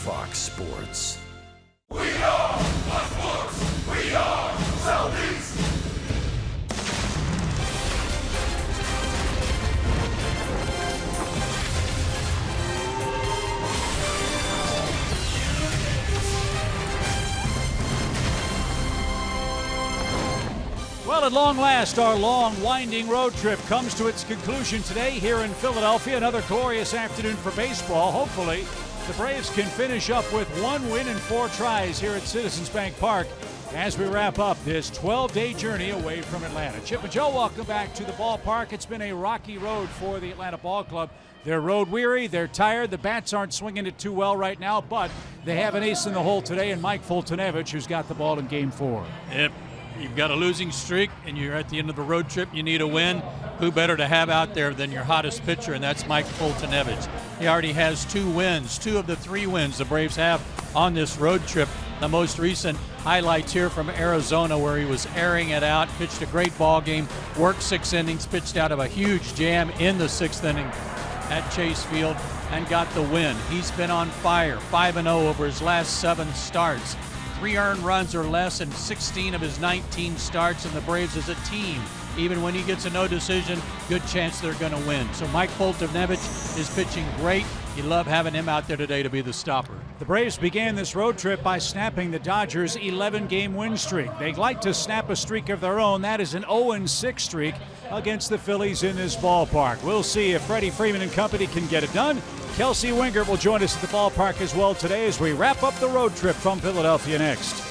Fox Sports. We are Fox Sports. We are Southeast. Well, at long last, our long, winding road trip comes to its conclusion today here in Philadelphia. Another glorious afternoon for baseball. Hopefully, the Braves can finish up with 1 win and 4 tries here at Citizens Bank Park as we wrap up this 12-day journey away from Atlanta. Chip and Joe, welcome back to the ballpark. It's been a rocky road for the Atlanta Ball Club. They're road weary, they're tired, the bats aren't swinging it too well right now, but they have an ace in the hole today in Mike Foltynewicz, who's got the ball in Game 4. Yep. You've got a losing streak, and you're at the end of the road trip. You need a win. Who better to have out there than your hottest pitcher, and that's Mike Foltynewicz. He already has 2 wins, 2 of the 3 wins the Braves have on this road trip. The most recent highlights here from Arizona, where he was airing it out, pitched a great ball game, worked 6 innings, pitched out of a huge jam in the 6th inning at Chase Field, and got the win. He's been on fire, 5-0 over his last 7 starts. 3 earned runs or less in 16 of his 19 starts, and the Braves as a team, even when he gets a no decision, good chance they're going to win. So Mike Foltynewicz is pitching great. You love having him out there today to be the stopper. The Braves began this road trip by snapping the Dodgers' 11-game win streak. They'd like to snap a streak of their own. That is an 0-6 streak against the Phillies in this ballpark. We'll see if Freddie Freeman and company can get it done. Kelsey Wingert will join us at the ballpark as well today as we wrap up the road trip from Philadelphia next.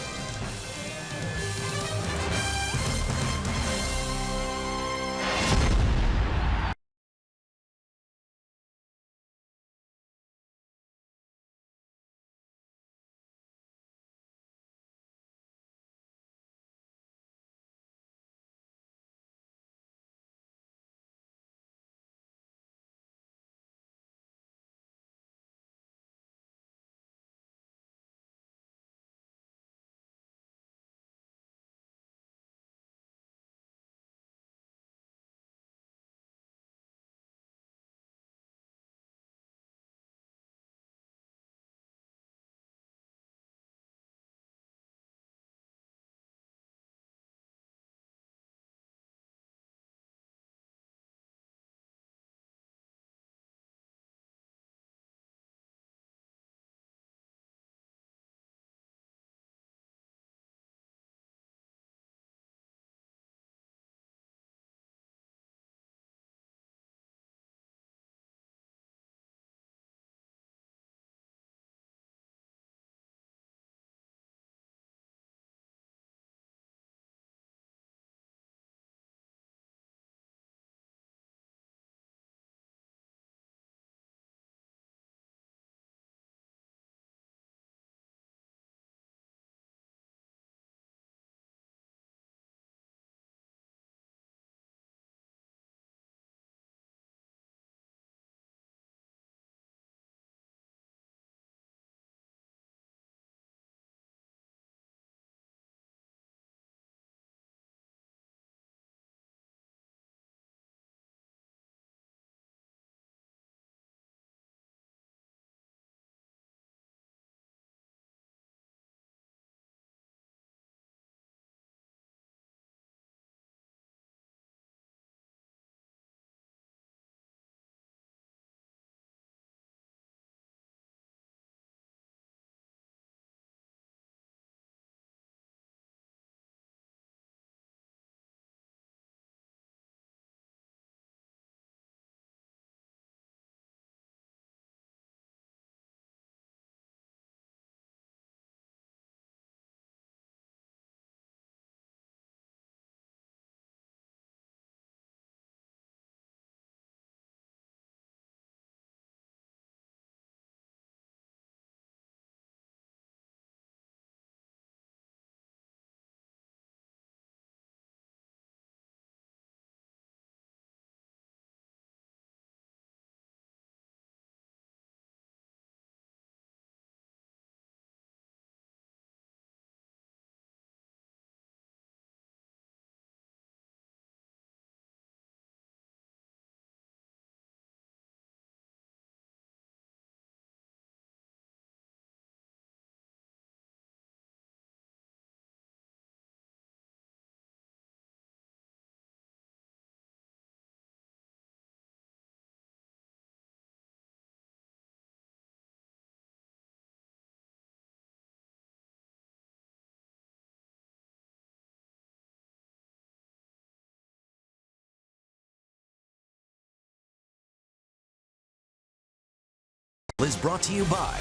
is brought to you by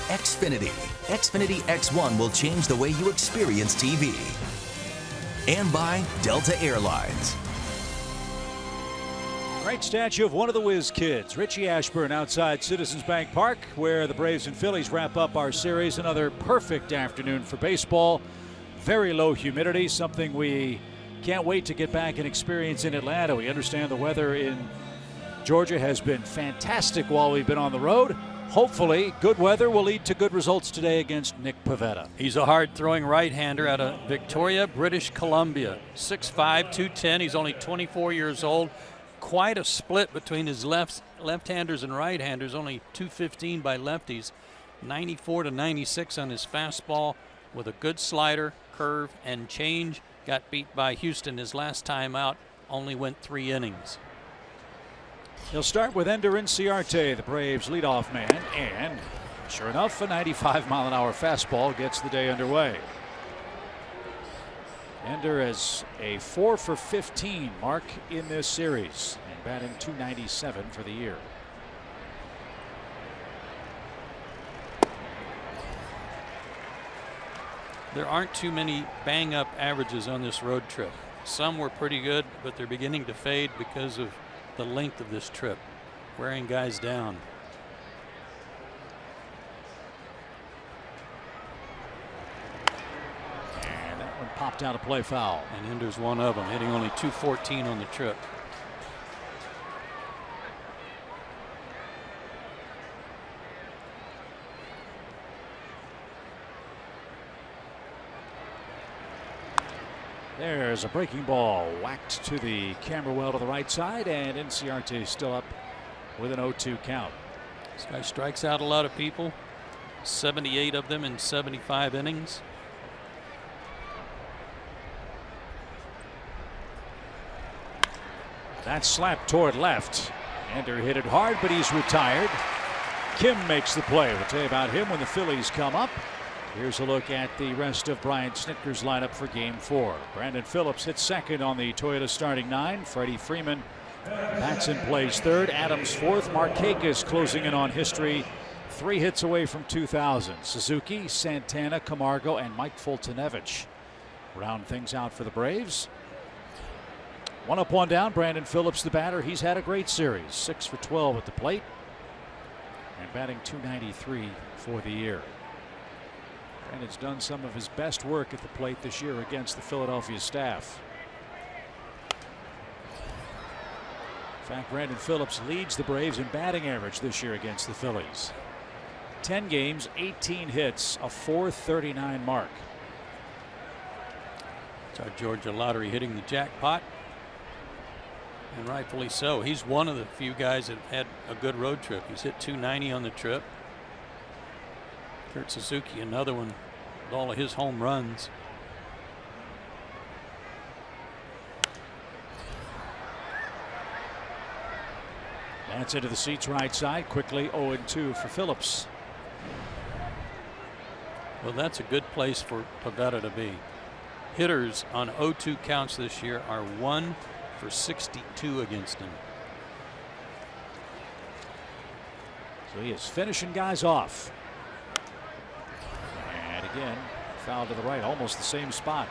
Xfinity. Xfinity X1 will change the way you experience TV. And by Delta Airlines. Great statue of one of the Whiz Kids, Richie Ashburn, outside Citizens Bank Park, where the Braves and Phillies wrap up our series. Another perfect afternoon for baseball. Very low humidity, something we can't wait to get back and experience in Atlanta. We understand the weather in Georgia has been fantastic while we've been on the road. Hopefully, good weather will lead to good results today against Nick Pivetta. He's a hard-throwing right-hander out of Victoria, British Columbia. 6'5", 210. He's only 24 years old. Quite a split between his left-handers and right-handers, only 215 by lefties. 94 to 96 on his fastball with a good slider, curve, and change. Got beat by Houston his last time out, only went 3 innings. He'll start with Ender Inciarte, the Braves' leadoff man, and sure enough, a 95-mile-an-hour fastball gets the day underway. Ender has a 4 for 15 mark in this series and batting .297 for the year. There aren't too many bang-up averages on this road trip. Some were pretty good, but they're beginning to fade because of the length of this trip, wearing guys down. And that one popped out a play foul. And Ender's one of them, hitting only .214 on the trip. There's a breaking ball whacked to the camera well to the right side, and Inciarte still up with an 0-2 count. This guy strikes out a lot of people, 78 of them in 75 innings. That slap toward left. Ender hit it hard, but he's retired. Kim makes the play. We'll tell you about him when the Phillies come up. Here's a look at the rest of Brian Snitker's lineup for Game 4. Brandon Phillips hits second on the Toyota starting 9. Freddie Freeman bats and plays third. Adams fourth. Markakis closing in on history. 3 hits away from 2,000. Suzuki, Santana, Camargo, and Mike Fultonevich round things out for the Braves. 1 up, 1 down. Brandon Phillips, the batter. He's had a great series. 6 for 12 at the plate and batting .293 for the year. Brandon's done some of his best work at the plate this year against the Philadelphia staff. In fact, Brandon Phillips leads the Braves in batting average this year against the Phillies. 10 games, 18 hits, a .439 mark. It's our Georgia lottery hitting the jackpot, and rightfully so. He's one of the few guys that had a good road trip. He's hit .290 on the trip. Kurt Suzuki, another one with all of his home runs. That's into the seats right side. Quickly 0-2 for Phillips. Well, that's a good place for Pivetta to be. Hitters on 0-2 counts this year are 1 for 62 against him. So he is finishing guys off. And again, foul to the right, almost the same spot.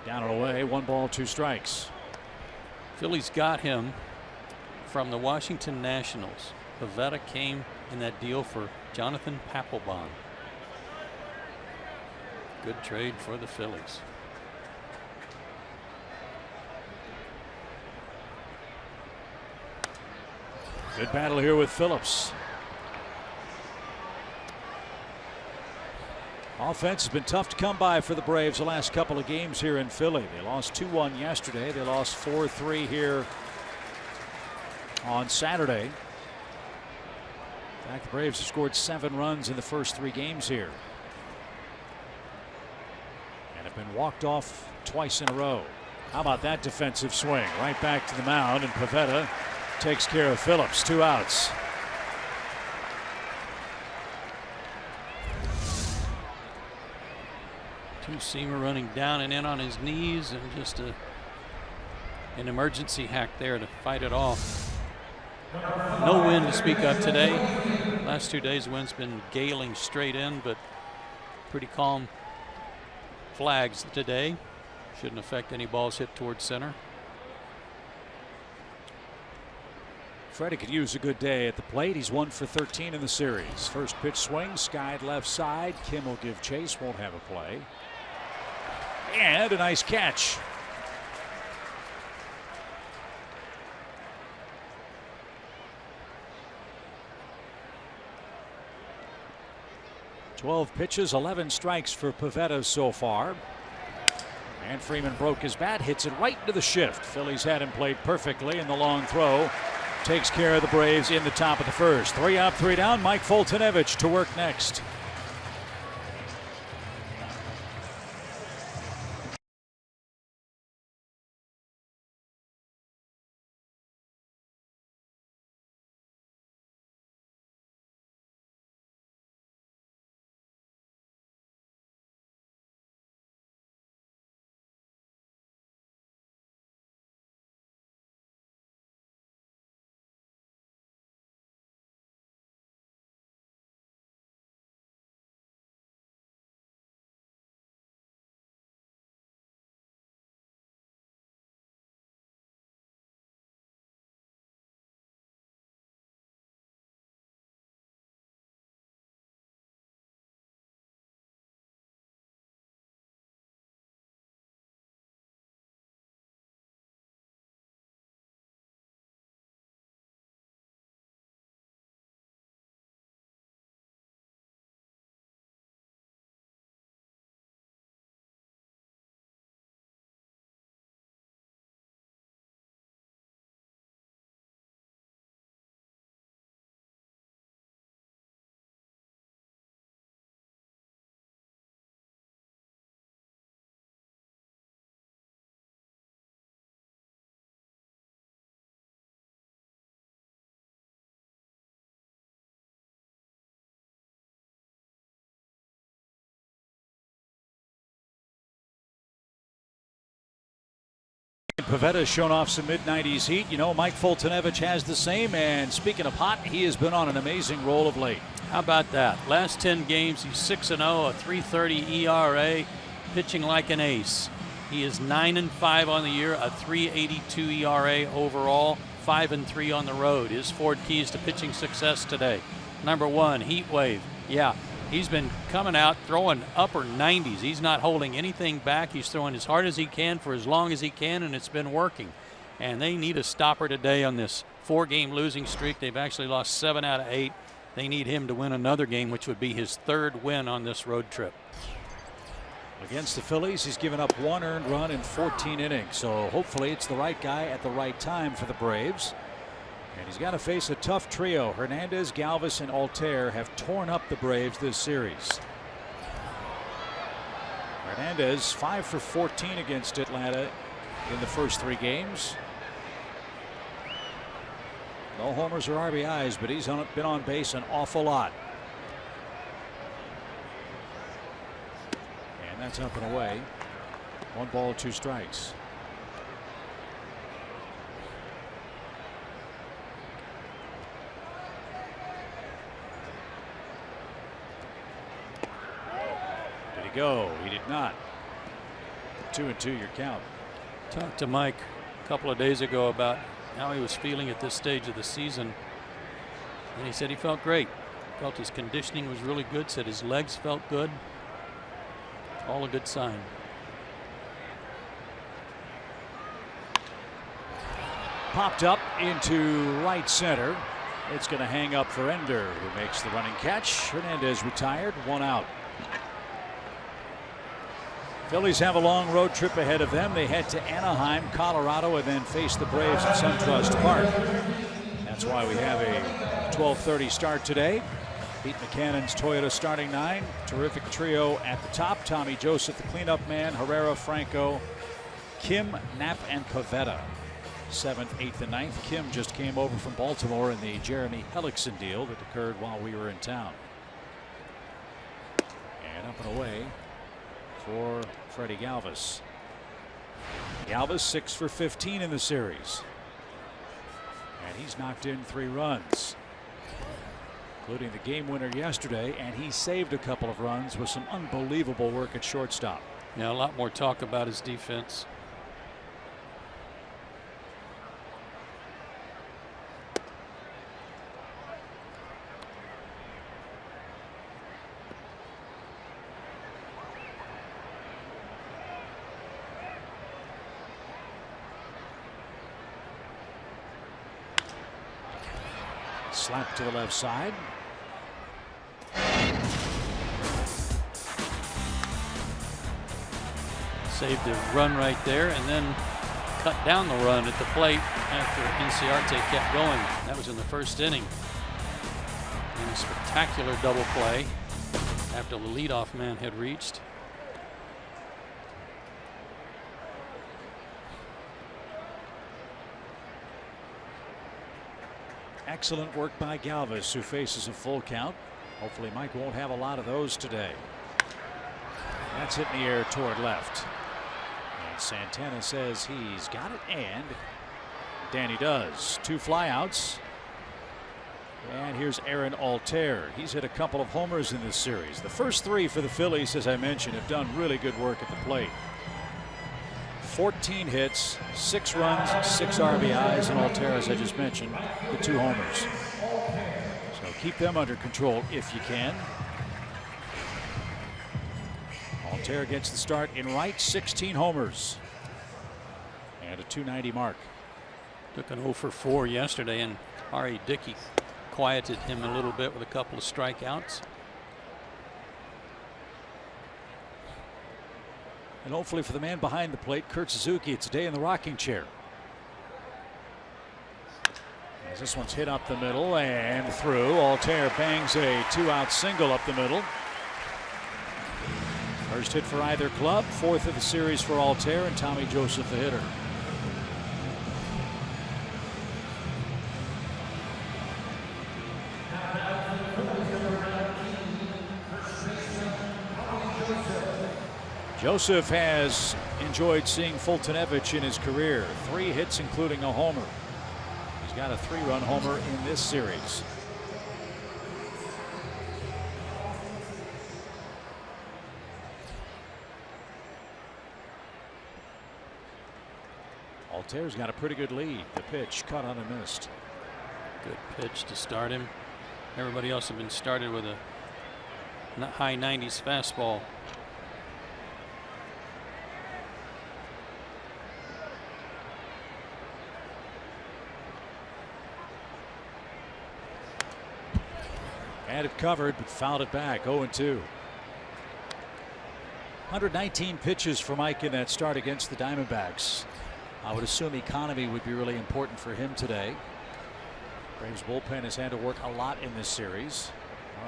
Down and away, 1 ball, 2 strikes. Phillies got him from the Washington Nationals. Pivetta came in that deal for Jonathan Papelbon. Good trade for the Phillies. Good battle here with Phillips. Offense has been tough to come by for the Braves the last couple of games here in Philly. They lost 2-1 yesterday. They lost 4-3 here on Saturday. In fact, the Braves have scored 7 runs in the first 3 games here and have been walked off twice in a row. How about that defensive swing? Right back to the mound, and Pivetta Takes care of Phillips. 2 outs. Two-seamer running down and in on his knees, and just an emergency hack there to fight it off. No wind to speak of today. Last 2 days the wind's been galing straight in, but pretty calm flags today. Shouldn't affect any balls hit towards center. Freddie could use a good day at the plate. He's 1 for 13 in the series. First pitch swing, skied left side. Kim will give chase, won't have a play. And a nice catch. "12 pitches, 11 strikes for Pivetta so far." And Freeman broke his bat, hits it right into the shift. Phillies had him played perfectly, and the long throw takes care of the Braves in the top of the first. 3 up, 3 down. Mike Foltynewicz to work next. Pavetta's shown off some mid-90s heat. You know, Mike Foltynewicz has the same. And speaking of hot, he has been on an amazing roll of late. How about that? Last 10 games, he's 6-0, a 3.30 ERA, pitching like an ace. He is 9-5 on the year, a 3.82 ERA overall, 5-3 on the road. His 4 keys to pitching success today. Number 1, heat wave. Yeah, he's been coming out throwing upper 90s. He's not holding anything back. He's throwing as hard as he can for as long as he can, and it's been working. And they need a stopper today on this 4-game losing streak. They've actually lost 7 out of 8. They need him to win another game, which would be his 3rd win on this road trip. Against the Phillies, he's given up 1 earned run in 14 innings. So hopefully it's the right guy at the right time for the Braves. And he's got to face a tough trio. Hernandez, Galvis, and Altair have torn up the Braves this series. Hernandez 5 for 14 against Atlanta in the first 3 games. No homers or RBIs, but he's been on base an awful lot. And that's up and away. 1 ball, 2 strikes. Did he go? He did not. 2-2 your count. Talked to Mike a couple of days ago about how he was feeling at this stage of the season, and he said he felt great. Felt his conditioning was really good. Said his legs felt good. All a good sign. Popped up into right center. It's going to hang up for Ender, who makes the running catch. Hernandez retired, 1 out. Phillies have a long road trip ahead of them. They head to Anaheim, Colorado, and then face the Braves at SunTrust Park. That's why we have a 12:30 start today. Pete McCannon's Toyota starting 9. Terrific trio at the top. Tommy Joseph, the cleanup man. Herrera, Franco, Kim, Knapp, and Pivetta. 7th, 8th, and 9th. Kim just came over from Baltimore in the Jeremy Hellickson deal that occurred while we were in town. And up and away for Freddie Galvis. Galvis 6 for 15 in the series. And he's knocked in 3 runs, including the game winner yesterday, and he saved a couple of runs with some unbelievable work at shortstop. Now, a lot more talk about his defense. Slap to the left side. Saved the run right there and then cut down the run at the plate after Inciarte kept going. That was in the first inning. And a spectacular double play after the leadoff man had reached. Excellent work by Galvis, who faces a full count. Hopefully Mike won't have a lot of those today. That's hit in the air toward left. And Santana says he's got it, and Danny does. 2 flyouts. And here's Aaron Altair. He's hit a couple of homers in this series. The first 3 for the Phillies, as I mentioned, have done really good work at the plate. 14 hits, 6 runs, 6 RBIs, and Altair, as I just mentioned, the 2 homers. So keep them under control if you can. Altair gets the start in right, 16 homers, and a .290 mark. Took an 0 for 4 yesterday, and R.A. Dickey quieted him a little bit with a couple of strikeouts. And hopefully for the man behind the plate, Kurt Suzuki, it's a day in the rocking chair. As this one's hit up the middle and through. Altair bangs a 2-out single up the middle. First hit for either club, 4th of the series for Altair, and Tommy Joseph the hitter. Joseph has enjoyed seeing Fultonevich in his career. 3 hits, including a homer. He's got a 3-run homer in this series. Altair's got a pretty good lead. The pitch cut on and missed. Good pitch to start him. Everybody else had been started with a high 90s fastball. Had it covered, but fouled it back. 0-2. 119 pitches for Mike in that start against the Diamondbacks. I would assume economy would be really important for him today. Braves bullpen has had to work a lot in this series.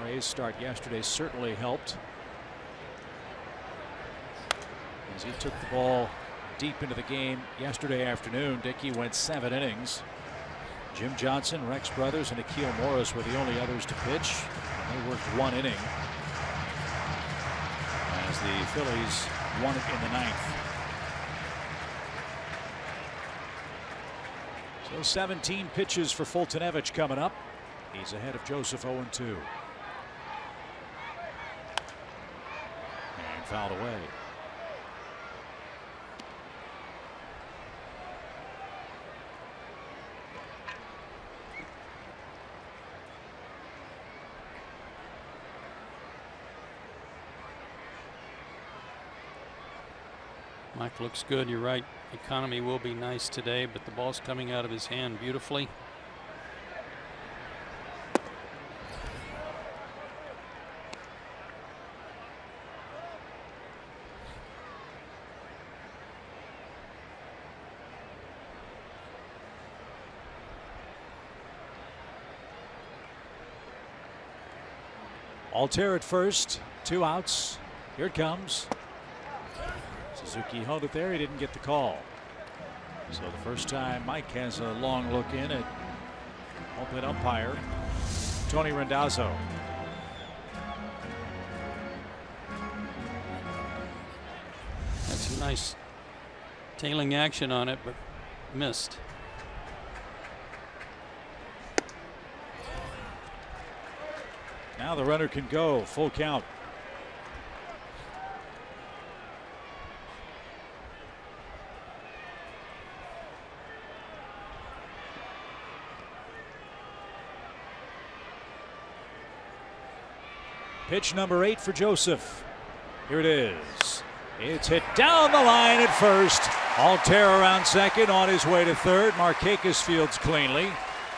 RA's start yesterday certainly helped, as he took the ball deep into the game yesterday afternoon. Dickey went 7 innings. Jim Johnson, Rex Brothers, and Akil Morris were the only others to pitch. And they worked 1 inning as the Phillies won it in the 9th. So 17 pitches for Fultonevich coming up. He's ahead of Joseph, 0-2. And fouled away. Mike looks good. You're right. Economy will be nice today, but the ball's coming out of his hand beautifully. Altair at first, 2 outs. Here it comes. Suzuki held it there. He didn't get the call. So the first time Mike has a long look in at Oakland umpire Tony Randazzo. That's some nice tailing action on it, but missed. Now the runner can go. Full count. Pitch number 8 for Joseph. Here it is. It's hit down the line at first. Altair around second, on his way to third. Markakis fields cleanly.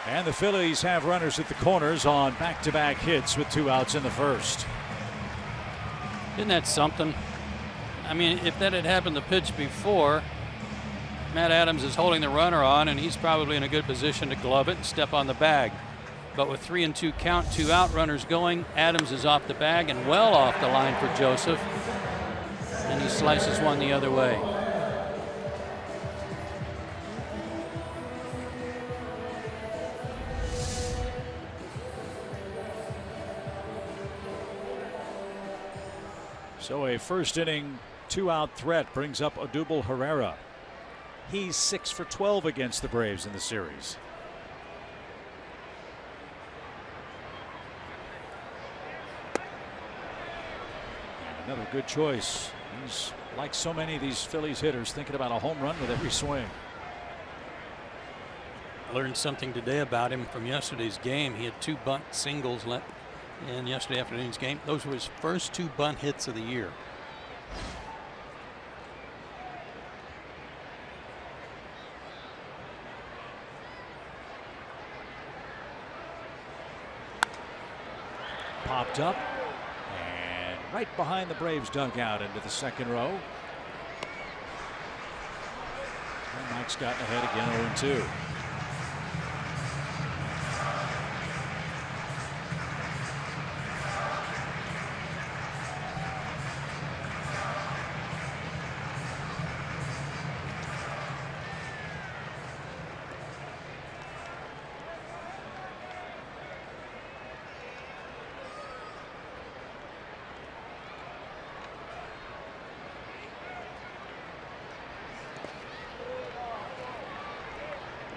And the Phillies have runners at the corners on back-to-back hits with 2 outs in the first. Isn't that something? I mean, if that had happened the pitch before, Matt Adams is holding the runner on, and he's probably in a good position to glove it and step on the bag. But with 3-2 count, 2 out runners going, Adams is off the bag and well off the line for Joseph. And he slices one the other way. So a first inning 2-out threat brings up Odubel Herrera. He's 6 for 12 against the Braves in the series. And another good choice. He's like so many of these Phillies hitters, thinking about a home run with every swing. I learned something today about him from yesterday's game. He had 2 bunt singles left in yesterday afternoon's game. Those were his first 2 bunt hits of the year. Popped up and right behind the Braves dugout into the second row. And Mike's gotten ahead again, 0-2.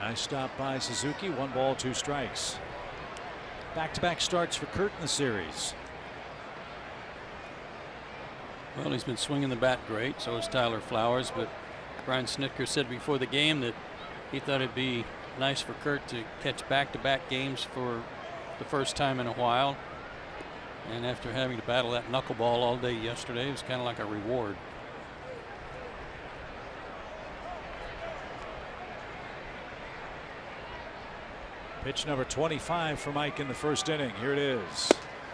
Nice stop by Suzuki. 1 ball, 2 strikes. Back-to-back starts for Kurt in the series. Well, he's been swinging the bat great. So is Tyler Flowers. But Brian Snitker said before the game that he thought it'd be nice for Kurt to catch back-to-back games for the first time in a while. And after having to battle that knuckleball all day yesterday, it was kind of like a reward. Pitch number 25 for Mike in the first inning. Here it is.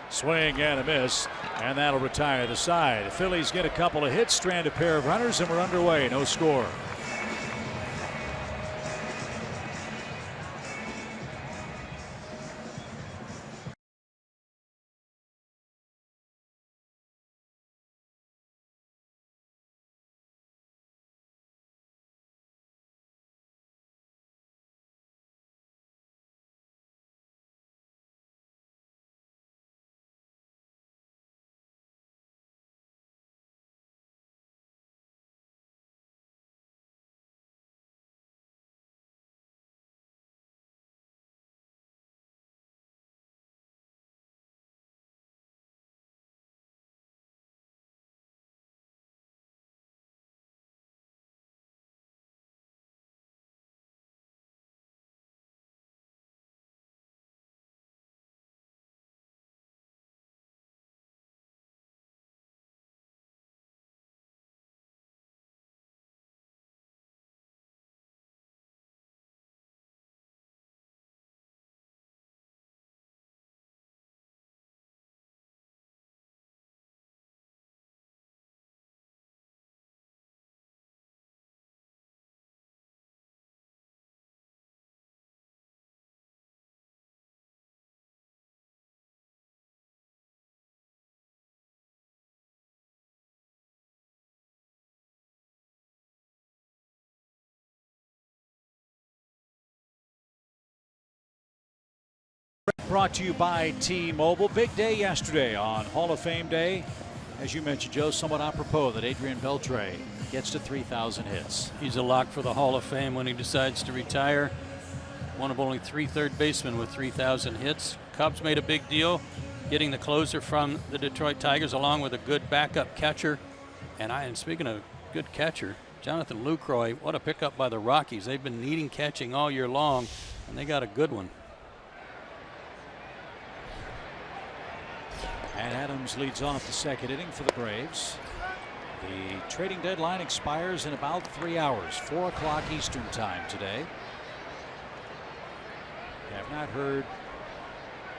Swing and a miss, and that'll retire the side. The Phillies get a couple of hits, strand a pair of runners, and we're underway. No score. brought to you by T-Mobile. Big day yesterday on Hall of Fame Day. As you mentioned, Joe, somewhat apropos that Adrian Beltre gets to 3,000 hits. He's a lock for the Hall of Fame when he decides to retire. One of only 3 third basemen with 3,000 hits. Cubs made a big deal getting the closer from the Detroit Tigers along with a good backup catcher. And speaking of good catcher, Jonathan Lucroy, what a pickup by the Rockies. They've been needing catching all year long, and they got a good one. And Adams leads off the second inning for the Braves. The trading deadline expires in about 3 hours, 4 o'clock Eastern time today. We have not heard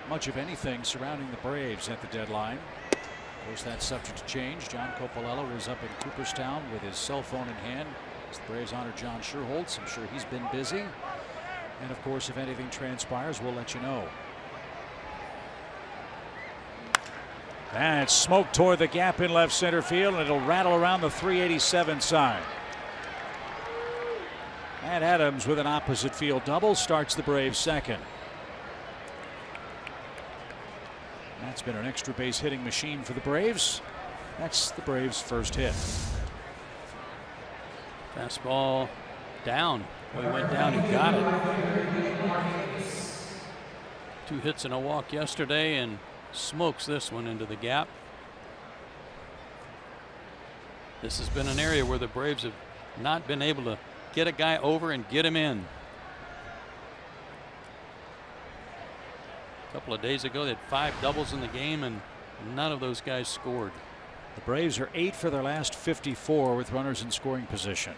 much of anything surrounding the Braves at the deadline. Of course, that's subject to change. John Coppola was up in Cooperstown with his cell phone in hand as the Braves honor John Schuerholz. I'm sure he's been busy. And of course, if anything transpires, we'll let you know. And it's smoke toward the gap in left center field, and it'll rattle around the 387 sign. And Adams with an opposite field double starts the Braves second. That's been an extra base hitting machine for the Braves. That's the Braves' first hit. Fastball down. Well, he went down and got it. 2 hits and a walk yesterday, and smokes this one into the gap. This has been an area where the Braves have not been able to get a guy over and get him in. A couple of days ago, they had 5 doubles in the game, and none of those guys scored. The Braves are 8 for their last 54 with runners in scoring position.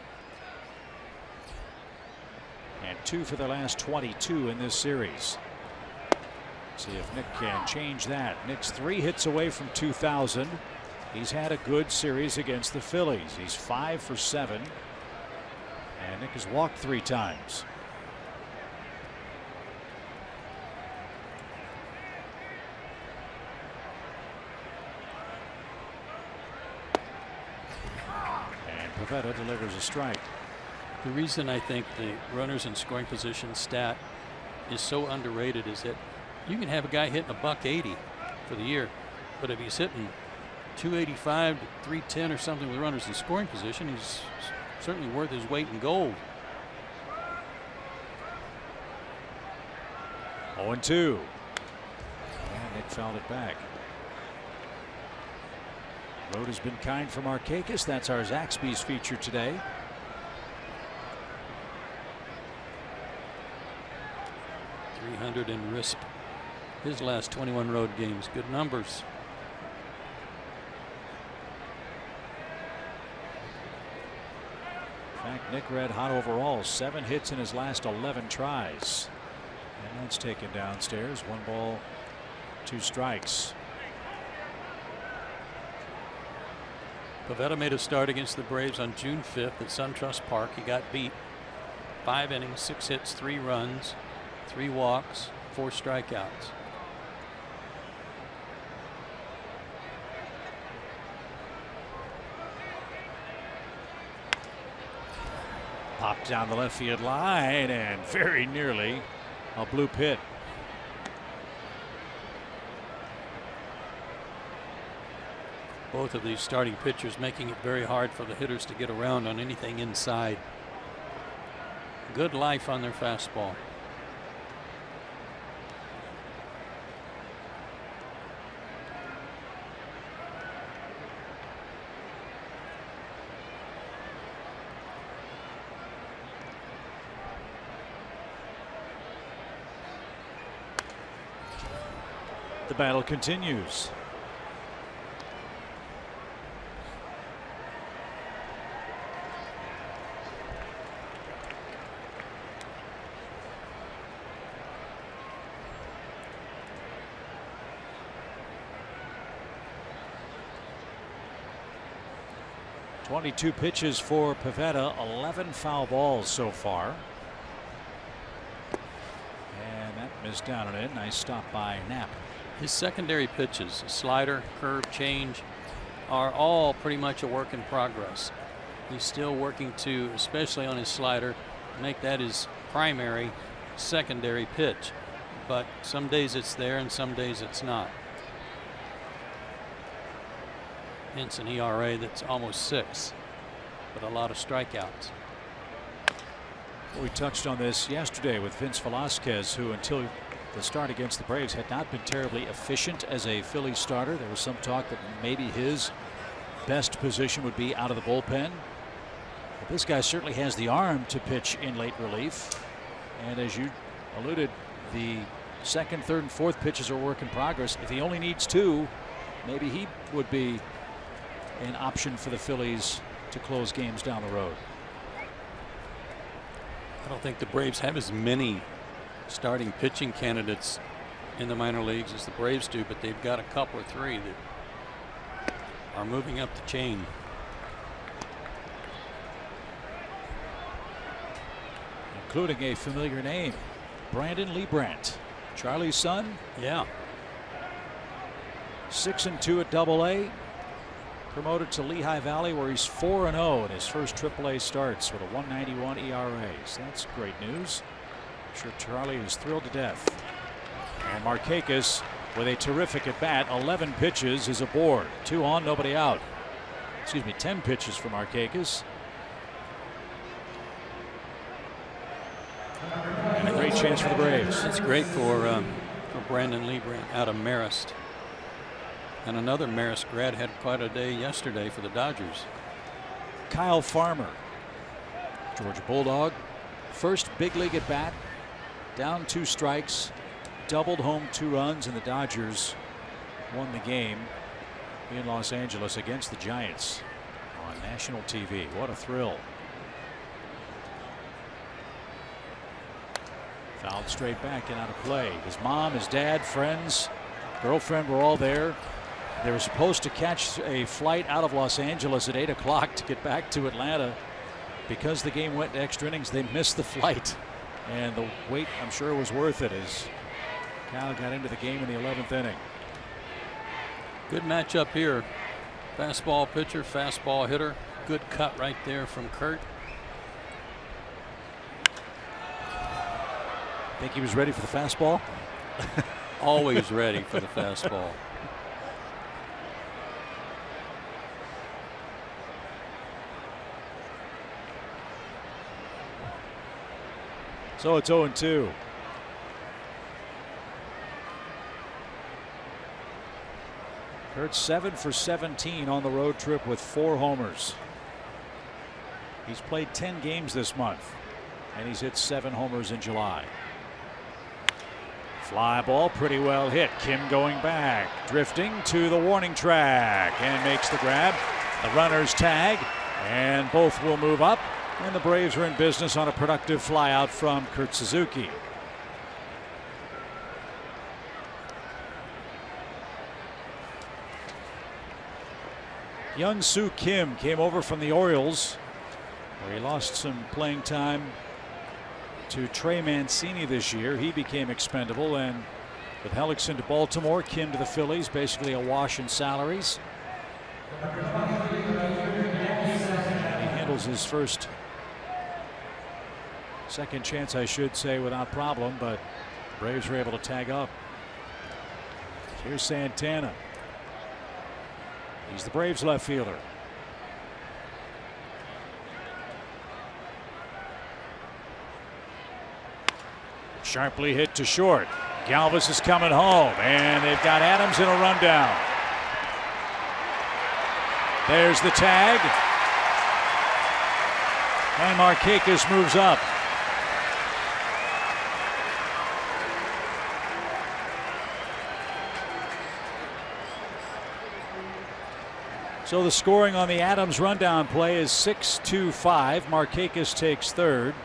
And 2 for their last 22 in this series. See if Nick can change that. Nick's 3 hits away from 2,000. He's had a good series against the Phillies. He's 5 for 7. And Nick has walked 3 times. And Pivetta delivers a strike. The reason I think the runners in scoring position stat is so underrated is that you can have a guy hitting $180 for the year, but if he's hitting 285 to 310 or something with runners in scoring position, he's certainly worth his weight in gold. 0-2. And Nick fouled it back. Road has been kind for Markakis. That's our Zaxby's feature today. .300 in RISP. His last 21 road games. Good numbers. In fact, Nick red hot overall. 7 hits in his last 11 tries. And that's taken downstairs. 1 ball, 2 strikes. Pivetta made a start against the Braves on June 5th at SunTrust Park. He got beat. 5 innings, 6 hits, 3 runs, 3 walks, 4 strikeouts. Popped down the left field line and very nearly a blue pit. Both of these starting pitchers making it very hard for the hitters to get around on anything inside. Good life on their fastball. The battle continues. .22 pitches for Pivetta, 11 foul balls so far. And that missed down and in. Nice stop by Knapp. His secondary pitches, slider, curve, change, are all pretty much a work in progress. He's still working to, especially on his slider, make that his primary secondary pitch. but some days it's there and some days it's not. Hence an ERA that's almost 6, but a lot of strikeouts. We touched on this yesterday with Vince Velasquez, who until the start against the Braves had not been terribly efficient as a Phillies starter. There was some talk that maybe his best position would be out of the bullpen. But this guy certainly has the arm to pitch in late relief. And as you alluded, the second, third, and fourth pitches are work in progress. If he only needs 2, maybe he would be an option for the Phillies to close games down the road. I don't think the Braves have as many starting pitching candidates in the minor leagues as the Braves do, but they've got a couple or 3 that are moving up the chain. Including a familiar name, Brandon Liebrandt, Charlie's son. Yeah. 6-2 at AA. Promoted to Lehigh Valley, where he's 4-0 in his first AAA starts with a 1.91 ERA. So that's great news. I'm sure Charlie is thrilled to death. And Markakis with a terrific at bat. 11 pitches is aboard. 2 on, nobody out. Excuse me, 10 pitches for Markakis. And a great chance for the Braves. That's great for Brandon Liebrandt out of Marist. And another Marist grad had quite a day yesterday for the Dodgers. Kyle Farmer, Georgia Bulldog, first big league at bat, down 2 strikes, doubled home 2 runs, and the Dodgers won the game in Los Angeles against the Giants on national TV. What a thrill. Fouled straight back and out of play. His mom, his dad, friends, girlfriend were all there. They were supposed to catch a flight out of Los Angeles at 8 o'clock to get back to Atlanta. Because the game went to extra innings, they missed the flight. And the wait, I'm sure, was worth it as Cal got into the game in the 11th inning. Good matchup here. Fastball pitcher, fastball hitter. Good cut right there from Kurt. Think he was ready for the fastball? Always ready for the fastball. So it's 0-2. Kurt's 7 for 17 on the road trip with 4 homers. He's played 10 games this month, and he's hit 7 homers in July. Fly ball, pretty well hit. Kim going back, drifting to the warning track, and makes the grab. The runners tag, and both will move up. And the Braves are in business on a productive flyout from Kurt Suzuki. Young Soo Kim came over from the Orioles, where he lost some playing time to Trey Mancini this year. He became expendable, and with Hellickson to Baltimore, Kim to the Phillies, basically a wash in salaries. And he handles his second chance, I should say, without problem, but the Braves were able to tag up. Here's Santana. He's the Braves left fielder. Sharply hit to short. Galvis is coming home, and they've got Adams in a rundown. There's the tag, and Markakis moves up. So the scoring on the Adams rundown play is 6-5. Markakis takes third.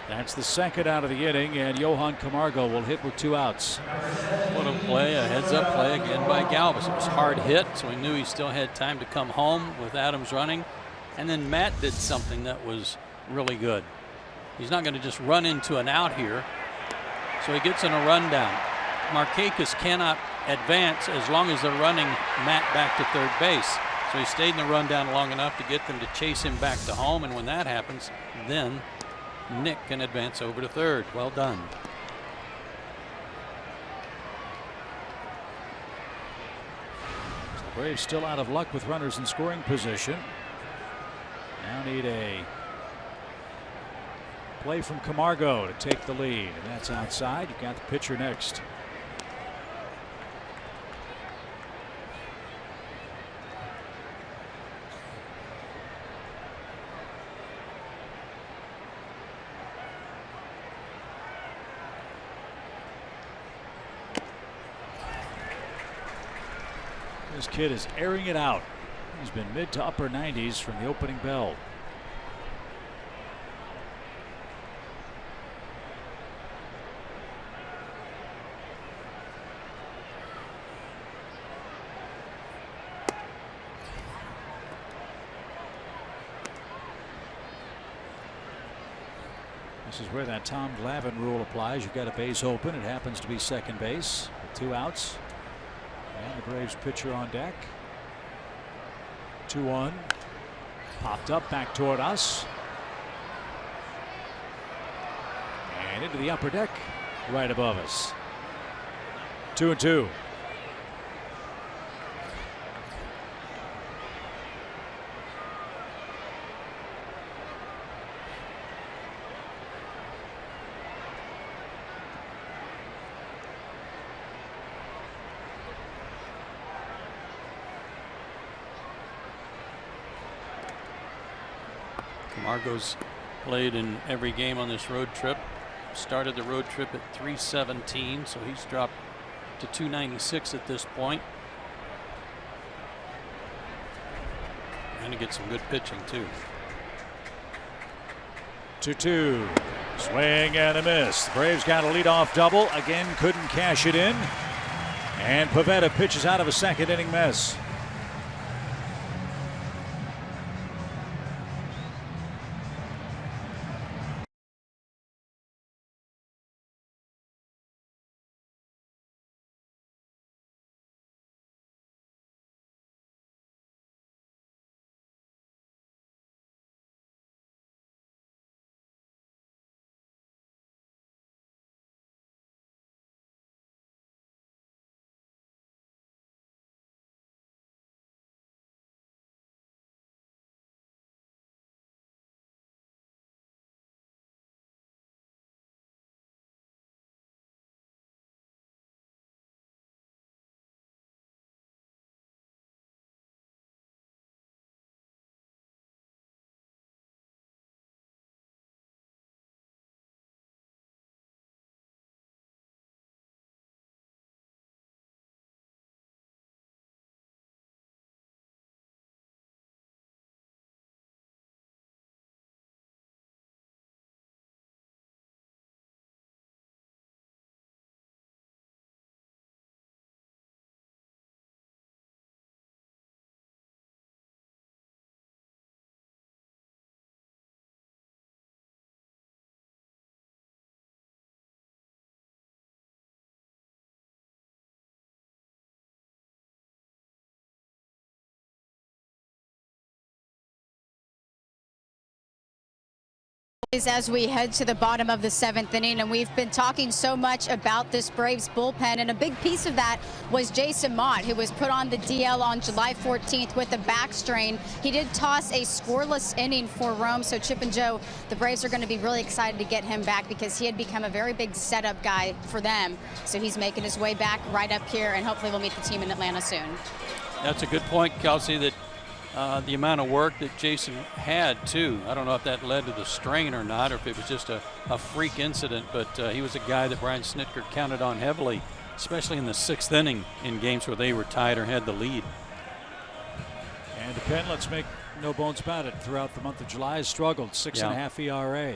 That's the second out of the inning, and Johan Camargo will hit with 2 outs. What a play, a heads-up play again by Galvis. It was hard hit, so he knew he still had time to come home with Adams running. And then Matt did something that was really good. He's not going to just run into an out here, so he gets in a rundown. Markakis cannot advance as long as they're running Matt back to third base. So he stayed in the rundown long enough to get them to chase him back to home, and when that happens, then Nick can advance over to third. Well done. The Braves still out of luck with runners in scoring position. Now need a play from Camargo to take the lead, and that's outside. You've got the pitcher next. This kid is airing it out. He's been mid to upper 90s from the opening bell. This is where that Tom Glavine rule applies. You've got a base open. It happens to be second base with 2 outs. And the Braves pitcher on deck. 2-1. Popped up back toward us. And into the upper deck right above us. 2-2. Camargo's played in every game on this road trip. Started the road trip at 317, so he's dropped to 296 at this point. And he gets some good pitching too. 2-2. Swing and a miss. The Braves got a leadoff double. Again, couldn't cash it in. And Pivetta pitches out of a second inning mess. As we head to the bottom of the 7th inning, and we've been talking so much about this Braves bullpen, and a big piece of that was Jason Mott, who was put on the DL on July 14th with a back strain. He did toss a scoreless inning for Rome, so Chip and Joe, the Braves are going to be really excited to get him back because he had become a very big setup guy for them. So he's making his way back right up here, and hopefully we'll meet the team in Atlanta soon. That's a good point, Kelsey, that the amount of work that Jason had too. I don't know if that led to the strain or not, or if it was just a freak incident, but he was a guy that Brian Snitker counted on heavily, especially in the 6th inning in games where they were tied or had the lead. And the Penn, let's make no bones about it, throughout the month of July has struggled. 6.5 ERA.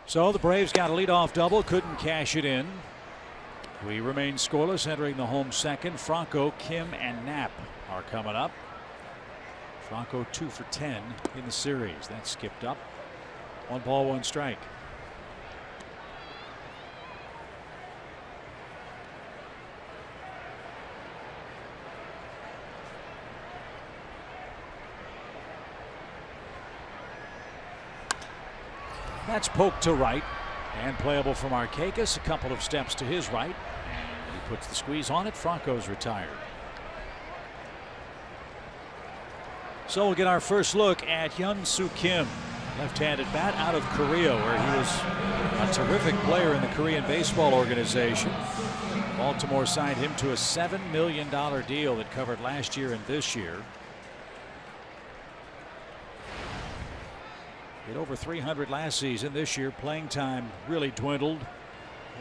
So the Braves got a leadoff double, couldn't cash it in. We remain scoreless entering the home 2nd. Franco, Kim, and Knapp are coming up. Franco 2 for 10 in the series. That skipped up. 1 ball, 1 strike. That's poked to right and playable for Markakis. A couple of steps to his right. He puts the squeeze on it. Franco's retired. So we'll get our first look at Hyun-Soo Kim, left-handed bat out of Korea, where he was a terrific player in the Korean baseball organization. Baltimore signed him to a $7 million deal that covered last year and this year. Hit over 300 last season. This year, playing time really dwindled,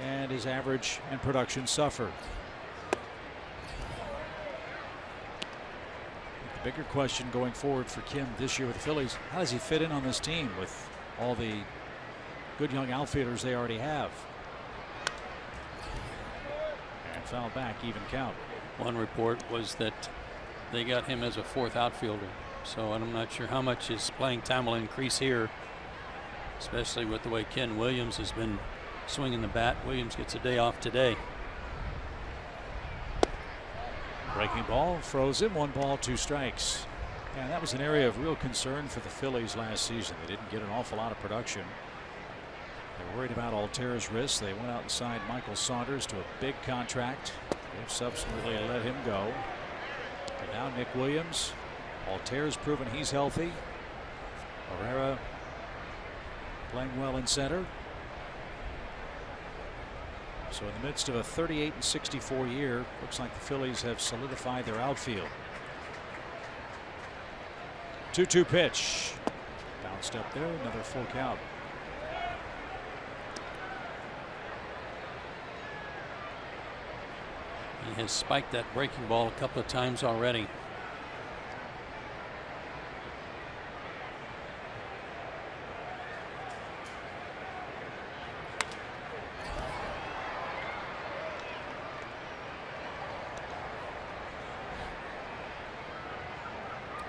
and his average and production suffered. The bigger question going forward for Kim this year with the Phillies, how does he fit in on this team with all the good young outfielders they already have? And foul back, even count. One report was that they got him as a fourth outfielder. So I'm not sure how much his playing time will increase here, especially with the way Ken Williams has been swinging the bat. Williams gets a day off today. Breaking ball, froze him. 1 ball, 2 strikes. And that was an area of real concern for the Phillies last season. They didn't get an awful lot of production. They were worried about Alter's wrist. They went out and signed Michael Saunders to a big contract. They've subsequently let him go. And now Nick Williams. Alter's proven he's healthy. Herrera playing well in center. So in the midst of a 38-64 year, looks like the Phillies have solidified their outfield. 2-2 pitch. Bounced up there, another full count. He has spiked that breaking ball a couple of times already.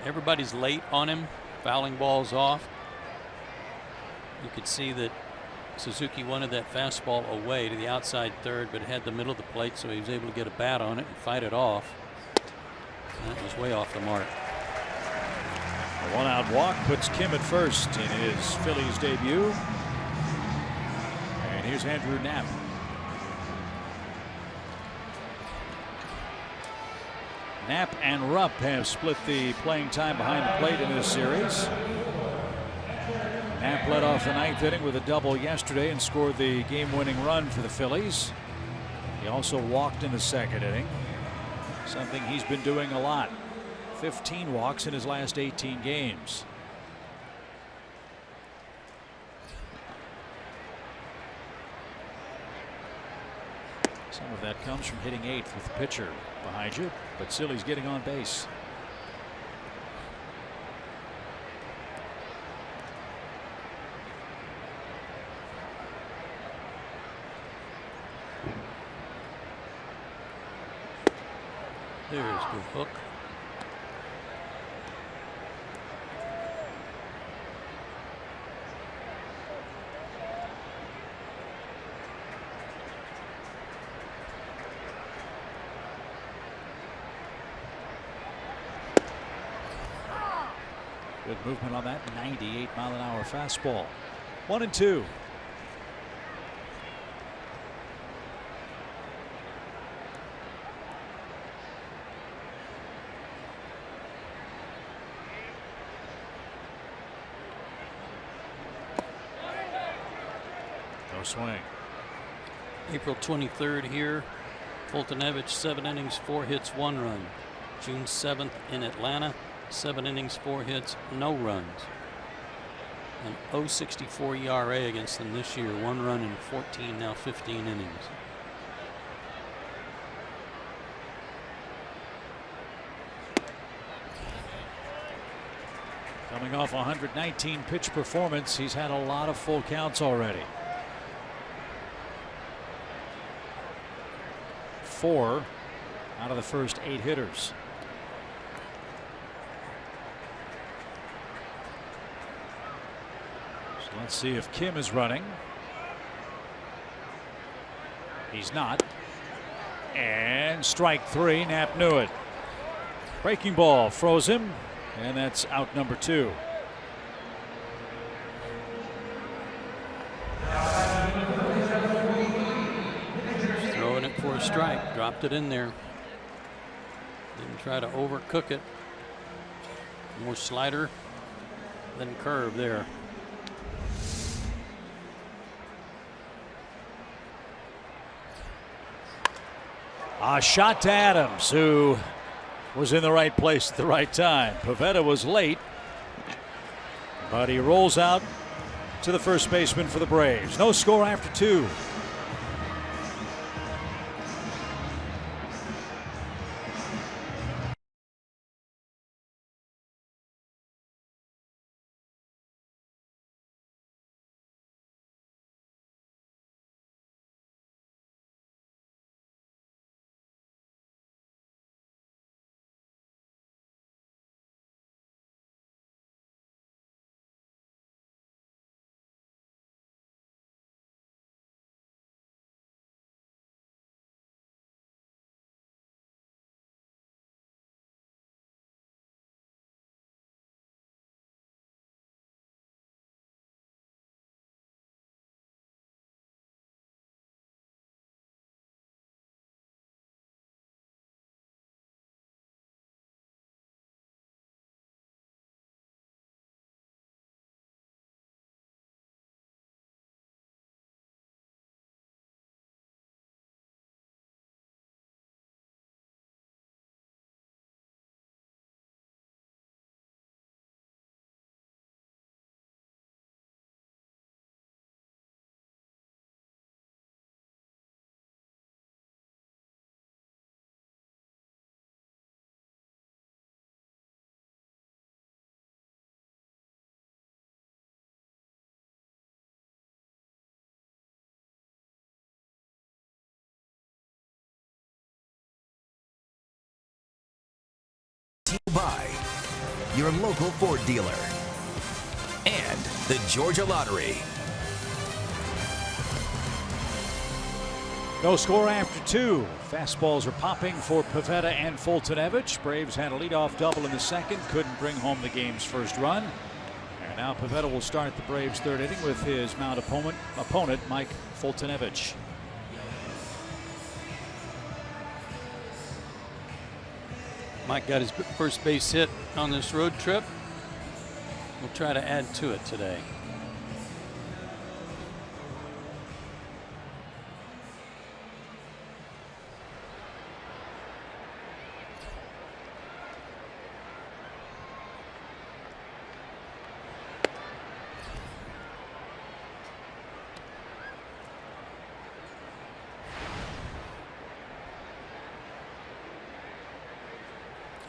Everybody's late on him, fouling balls off. You could see that Suzuki wanted that fastball away to the outside third, but it had the middle of the plate, so he was able to get a bat on it and fight it off. And that was way off the mark. A 1-out walk puts Kim at first in his Phillies debut. And here's Andrew Knapp. Knapp and Rupp have split the playing time behind the plate in this series. Knapp led off the 9th inning with a double yesterday and scored the game-winning run for the Phillies. He also walked in the 2nd inning, something he's been doing a lot. 15 walks in his last 18 games. Some of that comes from hitting 8th with the pitcher behind you, but Silly's getting on base. There's the hook. Good movement on that 98-mile-an-hour fastball. 1-2. No swing. April 23rd here. Fultonevich, 7 innings, 4 hits, 1 run. June 7th in Atlanta. 7 innings, 4 hits, no runs. An .064 ERA against them this year. 1 run in 14, now 15 innings. Coming off a 119 pitch performance, he's had a lot of full counts already. 4 out of the first 8 hitters. Let's see if Kim is running. He's not. And strike 3. Knapp knew it. Breaking ball froze him, and that's out number 2. Just throwing it for a strike. Dropped it in there. Didn't try to overcook it. More slider than curve there. A shot to Adams, who was in the right place at the right time. Pivetta was late, but he rolls out to the first baseman for the Braves. No score after 2. By your local Ford dealer and the Georgia Lottery. No score after 2. Fastballs are popping for Pivetta and Foltynewicz. Braves had a leadoff double in the second, couldn't bring home the game's first run. And now Pivetta will start the Braves' third inning with his Mount opponent Mike Foltynewicz. Mike got his first base hit on this road trip. We'll try to add to it today.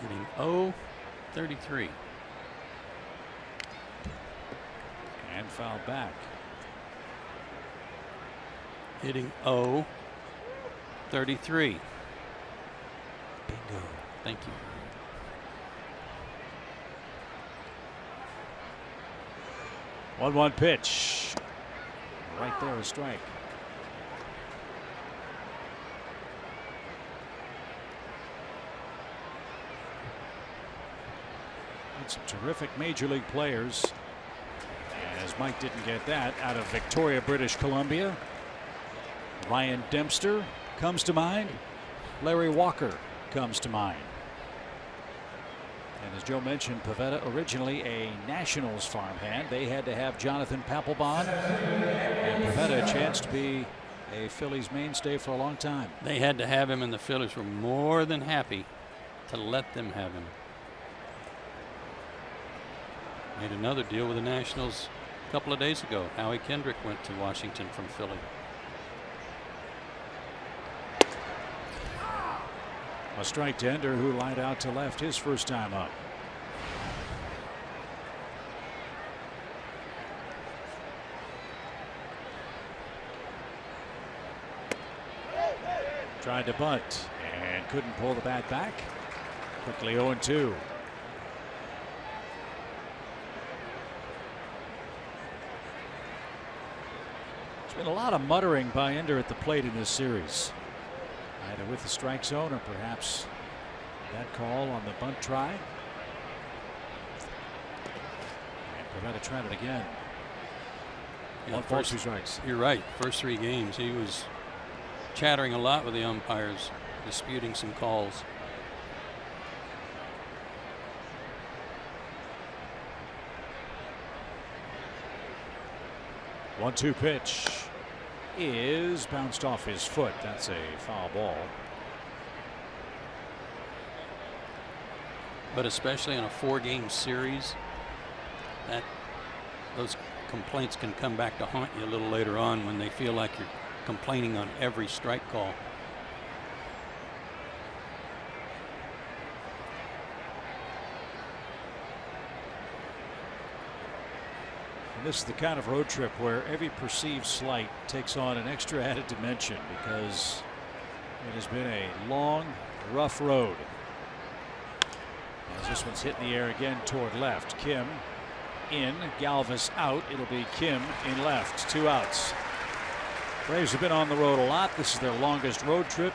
Hitting 0-33. And fouled back. Hitting 0-33. Bingo. Thank you. One pitch. Right there, a strike. Some terrific major league players, as Mike didn't get that out of Victoria, British Columbia. Ryan Dempster comes to mind. Larry Walker comes to mind. And as Joe mentioned, Pivetta, originally a Nationals farmhand. They had to have Jonathan Papelbon, and Pivetta a chance to be a Phillies mainstay for a long time. They had to have him, and the Phillies were more than happy to let them have him. Made another deal with the Nationals a couple of days ago. Howie Kendrick went to Washington from Philly. A strike to Ender, who lined out to left his first time up. Tried to bunt and couldn't pull the bat back. Quickly 0-2. There's been a lot of muttering by Ender at the plate in this series, either with the strike zone or perhaps that call on the bunt try. And Pivetta tried it again. Yeah, 1 2 strikes. You're right. First 3 games he was chattering a lot with the umpires, disputing some calls. 1-2 pitch is bounced off his foot. That's a foul ball. But especially in a 4-game series, those complaints can come back to haunt you a little later on when they feel like you're complaining on every strike call. And this is the kind of road trip where every perceived slight takes on an extra added dimension because it has been a long, rough road. As this one's hit in the air again toward left. Kim in, Galvis out. It'll be Kim in left. 2 outs. Braves have been on the road a lot. This is their longest road trip.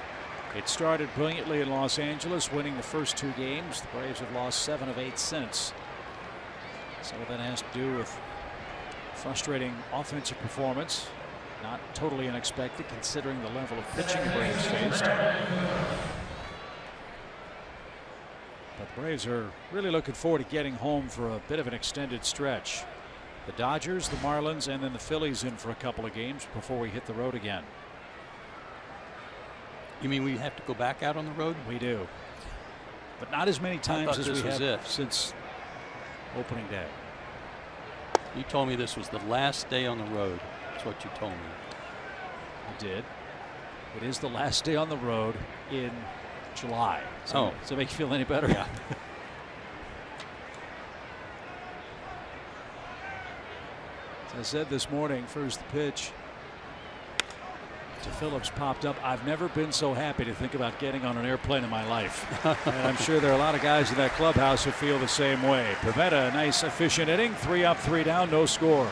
It started brilliantly in Los Angeles, winning the first 2 games. The Braves have lost 7 of 8 since. Some of that has to do with frustrating offensive performance. Not totally unexpected considering the level of pitching the Braves faced. But the Braves are really looking forward to getting home for a bit of an extended stretch. The Dodgers, the Marlins, and then the Phillies in for a couple of games before we hit the road again. You mean we have to go back out on the road? We do. But not as many times as we have since opening day. You told me this was the last day on the road. That's what you told me. I did. It is the last day on the road in July. So, does it make you feel any better? Yeah. As I said this morning, first the pitch to Phillips popped up. I've never been so happy to think about getting on an airplane in my life. And I'm sure there are a lot of guys in that clubhouse who feel the same way. Pivetta, a nice efficient inning. 3 up, 3 down, no score.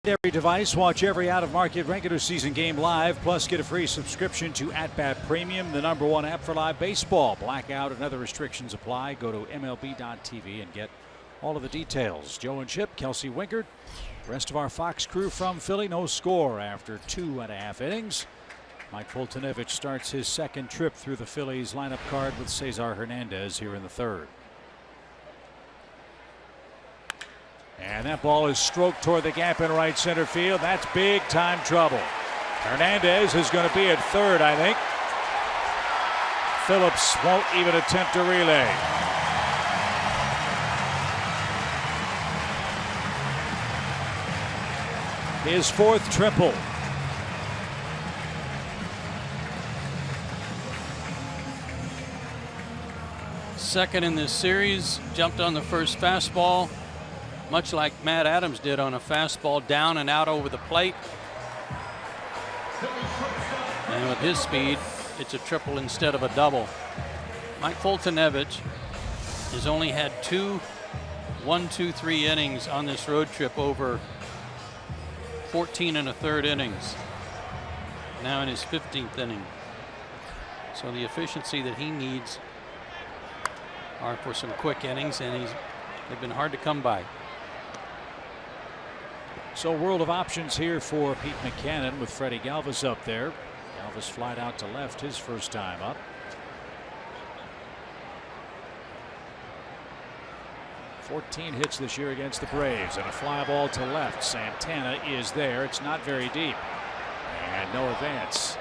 Every device, watch every out-of-market regular season game live, plus get a free subscription to At Bat Premium, the #1 app for live baseball. Blackout and other restrictions apply. Go to MLB.tv and get all of the details. Joe and Chip, Kelsey Winkert, rest of our Fox crew from Philly. No score after 2.5 innings. Mike Foltynewicz starts his second trip through the Phillies lineup card with Cesar Hernandez here in the 3rd. And that ball is stroked toward the gap in right center field. That's big time trouble. Hernandez is going to be at 3rd, I think. Phillips won't even attempt a relay. His 4th triple. Second in this series, jumped on the first fastball, much like Matt Adams did on a fastball down and out over the plate. And with his speed, it's a triple instead of a double. Mike Foltynewicz has only had 2 1-2-3 innings on this road trip over 14 1/3 innings. Now in his 15th inning. So the efficiency that he needs are for some quick innings, and they've been hard to come by. So world of options here for Pete Mackanin with Freddie Galvis up there. Galvis flied out to left his first time up. 14 hits this year against the Braves, and a fly ball to left. Santana is there. It's not very deep, and no advance.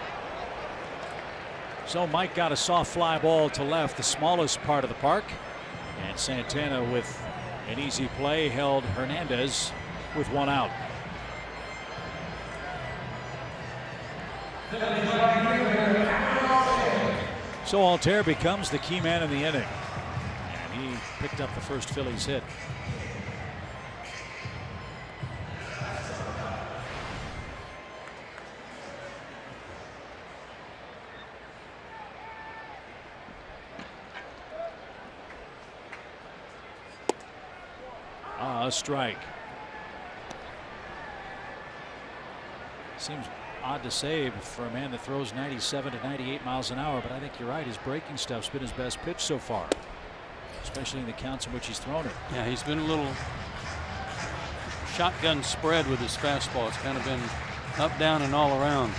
So Mike got a soft fly ball to left, the smallest part of the park, and Santana with an easy play held Hernandez with 1 out. So Altair becomes the key man in the inning, and he picked up the first Phillies hit. A strike. Seems odd to say for a man that throws 97 to 98 miles an hour, but I think you're right. His breaking stuff's been his best pitch so far, especially in the counts in which he's thrown it. Yeah, he's been a little shotgun spread with his fastball. It's kind of been up, down, and all around.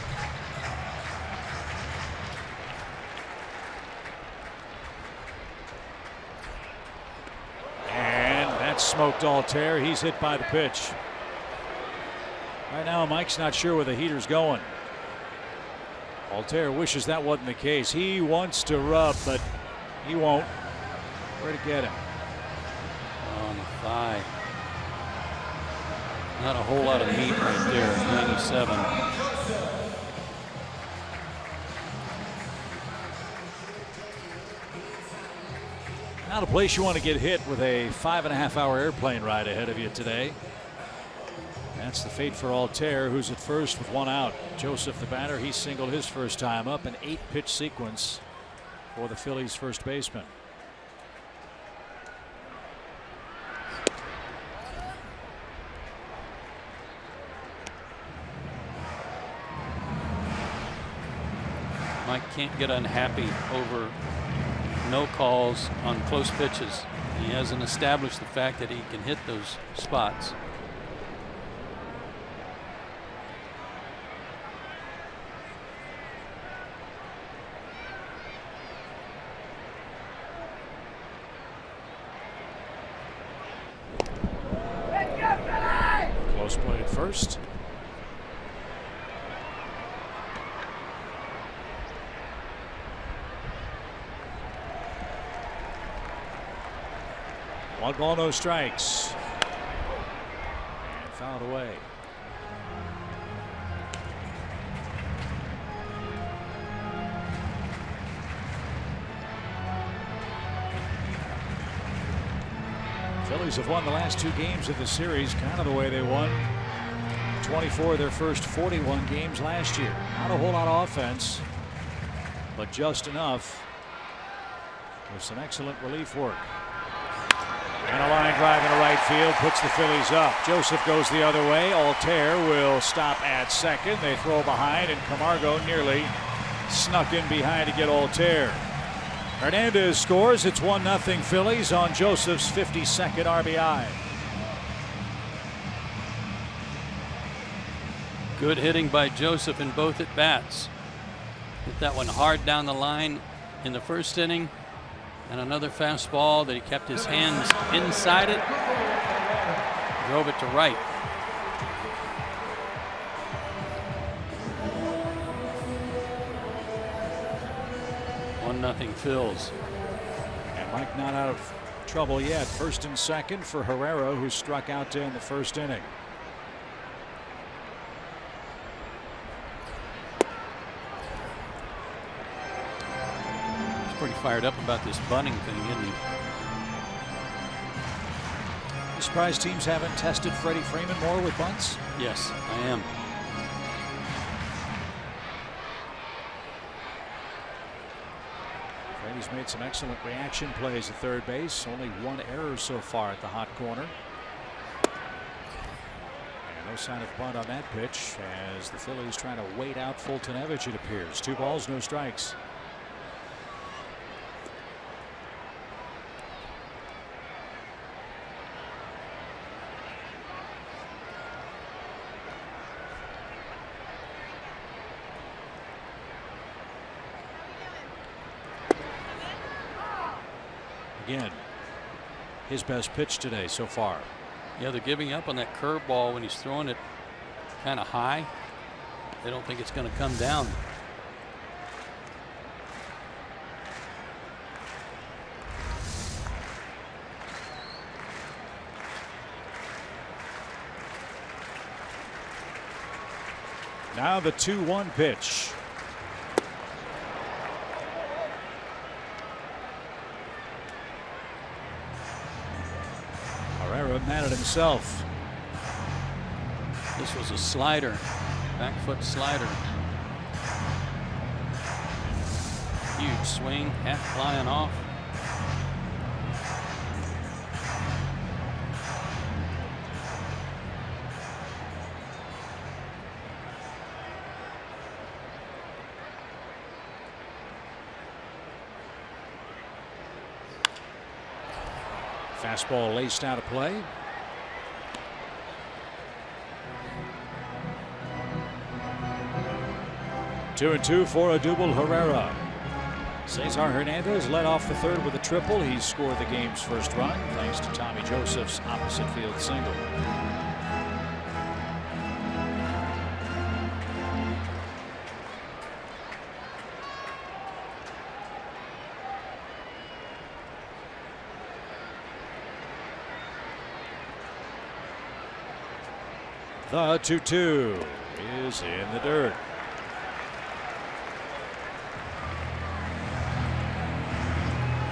Smoked Altair. He's hit by the pitch. Right now Mike's not sure where the heater's going. Altair wishes that wasn't the case. He wants to rub, but he won't. Where to get him? On the thigh. Not a whole lot of meat right there. 97. Not a place you want to get hit with a 5.5-hour airplane ride ahead of you today. That's the fate for Altair, who's at first with 1 out. Joseph, the batter, he singled his first time up. An 8-pitch sequence for the Phillies' first baseman. Mike can't get unhappy over no calls on close pitches. He hasn't established the fact that he can hit those spots. Close play at first. One ball, no strikes. And fouled away. Phillies have won the last 2 games of the series kind of the way they won 24 of their first 41 games last year. Not a whole lot of offense, but just enough with some excellent relief work. And a line drive into right field puts the Phillies up. Joseph goes the other way. Altair will stop at second. They throw behind, and Camargo nearly snuck in behind to get Altair. Hernandez scores. It's 1-0 Phillies on Joseph's 52nd RBI. Good hitting by Joseph in both at bats. Hit that one hard down the line in the first inning. And another fastball that he kept his hands inside it. Drove it to right. 1-0 Phils. And Mike not out of trouble yet. First and second for Herrera, who struck out in the first inning. Pretty fired up about this bunting thing, isn't he? You surprised teams haven't tested Freddie Freeman more with bunts? Yes, I am. Freddie he's made some excellent reaction plays at third base. Only one error so far at the hot corner. And no sign of bunt on that pitch as the Phillies trying to wait out Fultonevich, it appears. 2 balls, no strikes. Again, his best pitch today so far. Yeah, they're giving up on that curveball when he's throwing it kind of high. They don't think it's going to come down. Now the 2-1 pitch. Mad at himself. This was a slider, back foot slider. Huge swing, hat flying off. Fastball laced out of play. Two and two for Odubel Herrera. Cesar Hernandez led off the third with a triple. He scored the game's first run thanks to Tommy Joseph's opposite field single. The 2-2 is in the dirt.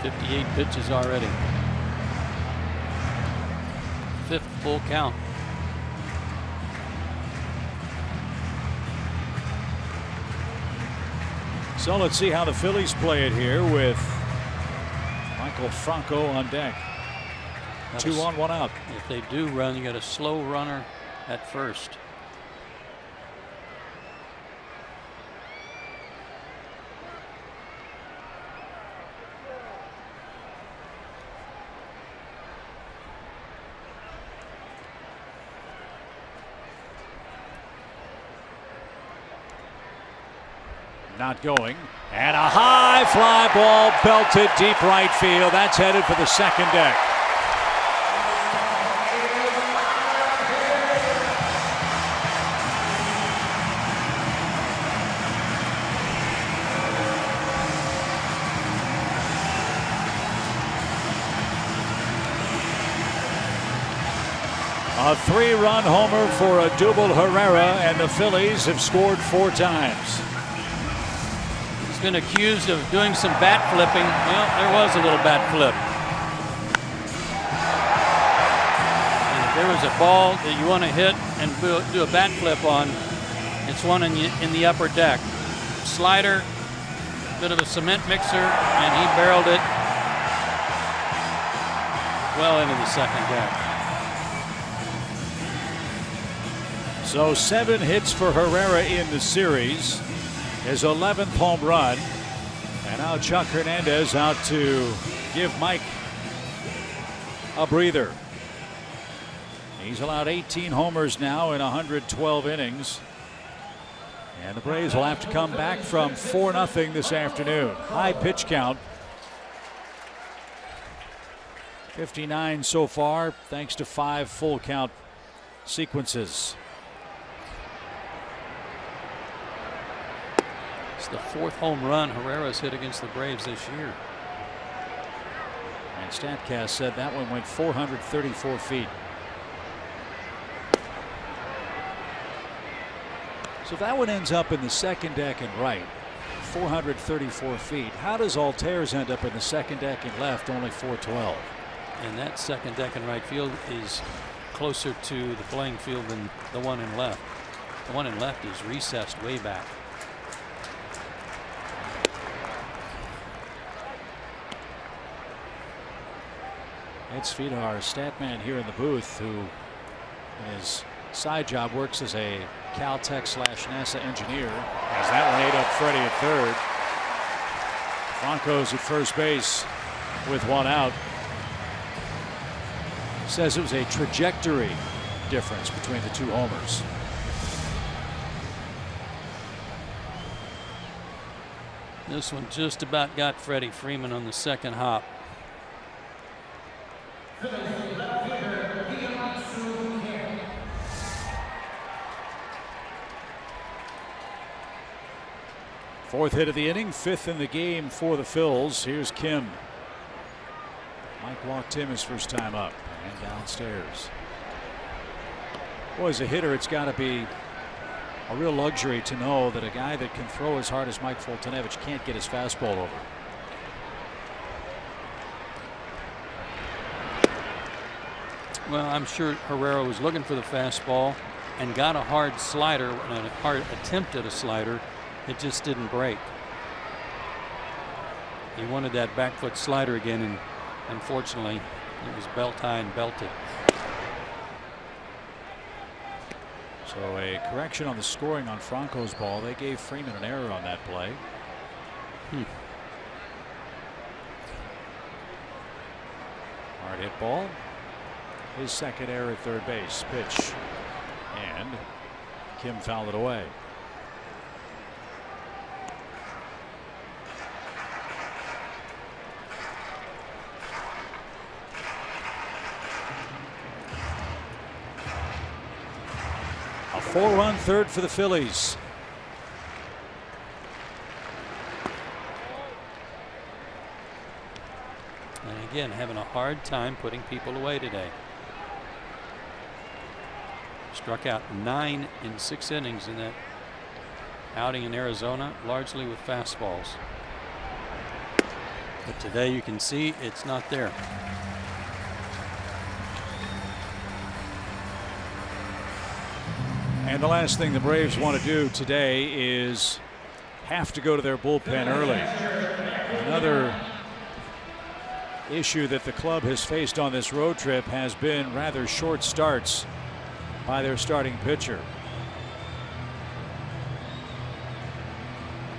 .58 pitches already. 5th full count. So let's see how the Phillies play it here with Michael Franco on deck. 2 on, 1 out. If they do run, you got a slow runner at first. Not going. And a high fly ball belted deep right field. That's headed for the second deck. A 3-run homer for Odubel Herrera, and the Phillies have scored 4 times. He's been accused of doing some bat flipping. Well, there was a little bat flip. And if there was a ball that you want to hit and do a bat flip on, it's one in the upper deck. Slider, bit of a cement mixer, and he barreled it well into the second deck. So 7 hits for Herrera in the series. His 11th home run. And now Chuck Hernandez out to give Mike a breather. He's allowed 18 homers now in 112 innings. And the Braves will have to come back from 4-0 this afternoon. High pitch count. 59 so far, thanks to 5 full count sequences. It's the 4th home run Herrera's hit against the Braves this year. And StatCast said that one went 434 feet. So if that one ends up in the second deck and right, 434 feet. How does Altair's end up in the second deck and left, only 412? And that second deck and right field is closer to the playing field than the one in left. The one in left is recessed way back. Ed Svita, our stat man here in the booth, who in his side job works as a Caltech/NASA engineer, has that one 8 up Freddie at third. Franco's at first base with 1 out. Says it was a trajectory difference between the 2 homers. This one just about got Freddie Freeman on the second hop. Fourth hit of the inning, 5th in the game for the Phils. Here's Kim. Mike walked him his first time up and downstairs. Boy, as a hitter, it's got to be a real luxury to know that a guy that can throw as hard as Mike Foltynewicz can't get his fastball over. Well, I'm sure Herrera was looking for the fastball and got a hard slider and a hard attempt at a slider. It just didn't break. He wanted that back foot slider again, and unfortunately it was belt high and belted. So a correction on the scoring on Franco's ball. They gave Freeman an error on that play. Hard hit ball. His second error at third base. Pitch. And Kim fouled it away. A 4-run third for the Phillies. And again, having a hard time putting people away today. Struck out 9 in 6 innings in that outing in Arizona, largely with fastballs. But today you can see it's not there. And the last thing the Braves want to do today is have to go to their bullpen early. Another issue that the club has faced on this road trip has been rather short starts by their starting pitcher.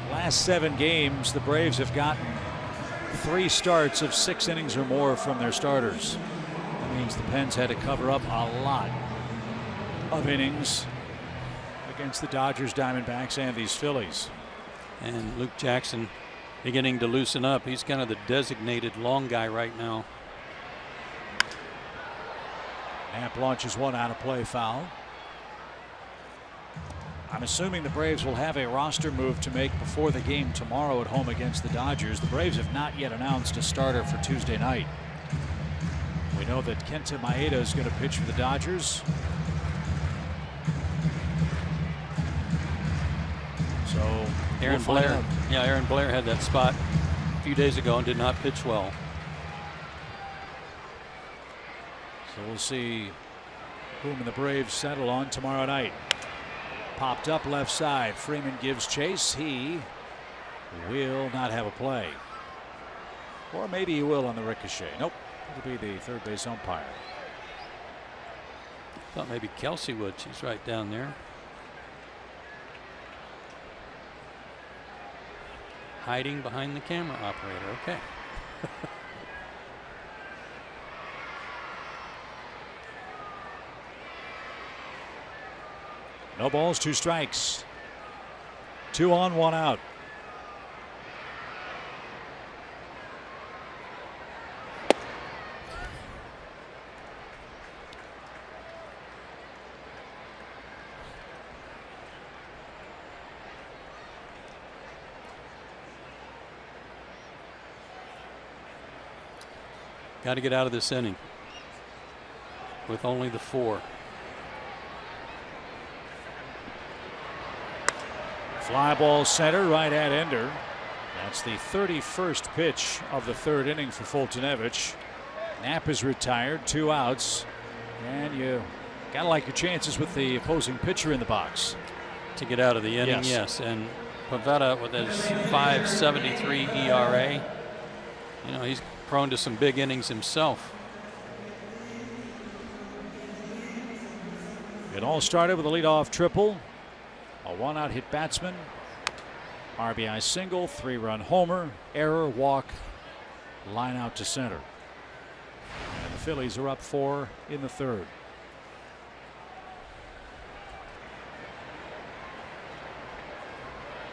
Last 7 games, the Braves have gotten 3 starts of 6 innings or more from their starters. That means the Pens had to cover up a lot of innings against the Dodgers, Diamondbacks, and these Phillies. And Luke Jackson beginning to loosen up. He's kind of the designated long guy right now. Knapp launches one out of play, foul. I'm assuming the Braves will have a roster move to make before the game tomorrow at home against the Dodgers. The Braves have not yet announced a starter for Tuesday night. We know that Kenta Maeda is going to pitch for the Dodgers. So Aaron Blair. Yeah, Aaron Blair had that spot a few days ago and did not pitch well. So we'll see whom the Braves settle on tomorrow night. Popped up left side. Freeman gives chase. He will not have a play. Or maybe he will on the ricochet. Nope. It'll be the third base umpire. Thought maybe Kelsey would. She's right down there. Hiding behind the camera operator. Okay. No balls, 2 strikes. 2 on, 1 out. Got to get out of this inning with only the 4. Fly ball center, right at Ender. That's the 31st pitch of the 3rd inning for Foltynewicz. Knapp is retired, 2 outs, and you gotta like your chances with the opposing pitcher in the box to get out of the inning. Yes, and Pivetta with his 5.73 ERA. You know, he's prone to some big innings himself. It all started with a leadoff triple, a one-out hit batsman, RBI single, 3-run homer, error, walk, line out to center. And the Phillies are up 4 in the third.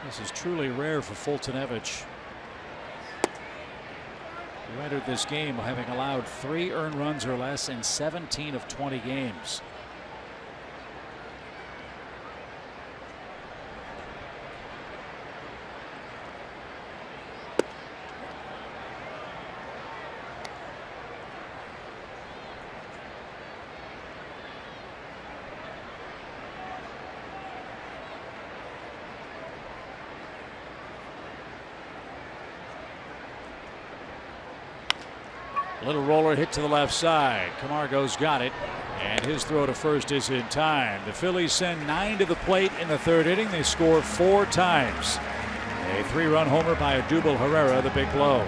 This is truly rare for Foltynewicz, who entered this game having allowed 3 earned runs or less in 17 of 20 games. Little roller hit to the left side. Camargo's got it, and his throw to first is in time. The Phillies send 9 to the plate in the third inning. They score 4 times. A 3-run homer by Odubel Herrera, the big blow.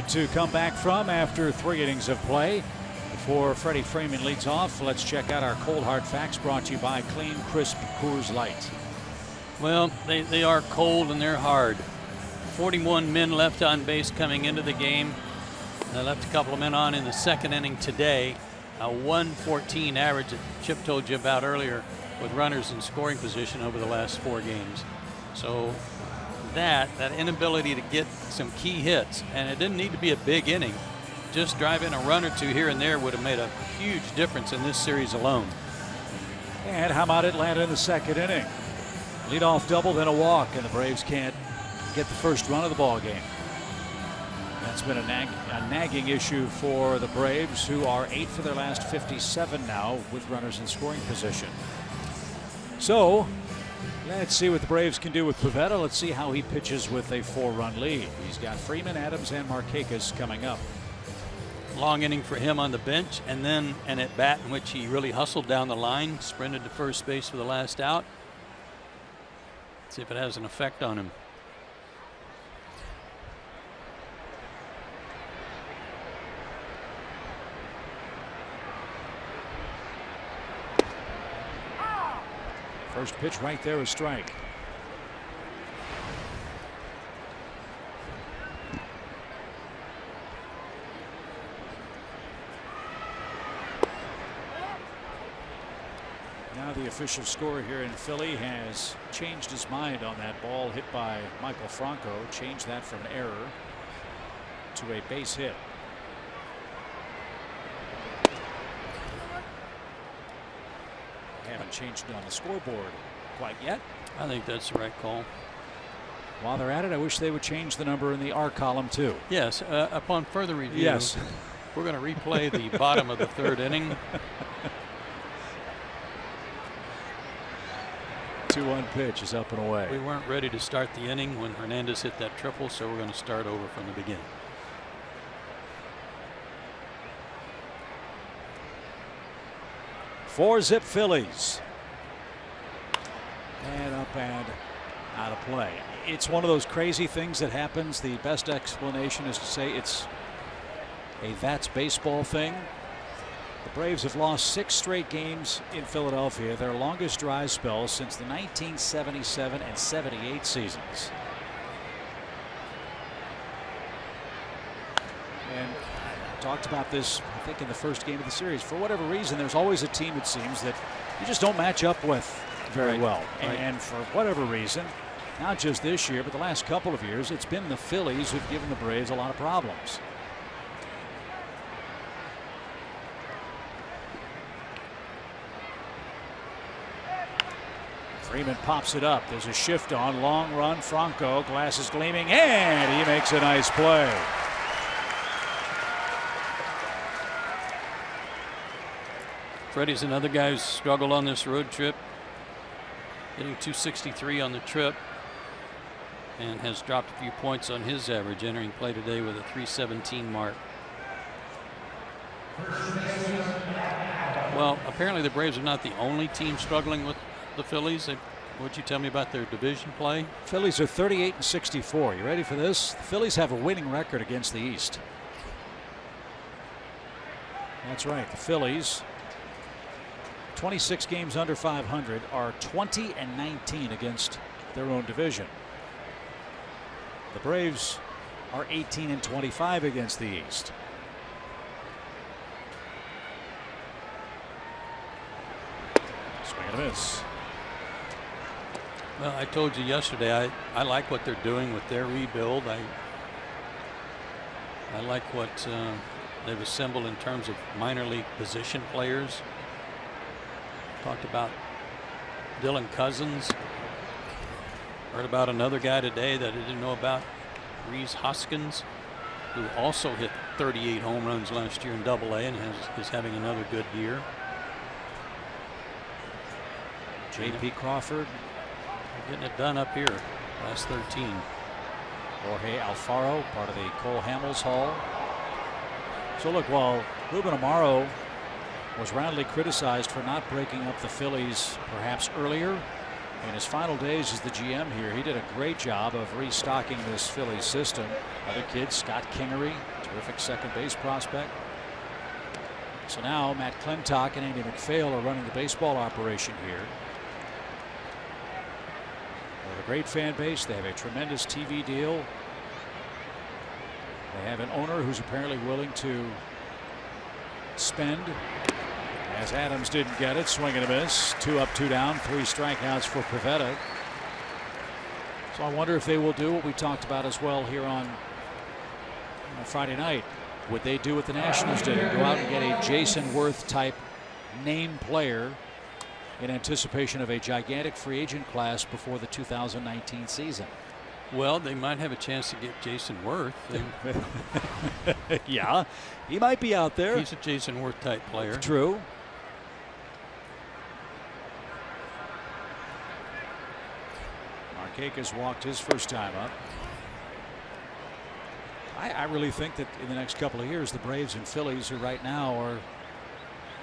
To come back from after 3 innings of play. Before Freddie Freeman leads off, let's check out our cold hard facts brought to you by Clean Crisp Coors Light. Well, they are cold and they're hard. 41 men left on base coming into the game. They left a couple of men on in the second inning today. A 114 average that Chip told you about earlier, with runners in scoring position over the last 4 games. So that inability to get some key hits, and it didn't need to be a big inning. Just driving a run or 2 here and there would have made a huge difference in this series alone. And how about Atlanta in the second inning? Leadoff double, then a walk, and the Braves can't get the first run of the ball game. That's been a nagging issue for the Braves, who are 8 for their last 57 now with runners in scoring position. So let's see what the Braves can do with Pivetta. Let's see how he pitches with a 4-run lead. He's got Freeman, Adams, and Markakis coming up. Long inning for him on the bench, and then an at bat in which he really hustled down the line, sprinted to first base for the last out. Let's see if it has an effect on him. First pitch right there, a strike. Now the official score here in Philly has changed his mind on that ball hit by Michael Franco, changed that from an error to a base hit. Haven't changed it on the scoreboard quite yet. I think that's the right call. While they're at it, I wish they would change the number in the R column too. Yes, upon further review, yes, we're going to replay the bottom of the third inning. 2-0 1 pitch is up and away. We weren't ready to start the inning when Hernandez hit that triple, so we're going to start over from the beginning. Four-zip Phillies. And up and out of play. It's one of those crazy things that happens. The best explanation is to say it's a that's baseball thing. The Braves have lost 6 straight games in Philadelphia, their longest dry spell since the 1977 and 78 seasons. And I talked about this, I think, in the first game of the series. For whatever reason, there's always a team, it seems, that you just don't match up with very well. And for whatever reason, not just this year, but the last couple of years, it's been the Phillies who've given the Braves a lot of problems. Freeman pops it up. There's a shift on. Long run. Franco. Glasses gleaming. And he makes a nice play. Freddie's another guy who's struggled on this road trip. Hitting .263 on the trip. And has dropped a few points on his average. Entering play today with a .317 mark. Well, apparently the Braves are not the only team struggling with the Phillies. What'd you tell me about their division play? Phillies are 38-64. You ready for this? The Phillies have a winning record against the East. That's right. The Phillies, 26 games under 500, are 20-19 against their own division. The Braves are 18-25 against the East. Swing and a miss. Well, I told you yesterday, I like what they're doing with their rebuild. I like what they've assembled in terms of minor league position players. Talked about Dylan Cousins. Heard about another guy today that I didn't know about, Rhys Hoskins, who also hit 38 home runs last year in AA and is having another good year. J.P. Crawford. Getting it done up here, last 13. Jorge Alfaro, part of the Cole Hamels Hall. So look, while Ruben Amaro was roundly criticized for not breaking up the Phillies perhaps earlier, in his final days as the GM here, he did a great job of restocking this Phillies system. Other kids, Scott Kingery, terrific second base prospect. So now Matt Klentak and Andy McPhail are running the baseball operation here. They have a great fan base. They have a tremendous TV deal. They have an owner who's apparently willing to spend. As Adams didn't get it, swing and a miss. 2 up, 2 down, 3 strikeouts for Pivetta. So I wonder if they will do what we talked about as well here on Friday night. Would they do what the Nationals did and go out and get a Jason Worth type name player in anticipation of a gigantic free agent class before the 2019 season? Well, they might have a chance to get Jason Worth. Yeah, he might be out there. He's a Jason Worth type player. True. Markakis walked his first time up. I really think that in the next couple of years, the Braves and Phillies, who right now are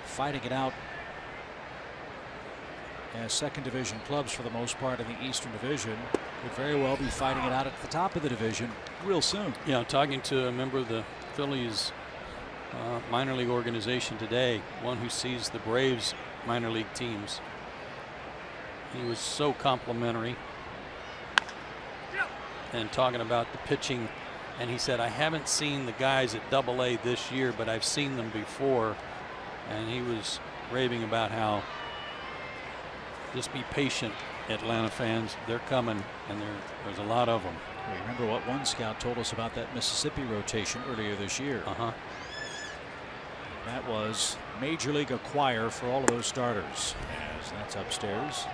fighting it out as second division clubs for the most part in the Eastern Division, could very well be fighting it out at the top of the division real soon. Yeah, talking to a member of the Phillies minor league organization today, one who sees the Braves minor league teams. He was so complimentary and talking about the pitching, and he said, I haven't seen the guys at AA this year, but I've seen them before. And he was raving about how just be patient, Atlanta fans. They're coming, and there's a lot of them. Remember what one scout told us about that Mississippi rotation earlier this year. That was Major League acquire for all of those starters. As that's upstairs.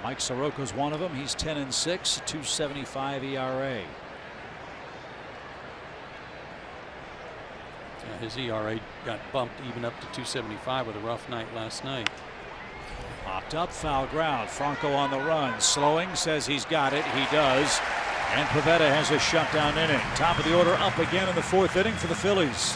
Mike Soroka's one of them. He's 10-6, 2.75 ERA. His ERA got bumped even up to 2.75 with a rough night last night. Popped up, foul ground. Franco on the run, slowing, says he's got it. He does. And Pivetta has a shutdown inning. Top of the order up again in the 4th inning for the Phillies.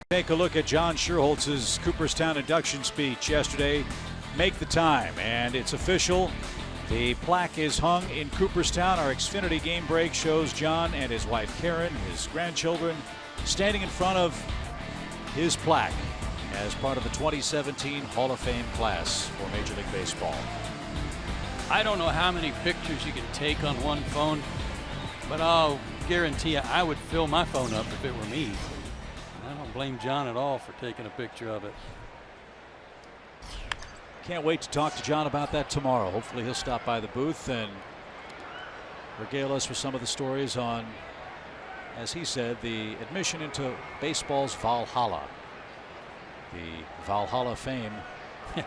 Take a look at John Schuerholz's Cooperstown induction speech yesterday. Make the time, and it's official. The plaque is hung in Cooperstown. Our Xfinity game break shows John and his wife Karen, his grandchildren, standing in front of his plaque as part of the 2017 Hall of Fame class for Major League Baseball. I don't know how many pictures you can take on one phone, but I'll guarantee you I would fill my phone up if it were me. I don't blame John at all for taking a picture of it. Can't wait to talk to John about that tomorrow. Hopefully he'll stop by the booth and regale us with some of the stories on, as he said, the admission into baseball's Valhalla. The Valhalla fame in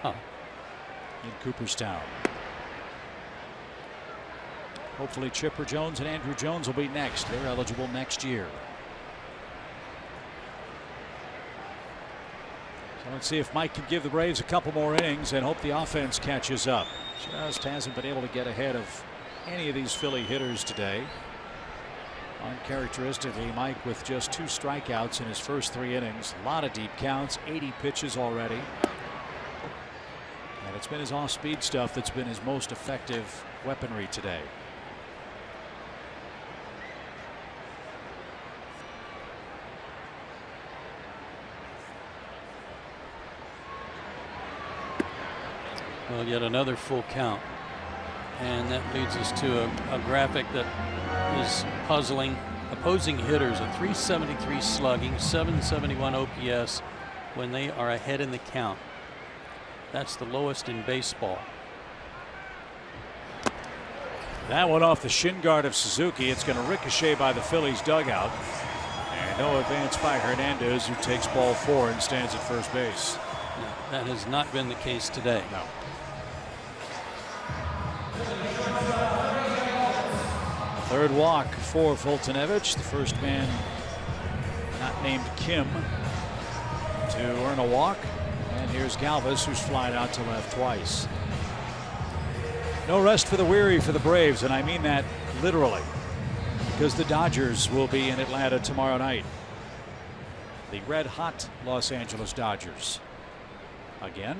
Cooperstown. Hopefully Chipper Jones and Andrew Jones will be next. They're eligible next year. So let's see if Mike can give the Braves a couple more innings and hope the offense catches up. Just hasn't been able to get ahead of any of these Philly hitters today. Uncharacteristically, Mike with just 2 strikeouts in his first 3 innings. A lot of deep counts, 80 pitches already. And it's been his off-speed stuff that's been his most effective weaponry today. Well, yet another full count. And that leads us to a graphic that is puzzling. Opposing hitters, a 373 slugging, 771 OPS when they are ahead in the count. That's the lowest in baseball. That one off the shin guard of Suzuki. It's going to ricochet by the Phillies dugout. And no advance by Hernandez, who takes ball 4 and stands at first base. No, that has not been the case today. No. Third walk for Fultonevich, the first man not named Kim to earn a walk. And here's Galvis, who's flied out to left twice. No rest for the weary for the Braves, and I mean that literally, because the Dodgers will be in Atlanta tomorrow night. The red-hot Los Angeles Dodgers. Again.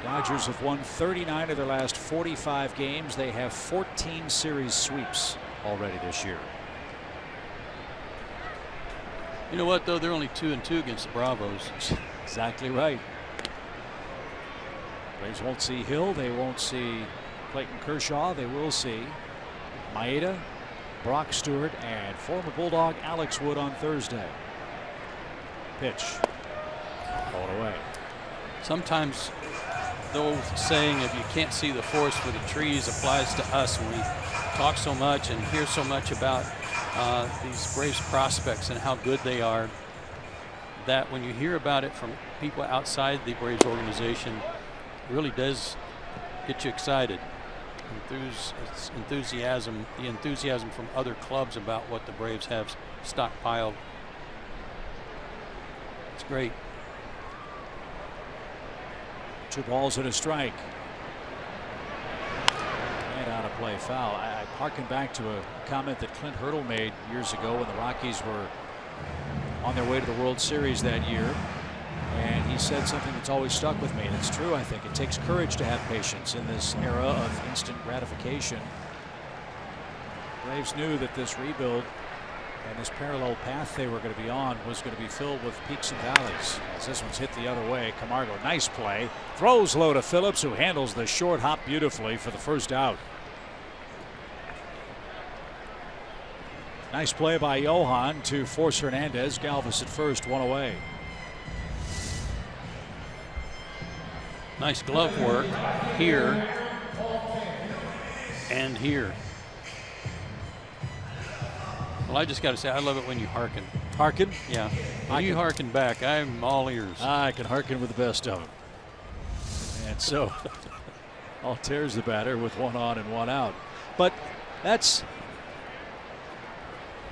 Dodgers have won 39 of their last 45 games. They have 14 series sweeps already this year. You know what, though? They're only 2-2 against the Bravos. Exactly right. Braves won't see Hill. They won't see Clayton Kershaw. They will see Maeda, Brock Stewart, and former Bulldog Alex Wood on Thursday. Pitch. Called away. Sometimes the old saying, if you can't see the forest for the trees, applies to us. When we talk so much and hear so much about these Braves prospects and how good they are, that when you hear about it from people outside the Braves organization, it really does get you excited. Enthusiasm, the enthusiasm from other clubs about what the Braves have stockpiled. It's great. 2 balls and a strike. And out of play, foul. I harken back to a comment that Clint Hurdle made years ago when the Rockies were on their way to the World Series that year. And he said something that's always stuck with me, and it's true. I think it takes courage to have patience in this era of instant gratification. Braves knew that this rebuild and this parallel path they were going to be on was going to be filled with peaks and valleys. As this one's hit the other way, Camargo, nice play, throws low to Phillips, who handles the short hop beautifully for the first out. Nice play by Johan to force Hernandez. Galvis at first, 1 away. Nice glove work here and here. Well, I just got to say, I love it when you hearken. Hearken? Yeah. When you hearken back, I'm all ears. I can hearken with the best of them. And so, Altair's the batter with 1 on and 1 out. But that's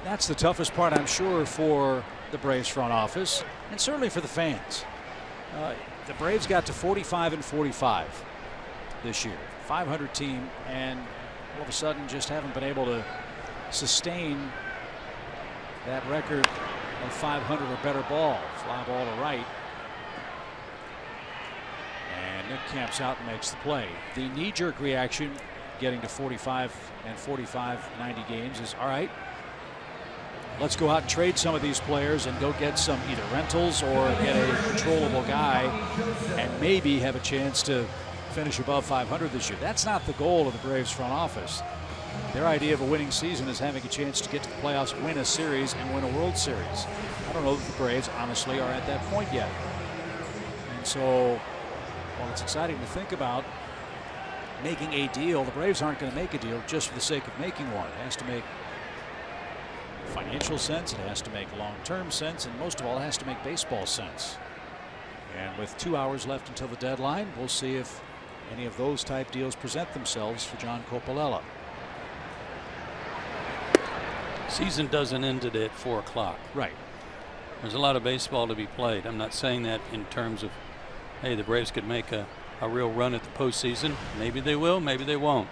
the toughest part, I'm sure, for the Braves front office, and certainly for the fans. The Braves got to 45-45 this year, 500 team, and all of a sudden just haven't been able to sustain that record of 500 or better ball. Fly ball to right. And Nick camps out and makes the play. The knee-jerk reaction getting to 45 and 45, 90 games is, all right, let's go out and trade some of these players and go get some either rentals or get a controllable guy and maybe have a chance to finish above 500 this year. That's not the goal of the Braves front office. Their idea of a winning season is having a chance to get to the playoffs, win a series, and win a World Series. I don't know that the Braves honestly are at that point yet. And so, while it's exciting to think about making a deal, the Braves aren't going to make a deal just for the sake of making one. It has to make financial sense, it has to make long-term sense, and most of all, it has to make baseball sense. And with 2 hours left until the deadline, we'll see if any of those type deals present themselves for John Coppola. Season doesn't end today at 4 o'clock. Right. There's a lot of baseball to be played. I'm not saying that in terms of, hey, the Braves could make a real run at the postseason. Maybe they will, maybe they won't.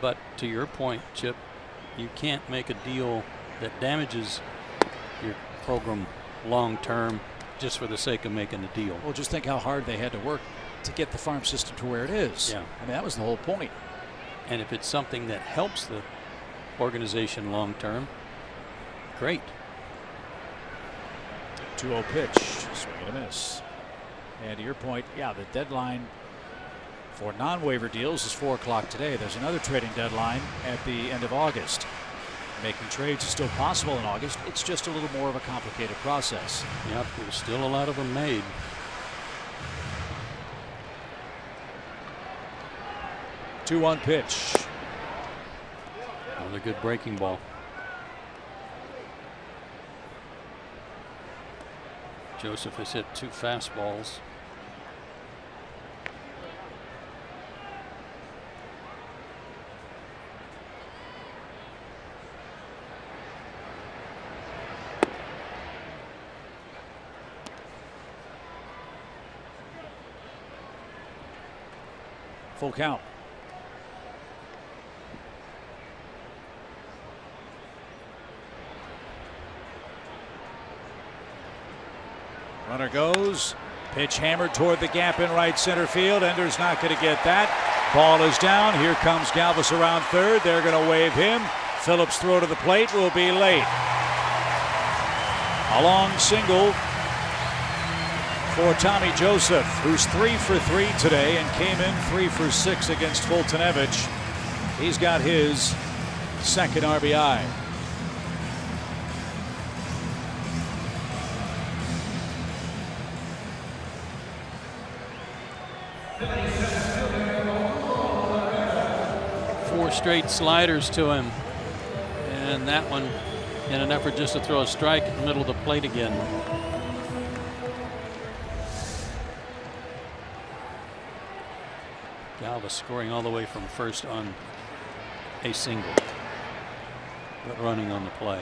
But to your point, Chip, you can't make a deal that damages your program long term just for the sake of making a deal. Well, just think how hard they had to work to get the farm system to where it is. Yeah. I mean, that was the whole point. And if it's something that helps the organization long term, great. 2-0 pitch, swing and a miss. And to your point, yeah, the deadline for non-waiver deals is 4 o'clock today. There's another trading deadline at the end of August. Making trades is still possible in August. It's just a little more of a complicated process. Yep, there's still a lot of them made. Two-one pitch. Another good breaking ball. Joseph has hit 2 fastballs. Full count. Runner goes. Pitch hammered toward the gap in right center field. Ender's not going to get that. Ball is down. Here comes Galvis around third. They're going to wave him. Phillips' throw to the plate will be late. A long single for Tommy Joseph, who's 3 for 3 today and came in 3 for 6 against Fultonevich. He's got his second RBI. straight sliders to him, and that one in an effort just to throw a strike in the middle of the plate again. Galva scoring all the way from first on a single, but running on the play.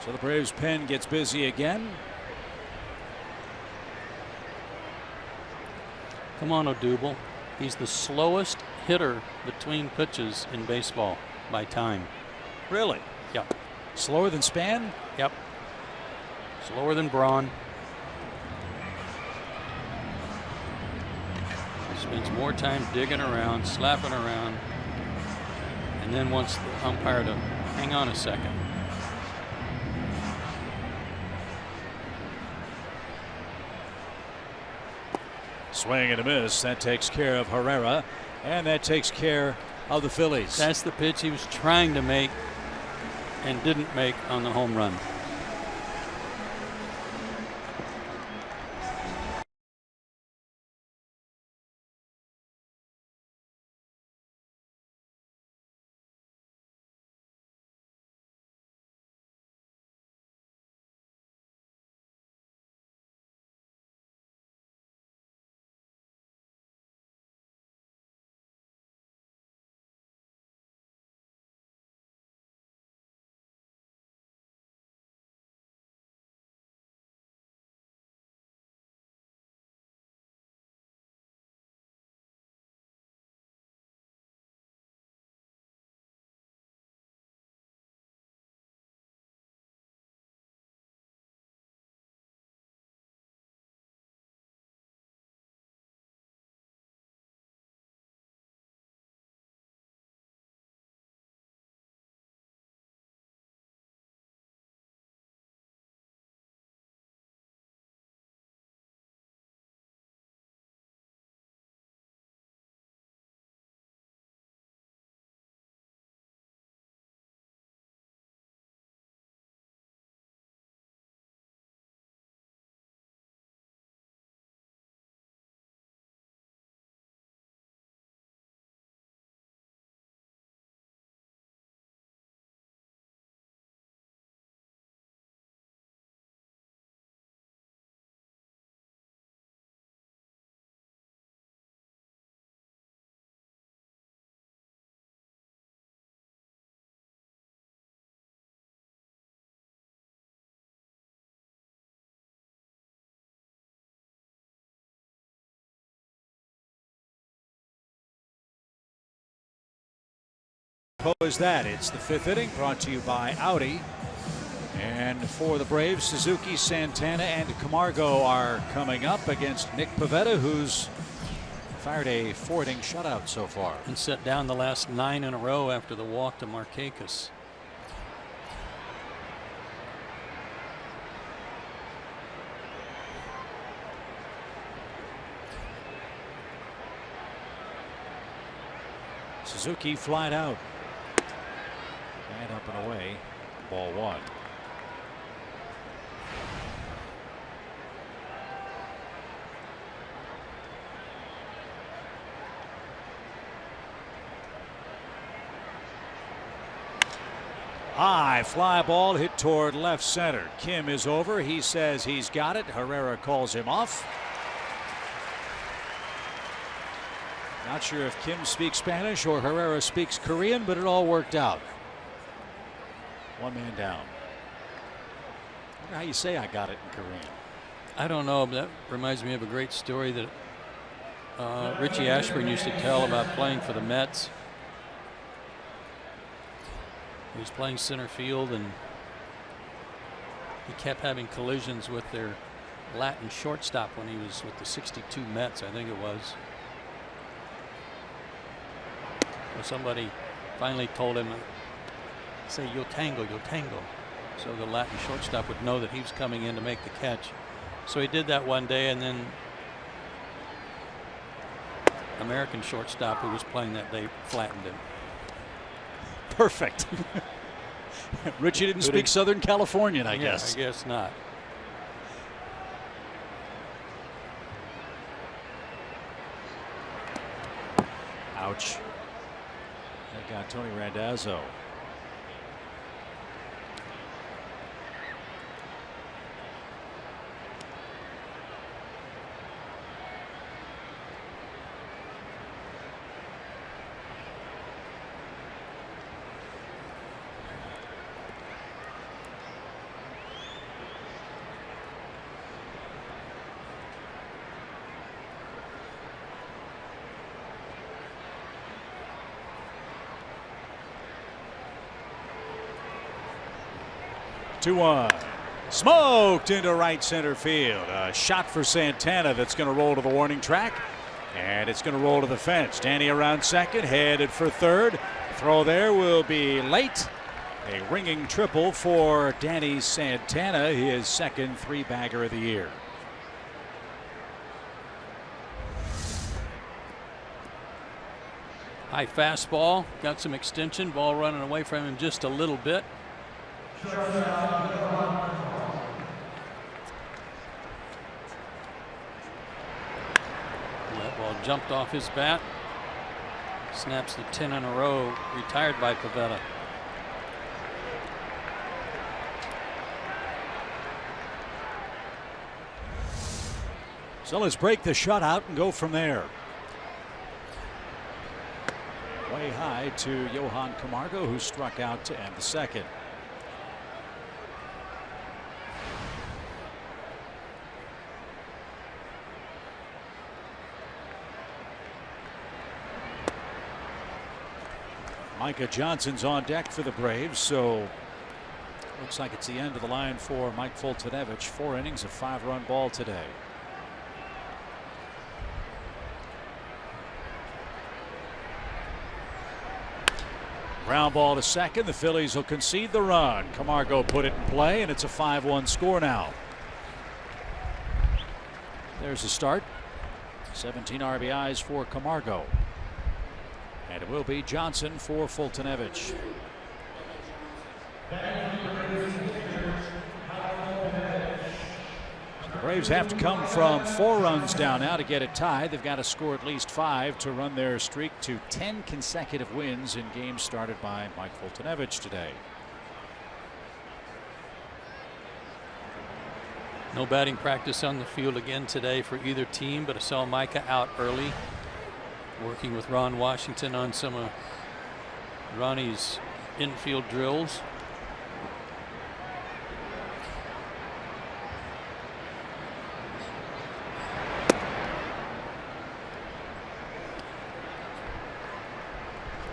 So the Braves pen gets busy again. Come on, Odubel. He's the slowest hitter between pitches in baseball by time. Really? Yep. Slower than Span? Yep. Slower than Braun. He spends more time digging around, slapping around, and then wants the umpire to hang on a second. Swing and a miss. That takes care of Herrera, and that takes care of the Phillies. That's the pitch he was trying to make and didn't make on the home run. Is that it's the fifth inning, brought to you by Audi. And for the Braves, Suzuki, Santana, and Camargo are coming up against Nick Pivetta, who's fired a 4-inning shutout so far and set down the last 9 in a row after the walk to Markakis. Suzuki flied out. And up and away. Ball 1. High fly ball hit toward left center. Kim is over. He says he's got it. Herrera calls him off. Not sure if Kim speaks Spanish or Herrera speaks Korean, but it all worked out. One man down. I wonder how you say I got it in Korean. I don't know, but that reminds me of a great story that Richie Ashburn used to tell about playing for the Mets. He was playing center field and he kept having collisions with their Latin shortstop when he was with the '62 Mets, I think it was. Well, somebody finally told him, say yo tango, so the Latin shortstop would know that he was coming in to make the catch. So he did that one day, and then American shortstop who was playing that day flattened him. Perfect. Richie didn't speak Southern Californian, I guess. I guess not. Ouch. That got Tony Randazzo. Two-one. Smoked into right center field. A shot for Santana that's going to roll to the warning track. And it's going to roll to the fence. Danny around second, headed for third. Throw there will be late. A ringing triple for Danny Santana, his second three-bagger of the year. High fastball, got some extension, ball running away from him just a little bit. That ball jumped off his bat. Snaps the 10 in a row, retired by Pavetta. So let's break the shutout and go from there. Way high to Johan Camargo, who struck out to end the second. Micah Johnson's on deck for the Braves, so looks like it's the end of the line for Mike Foltynewicz. 4 innings, a 5-run ball today. Ground ball to second. The Phillies will concede the run. Camargo put it in play, and it's a 5-1 score now. There's the start. 17 RBIs for Camargo. And it will be Johnson for Foltynewicz. The Braves have to come from 4 runs down now to get it tied. They've got to score at least 5 to run their streak to 10 consecutive wins in games started by Mike Foltynewicz today. No batting practice on the field again today for either team, but I saw Micah out early, working with Ron Washington on some of Ronnie's infield drills.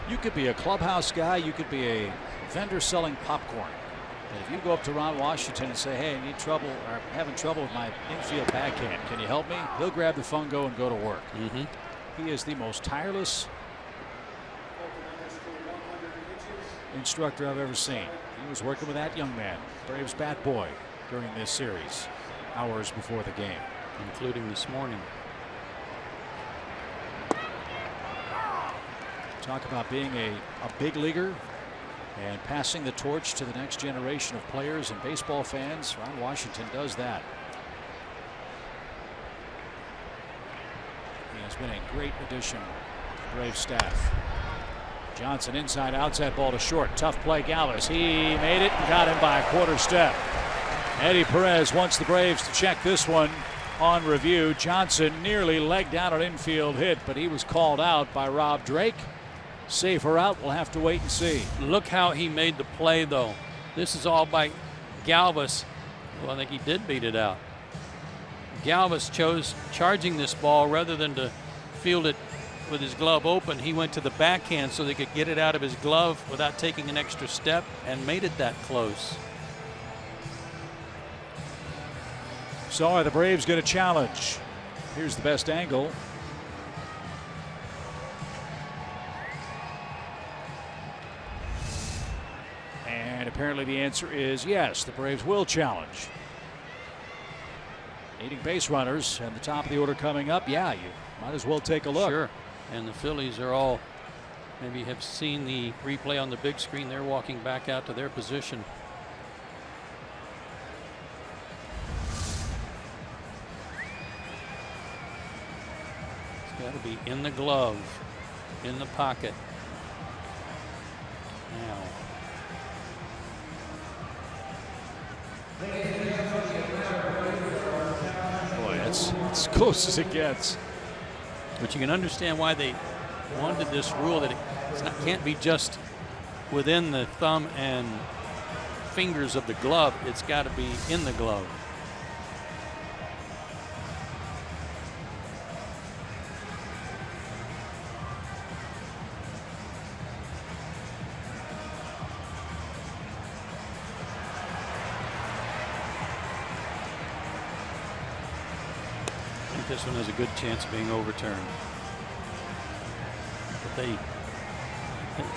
You could be a clubhouse guy, you could be a vendor selling popcorn. And if you go up to Ron Washington and say, hey, I need trouble or I'm having trouble with my infield backhand, can you help me? He'll grab the fungo and go to work. He is the most tireless instructor I've ever seen. He was working with that young man, Braves bat boy, during this series, hours before the game. Including this morning. Talk about being a big leaguer and passing the torch to the next generation of players and baseball fans. Ron Washington does that. He has been a great addition to the Braves staff. Johnson inside, outside, ball to short. Tough play, Galvis. He made it and got him by a quarter step. Eddie Perez wants the Braves to check this one on review. Johnson nearly legged out an infield hit, but he was called out by Rob Drake. Safer out, we'll have to wait and see. Look how he made the play, though. This is all by Galvis. Well, I think he did beat it out. Galvis chose charging this ball rather than to field it with his glove open. He went to the backhand so they could get it out of his glove without taking an extra step and made it that close. So are the Braves going to challenge? Here's the best angle. And apparently the answer is yes, the Braves will challenge. Needing base runners and the top of the order coming up. Yeah, you might as well take a look. Sure. And the Phillies are all, maybe have seen the replay on the big screen. They're walking back out to their position. It's got to be in the glove, in the pocket. Now. Boy, that's as close as it gets. But you can understand why they wanted this rule that it can't be just within the thumb and fingers of the glove. It's got to be in the glove. This one has a good chance of being overturned. But they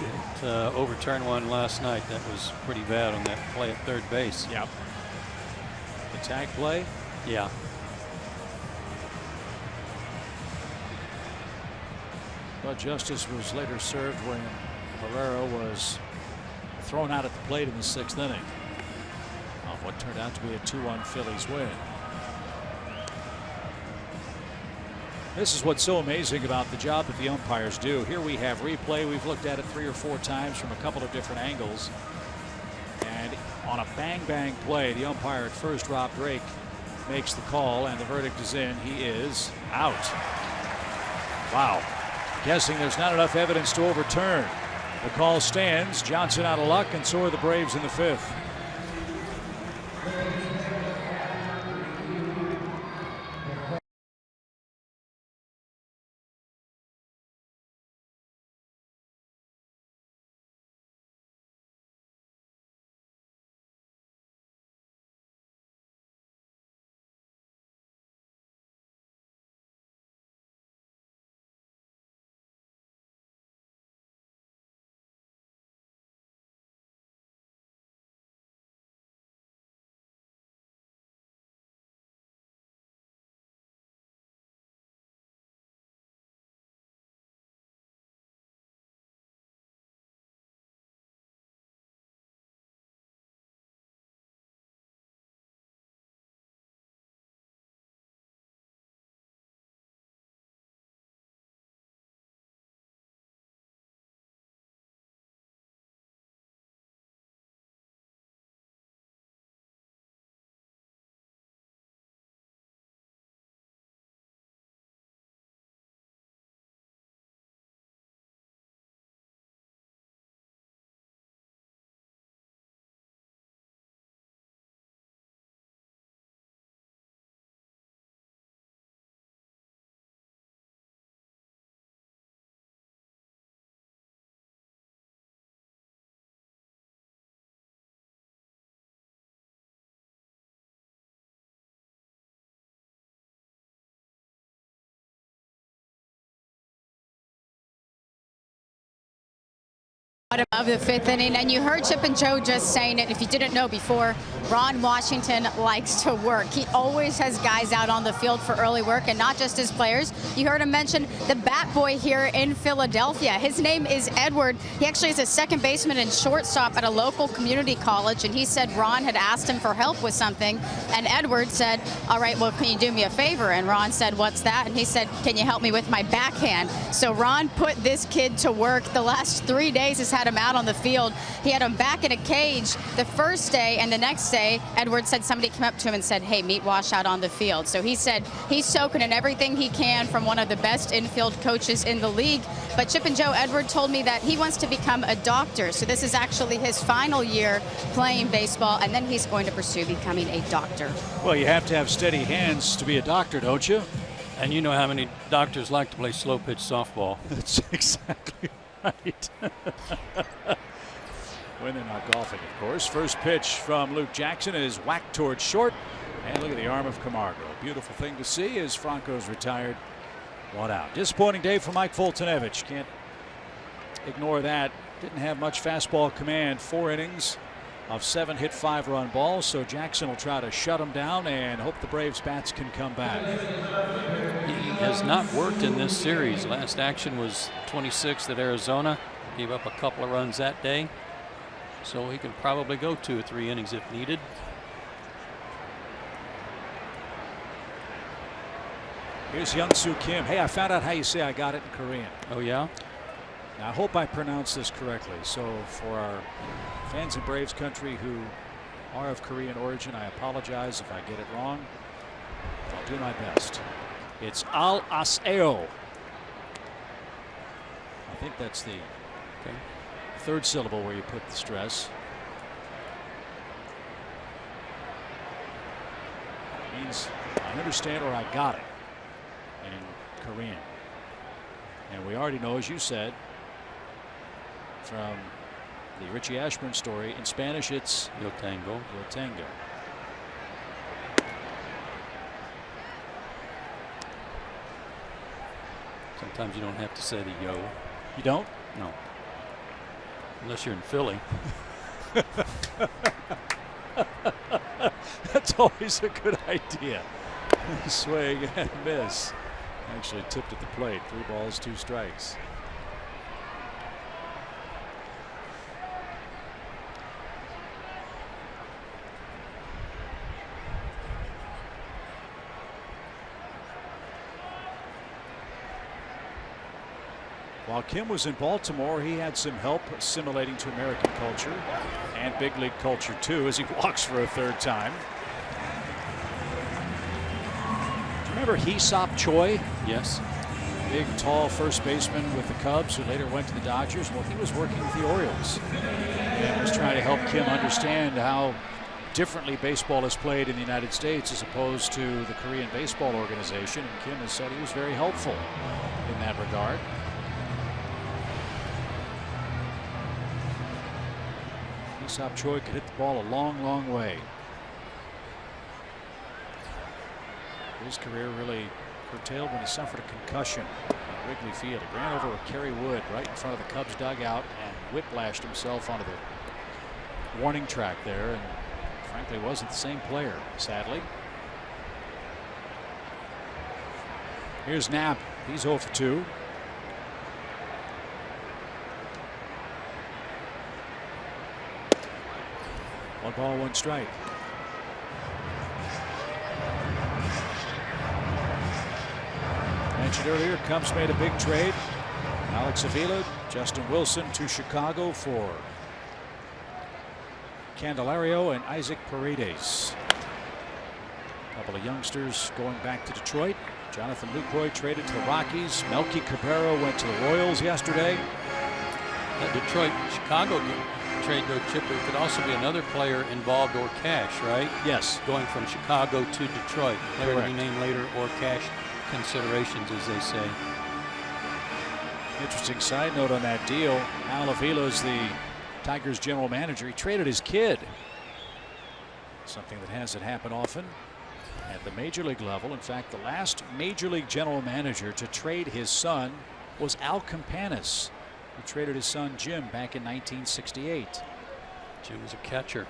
didn't overturn one last night. That was pretty bad on that play at third base. Yep. The tag play? Yeah. But justice was later served when Herrera was thrown out at the plate in the 6th inning on what turned out to be a 2-1 Phillies win. This is what's so amazing about the job that the umpires do. Here we have replay. We've looked at it 3 or 4 times from a couple of different angles. And on a bang-bang play, the umpire at first, Rob Drake, makes the call, and the verdict is in. He is out. Wow. Guessing there's not enough evidence to overturn. The call stands. Johnson out of luck, and so are the Braves in the 5th. Of the 5th inning, and you heard Chip and Joe just saying it. If you didn't know before, Ron Washington likes to work. He always has guys out on the field for early work, and not just his players. You heard him mention the bat boy here in Philadelphia. His name is Edward. He actually is a second baseman and shortstop at a local community college, and he said Ron had asked him for help with something, and Edward said, all right, well, can you do me a favor? And Ron said, what's that? And he said, can you help me with my backhand? So Ron put this kid to work. The last 3 days has had him out on the field. He had him back in a cage the first day, and the next day Edward said somebody came up to him and said, hey, meet Wash out on the field. So he said he's soaking in everything he can from one of the best infield coaches in the league. But Chip and Joe, Edward told me that he wants to become a doctor. So this is actually his final year playing baseball, and then he's going to pursue becoming a doctor. Well, you have to have steady hands to be a doctor, don't you? And you know how many doctors like to play slow pitch softball. That's exactly right. When they're not golfing, of course. First pitch from Luke Jackson is whacked towards short. And look at the arm of Camargo. Beautiful thing to see as Franco's retired. 1 out. Disappointing day for Mike Fultonevich. Can't ignore that. Didn't have much fastball command. 4 innings of 7 hit 5-run balls. So Jackson will try to shut him down and hope the Braves bats can come back. has not worked in this series. Last action was 26th at Arizona. Gave up a couple of runs that day. So he can probably go 2 or 3 innings if needed. Here's Hyun-Soo Kim. Hey, I found out how you say I got it in Korean. Oh, yeah? Now, I hope I pronounced this correctly. So for our fans in Braves country who are of Korean origin, I apologize if I get it wrong. I'll do my best. It's Al-Aseo. I think that's the third syllable where you put the stress. It means I understand or I got it in Korean. And we already know, as you said, from the Richie Ashburn story, in Spanish it's Yo Tango. Yo Tango. Sometimes you don't have to say the yo. You don't? No. Unless you're in Philly. That's always a good idea. Swing and miss. Actually tipped at the plate. 3 balls, 2 strikes. While Kim was in Baltimore, he had some help assimilating to American culture and big league culture too, as he walks for a 3rd time. Do you remember Hee-Sop Choi? Yes. Big, tall first baseman with the Cubs who later went to the Dodgers. Well, he was working with the Orioles and was trying to help Kim understand how differently baseball is played in the United States as opposed to the Korean baseball organization. And Kim has said he was very helpful in that regard. Hee-Sop Choi could hit the ball a long, long way. His career really curtailed when he suffered a concussion at Wrigley Field. He ran over a Kerry Wood right in front of the Cubs dugout and whiplashed himself onto the warning track there, and frankly wasn't the same player, sadly. Here's Knapp. He's 0 for 2. One ball, 1 strike. Mentioned earlier, Cubs made a big trade. Alex Avila, Justin Wilson to Chicago for Candelario and Isaac Paredes. A couple of youngsters going back to Detroit. Jonathan Lucroy traded to the Rockies. Melky Cabrera went to the Royals yesterday. That Detroit-Chicago trade, though, Chipper, could also be another player involved or cash, right? Yes. Going from Chicago to Detroit. Player to be named later or cash considerations, as they say. Interesting side note on that deal. Al Avila's the Tigers general manager. He traded his kid. Something that hasn't happened often at the major league level. In fact, the last major league general manager to trade his son was Al Campanis. He traded his son Jim back in 1968. Jim was a catcher.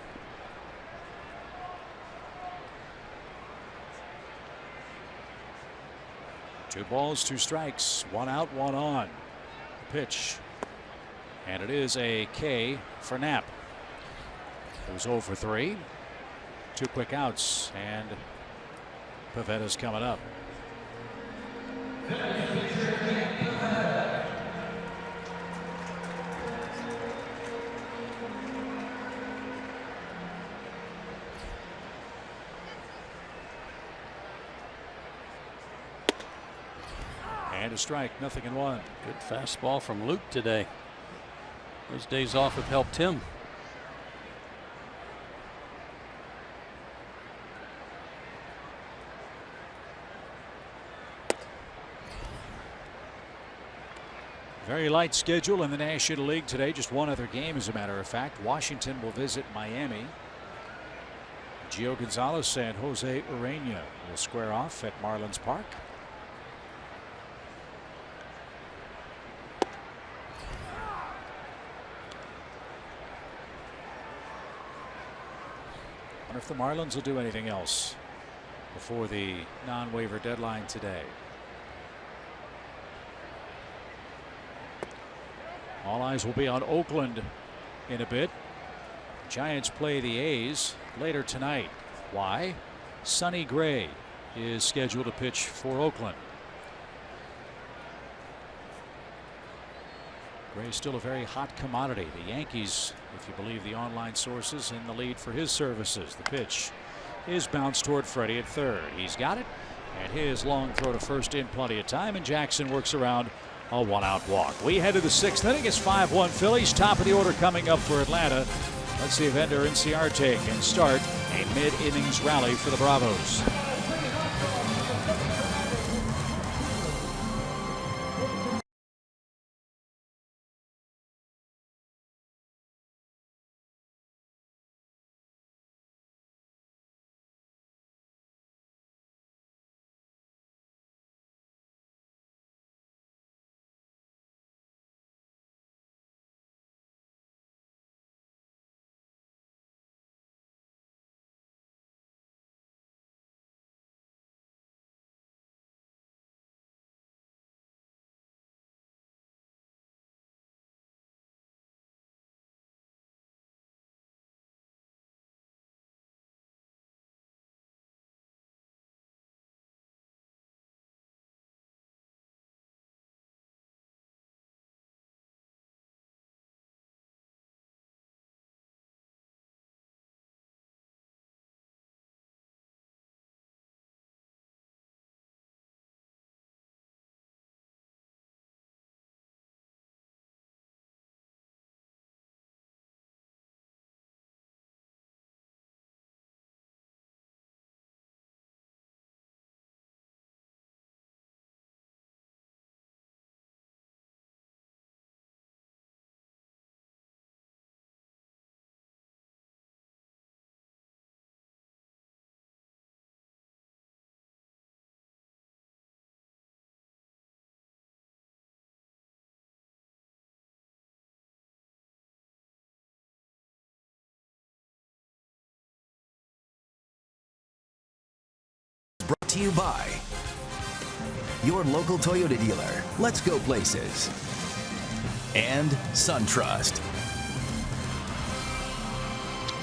Two balls, 2 strikes, 1 out, 1 on. The pitch. And it is a K for Knapp. It was 0 for 3. 2 quick outs, and Pavetta's coming up. And a strike, 0-1. Good fastball from Luke today. Those days off have helped him. Very light schedule in the National League today. Just one other game, as a matter of fact. Washington will visit Miami. Gio Gonzalez and Jose Urena will square off at Marlins Park. Wonder if the Marlins will do anything else before the non-waiver deadline today. All eyes will be on Oakland in a bit. Giants play the A's later tonight. Why? Sonny Gray is scheduled to pitch for Oakland. Gray's still a very hot commodity. The Yankees, if you believe the online sources, in the lead for his services. The pitch is bounced toward Freddie at third. He's got it, and his long throw to first in plenty of time, and Jackson works around a one-out walk. We head to the sixth inning. It's 5-1 Phillies. Top of the order coming up for Atlanta. Let's see if Ender Inciarte can start a mid-innings rally for the Bravos. Brought to you by your local Toyota dealer. Let's go places. And SunTrust.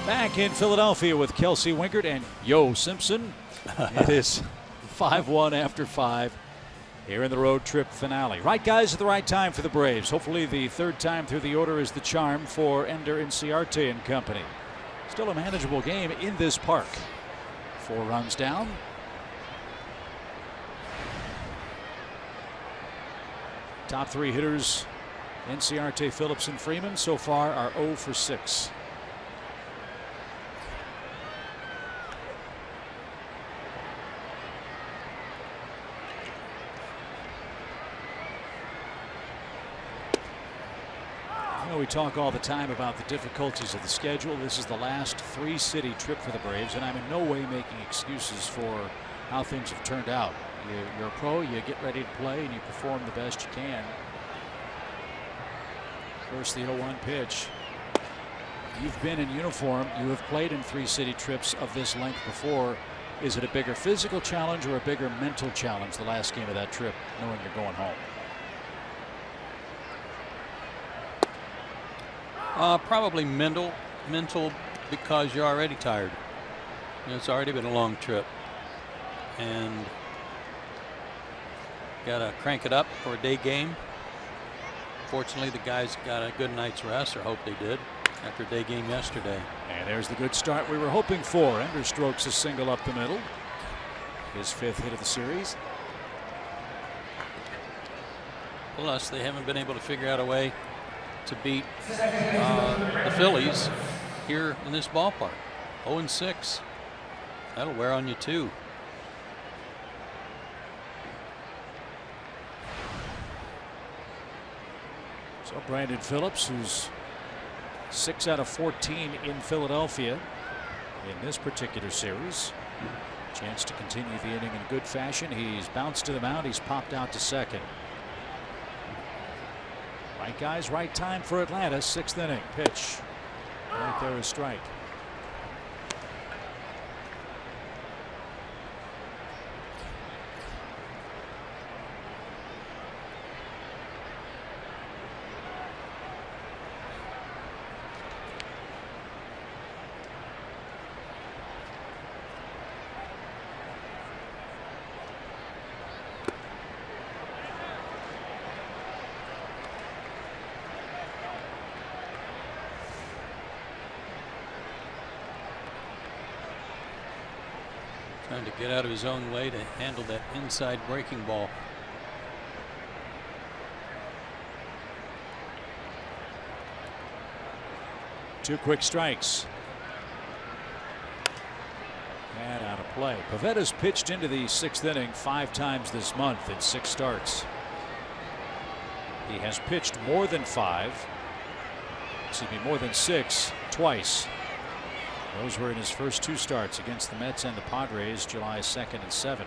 Back in Philadelphia with Kelsey Winkert and Yo Simpson. It is 5-1 after 5 here in the road trip finale. Right guys at the right time for the Braves. Hopefully the third time through the order is the charm for Ender Inciarte and company. Still a manageable game in this park. 4 runs down. Top 3 hitters, Inciarte, Phillips, and Freeman, so far are 0 for 6. I know we talk all the time about the difficulties of the schedule. This is the last 3-city trip for the Braves, and I'm in no way making excuses for how things have turned out. You're a pro, you get ready to play, and you perform the best you can. First, the 0-1 pitch. You've been in uniform. You have played in 3-city trips of this length before. Is it a bigger physical challenge or a bigger mental challenge, the last game of that trip, knowing you're going home? Probably mental because you're already tired. It's already been a long trip. And got to crank it up for a day game. Fortunately, the guys got a good night's rest, or hope they did, after a day game yesterday. And there's the good start we were hoping for. Ender strokes a single up the middle. His 5th hit of the series. Plus, they haven't been able to figure out a way to beat the Phillies here in this ballpark. 0-6. That'll wear on you too. So Brandon Phillips, who's 6 out of 14 in Philadelphia in this particular series. Chance to continue the inning in good fashion. He's bounced to the mound. He's popped out to second. Right guys, right time for Atlanta. 6th inning pitch. Right there is strike. Trying to get out of his own way to handle that inside breaking ball. Two quick strikes. And out of play. Pavetta's pitched into the 6th inning 5 times this month in 6 starts. He has pitched more than 6 twice. Those were in his first 2 starts against the Mets and the Padres, July 2nd and 7th.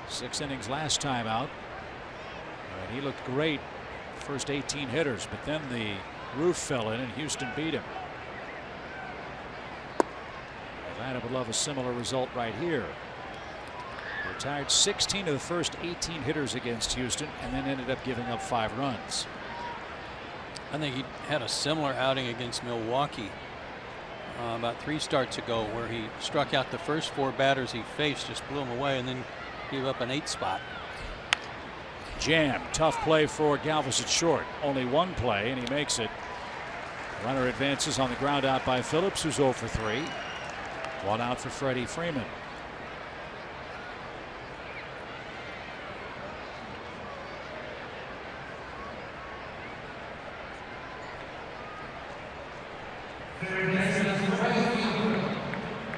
6 innings last time out. And he looked great first 18 hitters, but then the roof fell in and Houston beat him. Atlanta would love a similar result right here. Retired 16 of the first 18 hitters against Houston and then ended up giving up 5 runs. I think he had a similar outing against Milwaukee about 3 starts ago, where he struck out the first 4 batters he faced, just blew them away, and then gave up an 8 spot. Jam, tough play for Galvis at short. Only 1 play and he makes it. Runner advances on the ground out by Phillips, who's 0 for 3. 1 out for Freddie Freeman.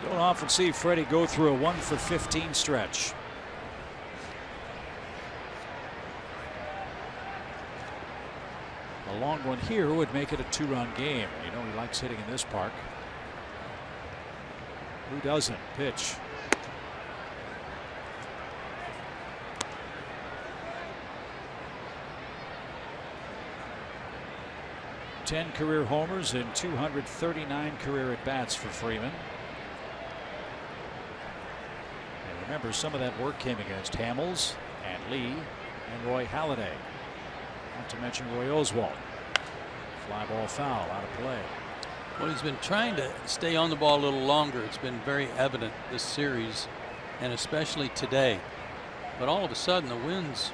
Don't often see Freddie go through a 1 for 15 stretch. A long one here would make it a 2-run game. You know he likes hitting in this park. Who doesn't? Pitch. Ten career homers and 239 career at-bats for Freeman. And remember, some of that work came against Hamels and Lee and Roy Halladay. Not to mention Roy Oswalt. Fly ball foul, out of play. Well, he's been trying to stay on the ball a little longer. It's been very evident this series, and especially today. But all of a sudden, the winds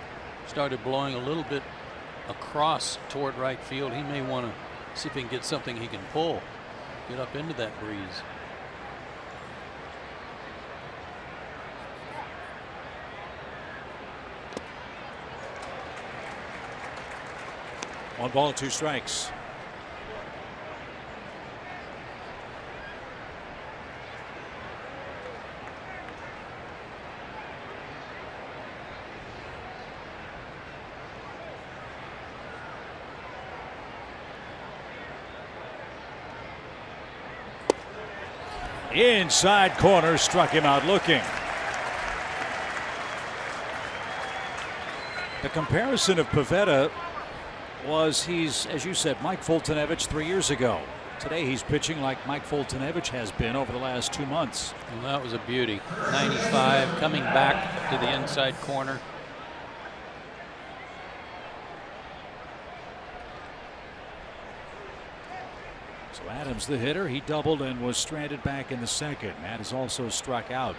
started blowing a little bit across toward right field. He may want to see if he can get something he can pull, get up into that breeze. One ball, 2 strikes. Inside corner, struck him out looking. The comparison of Pivetta was he's, as you said, Mike Foltynewicz 3 years ago. Today he's pitching like Mike Foltynewicz has been over the last 2 months. And that was a beauty. 95 coming back to the inside corner. So Adams, the hitter, he doubled and was stranded back in the 2nd. Matt is also struck out.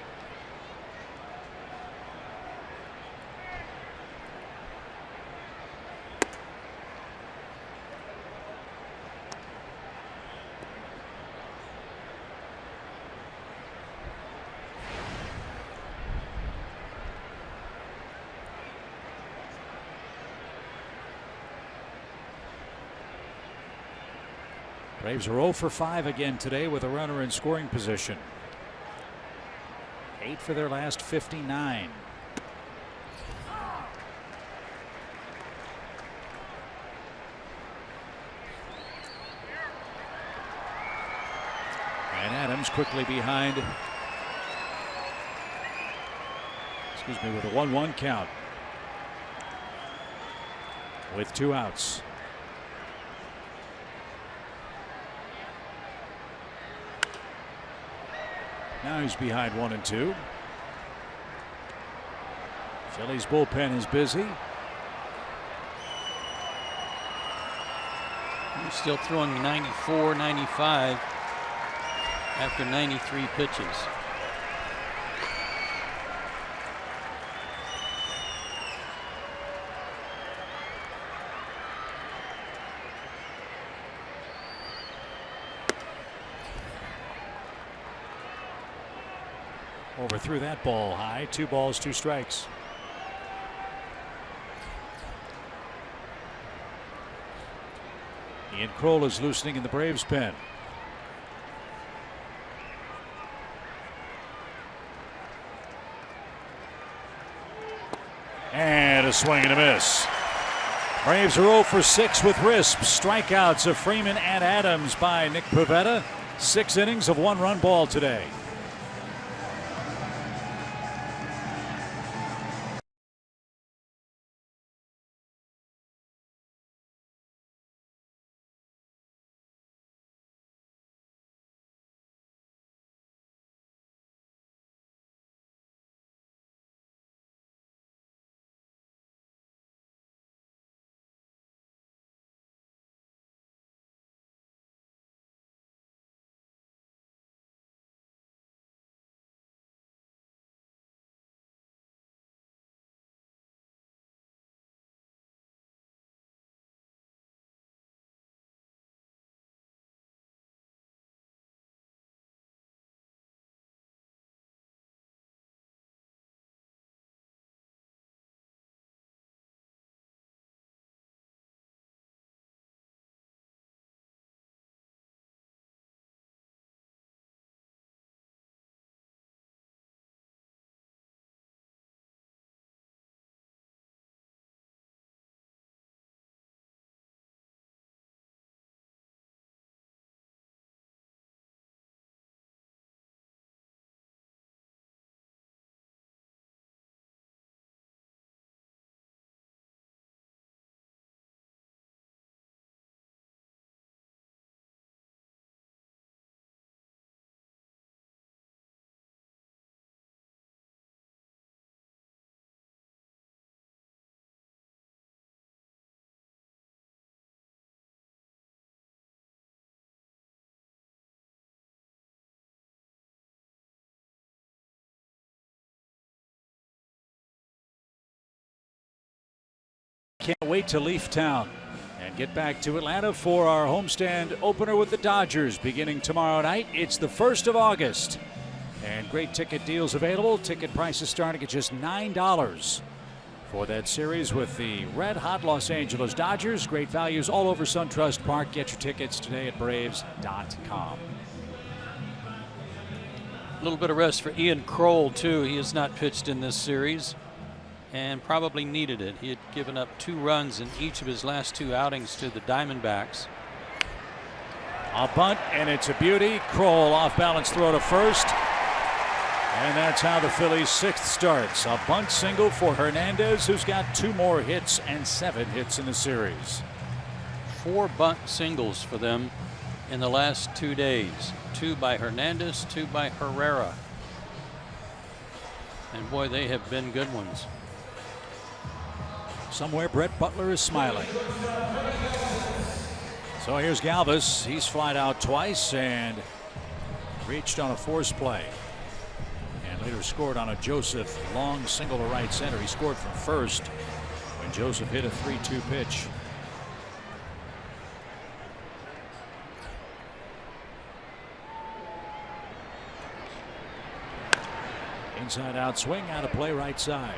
Braves are 0 for 5 again today with a runner in scoring position. 8 for their last 59. And Adams quickly behind. Excuse me, with a 1-1 count. With 2 outs. Now he's behind 1 and 2. Phillies bullpen is busy. He's still throwing 94, 95 after 93 pitches. Overthrew that ball high. 2 balls, 2 strikes. Ian Kroll is loosening in the Braves pen. And a swing and a miss. Braves are 0 for 6 with risks. Strikeouts of Freeman and Adams by Nick Pivetta. 6 innings of 1-run ball today. Can't wait to leave town and get back to Atlanta for our homestand opener with the Dodgers beginning tomorrow night. It's the 1st of August. And great ticket deals available. Ticket prices starting at just $9 for that series with the red-hot Los Angeles Dodgers. Great values all over SunTrust Park. Get your tickets today at Braves.com. A little bit of rest for Ian Kroll, too. He has not pitched in this series and probably needed it. He had given up 2 runs in each of his last 2 outings to the Diamondbacks. A bunt, and it's a beauty. Kroll off balance throw to first. And that's how the Phillies' 6th starts. A bunt single for Hernandez, who's got 2 more hits and 7 hits in the series. 4 bunt singles for them in the last 2 days. 2 by Hernandez, 2 by Herrera. And boy, they have been good ones. Somewhere Brett Butler is smiling. So here's Galvis. He's flied out twice and reached on a force play. And later scored on a Joseph long single to right center. He scored from first when Joseph hit a 3-2 pitch. Inside out swing, out of play right side.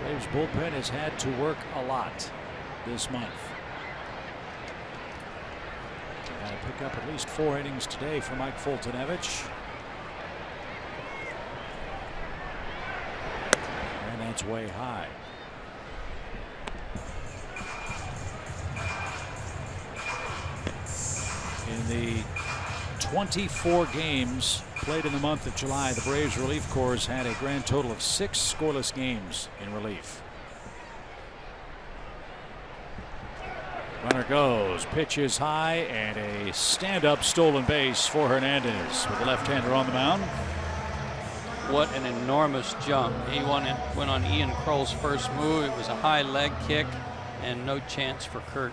Braves bullpen has had to work a lot this month. Got to pick up at least 4 innings today for Mike Fultonevich. And that's way high. In the 24 games played in the month of July. The Braves relief corps had a grand total of 6 scoreless games in relief. Runner goes, pitches high, and a stand-up stolen base for Hernandez with the left-hander on the mound. What an enormous jump. He went on Ian Kroll's first move. It was a high leg kick and no chance for Kurt.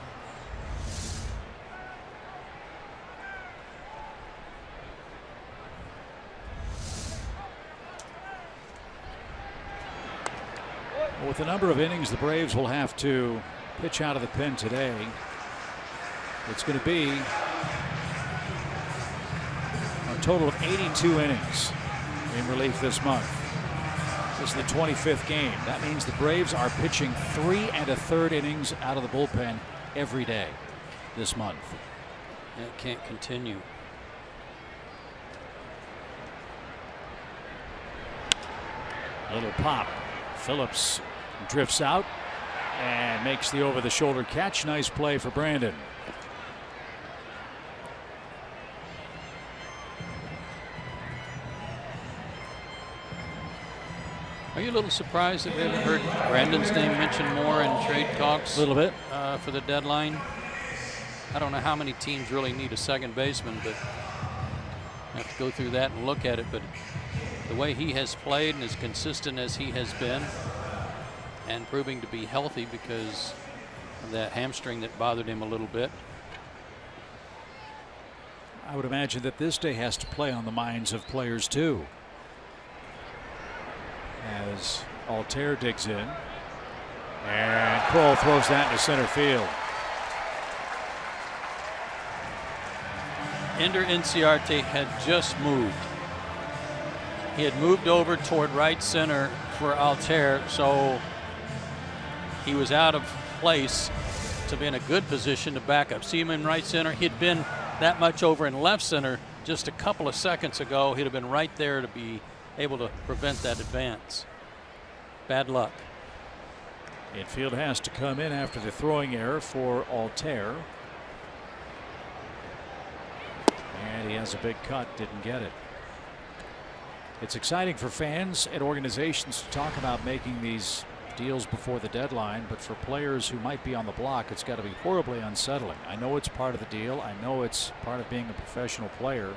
With the number of innings the Braves will have to pitch out of the pen today, it's going to be a total of 82 innings in relief this month. This is the 25th game. That means the Braves are pitching 3 1/3 innings out of the bullpen every day this month. It can't continue. Little pop. Phillips drifts out and makes the over-the-shoulder catch. Nice play for Brandon. Are you a little surprised that we haven't heard Brandon's name mentioned more in trade talks? A little bit. For the deadline. I don't know how many teams really need a second baseman, but I have to go through that and look at it. But the way he has played and as consistent as he has been, and proving to be healthy because of that hamstring that bothered him a little bit. I would imagine that this day has to play on the minds of players too. As Altair digs in, and Kroll throws that into center field. Ender Inciarte had just moved. He had moved over toward right center for Altair, so he was out of place to be in a good position to back up. See him in right center. He'd been that much over in left center just a couple of seconds ago. He'd have been right there to be able to prevent that advance. Bad luck. Infield has to come in after the throwing error for Altair. And he has a big cut, didn't get it. It's exciting for fans and organizations to talk about making these deals before the deadline, but for players who might be on the block, it's got to be horribly unsettling. I know it's part of the deal. I know it's part of being a professional player.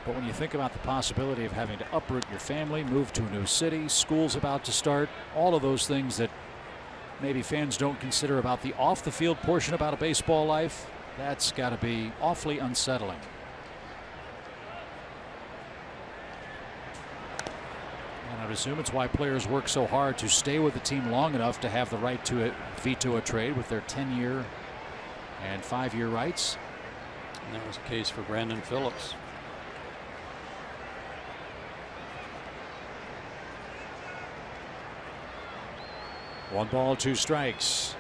But when you think about the possibility of having to uproot your family, move to a new city, school's about to start, all of those things that maybe fans don't consider about the off-the-field portion about a baseball life, that's got to be awfully unsettling. And I would assume it's why players work so hard to stay with the team long enough to have the right to veto a trade with their 10-year and 5-year rights. And that was the case for Brandon Phillips. One ball, 2 strikes.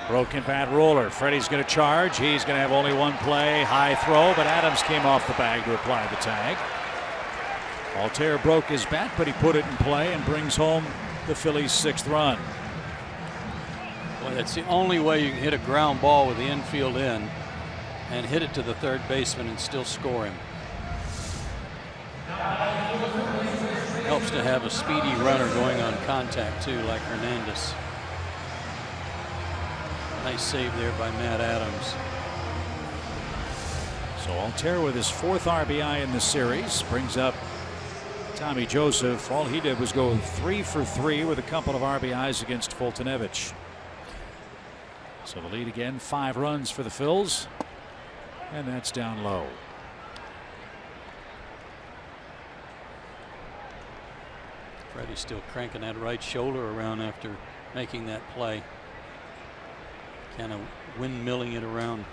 Broken bat roller. Freddie's going to charge. He's going to have only one play. High throw, but Adams came off the bag to apply the tag. Altair broke his bat, but he put it in play and brings home the Phillies' 6th run. Well, that's the only way you can hit a ground ball with the infield in and hit it to the third baseman and still score him. Helps to have a speedy runner going on contact too, like Hernandez. Nice save there by Matt Adams. So Altair with his 4th RBI in the series brings up Tommy Joseph. All he did was go 3 for 3 with a couple of RBIs against Fultonevich. So the lead again, 5 runs for the Phils, and that's down low. Freddie's still cranking that right shoulder around after making that play. Kind of windmilling it around.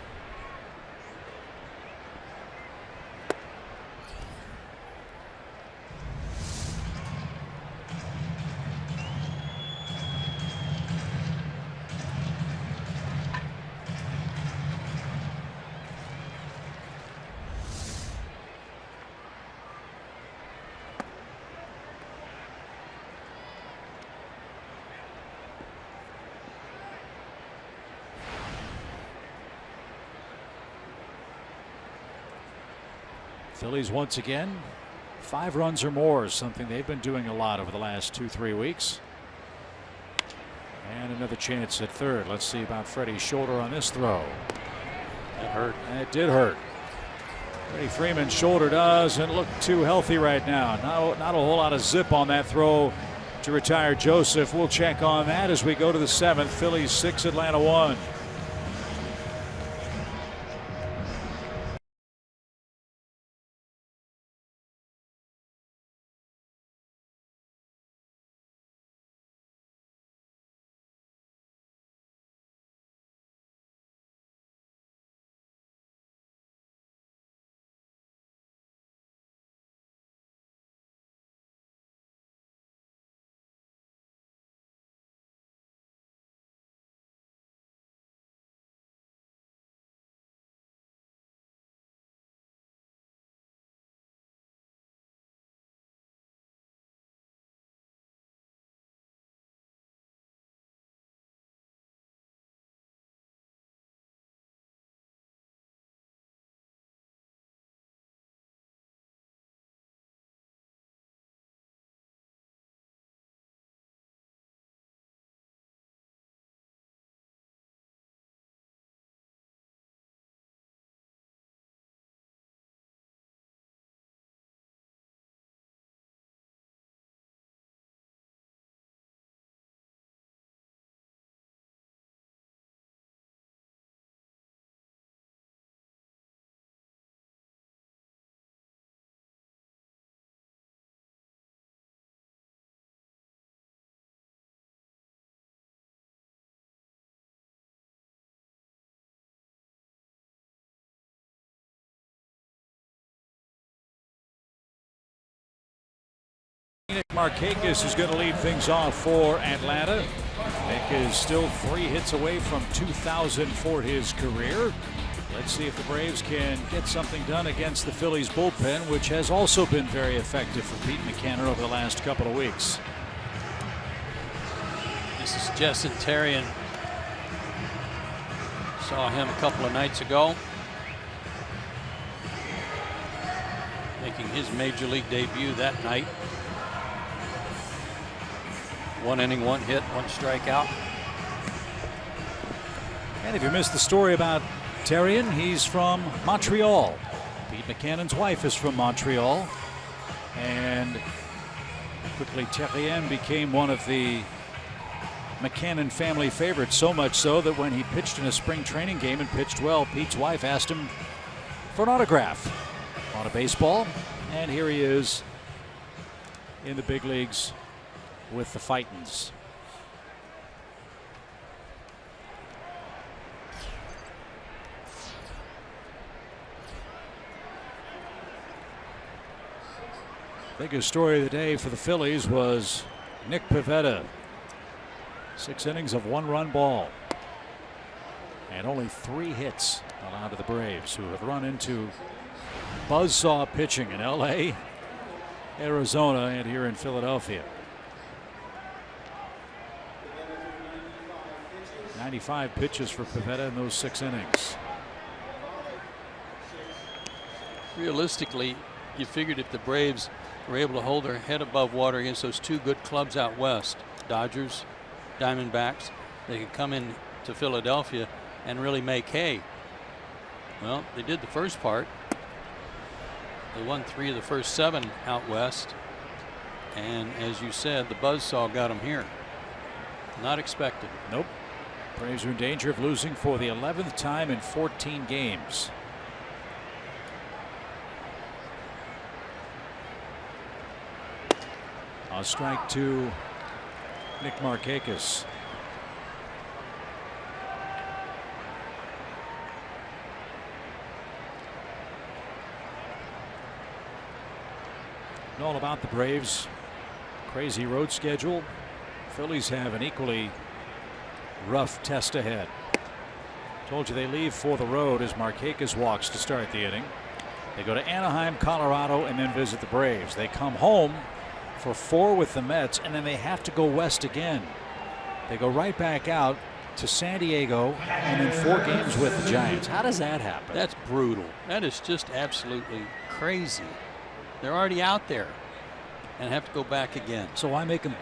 Phillies once again 5 runs or more is something they've been doing a lot over the last 2-3 weeks. And another chance at third. Let's see about Freddie's shoulder on this throw. It hurt. It did hurt. Freddie Freeman's shoulder doesn't look too healthy right now. Not a whole lot of zip on that throw to retire Joseph. We'll check on that as we go to the 7th. Phillies 6, Atlanta 1. Nick Markakis is going to lead things off for Atlanta. Nick is still 3 hits away from 2,000 for his career. Let's see if the Braves can get something done against the Phillies bullpen, which has also been very effective for Pete Mackanin over the last couple of weeks. This is Jason Terrien. Saw him a couple of nights ago, making his major league debut that night. 1 inning, 1 hit, 1 strikeout. And if you missed the story about Terrien, he's from Montreal. Pete Mackanin's wife is from Montreal. And quickly Terrien became one of the Mackanin family favorites, so much so that when he pitched in a spring training game and pitched well, Pete's wife asked him for an autograph on a baseball. And here he is in the big leagues with the Fightins. Biggest story of the day for the Phillies was Nick Pivetta. 6 innings of 1-run ball. And only 3 hits allowed to the Braves, who have run into buzzsaw pitching in LA, Arizona, and here in Philadelphia. 95 pitches for Pivetta in those 6 innings. Realistically, you figured if the Braves were able to hold their head above water against those 2 good clubs out west, Dodgers, Diamondbacks, they could come in to Philadelphia and really make hay. Well, they did the first part. They won 3 of the first 7 out west. And as you said, the buzzsaw got them here. Not expected. Nope. Braves are in danger of losing for the 11th time in 14 games. A strike to Nick Markakis. And all about the Braves' crazy road schedule. Phillies have an equally rough test ahead. Told you they leave for the road as Markakis walks to start the inning. They go to Anaheim, Colorado, and then visit the Braves. They come home for 4 with the Mets, and then they have to go west again. They go right back out to San Diego and then 4 games with the Giants. How does that happen? That's brutal. That is just absolutely crazy. They're already out there and have to go back again. So why make them?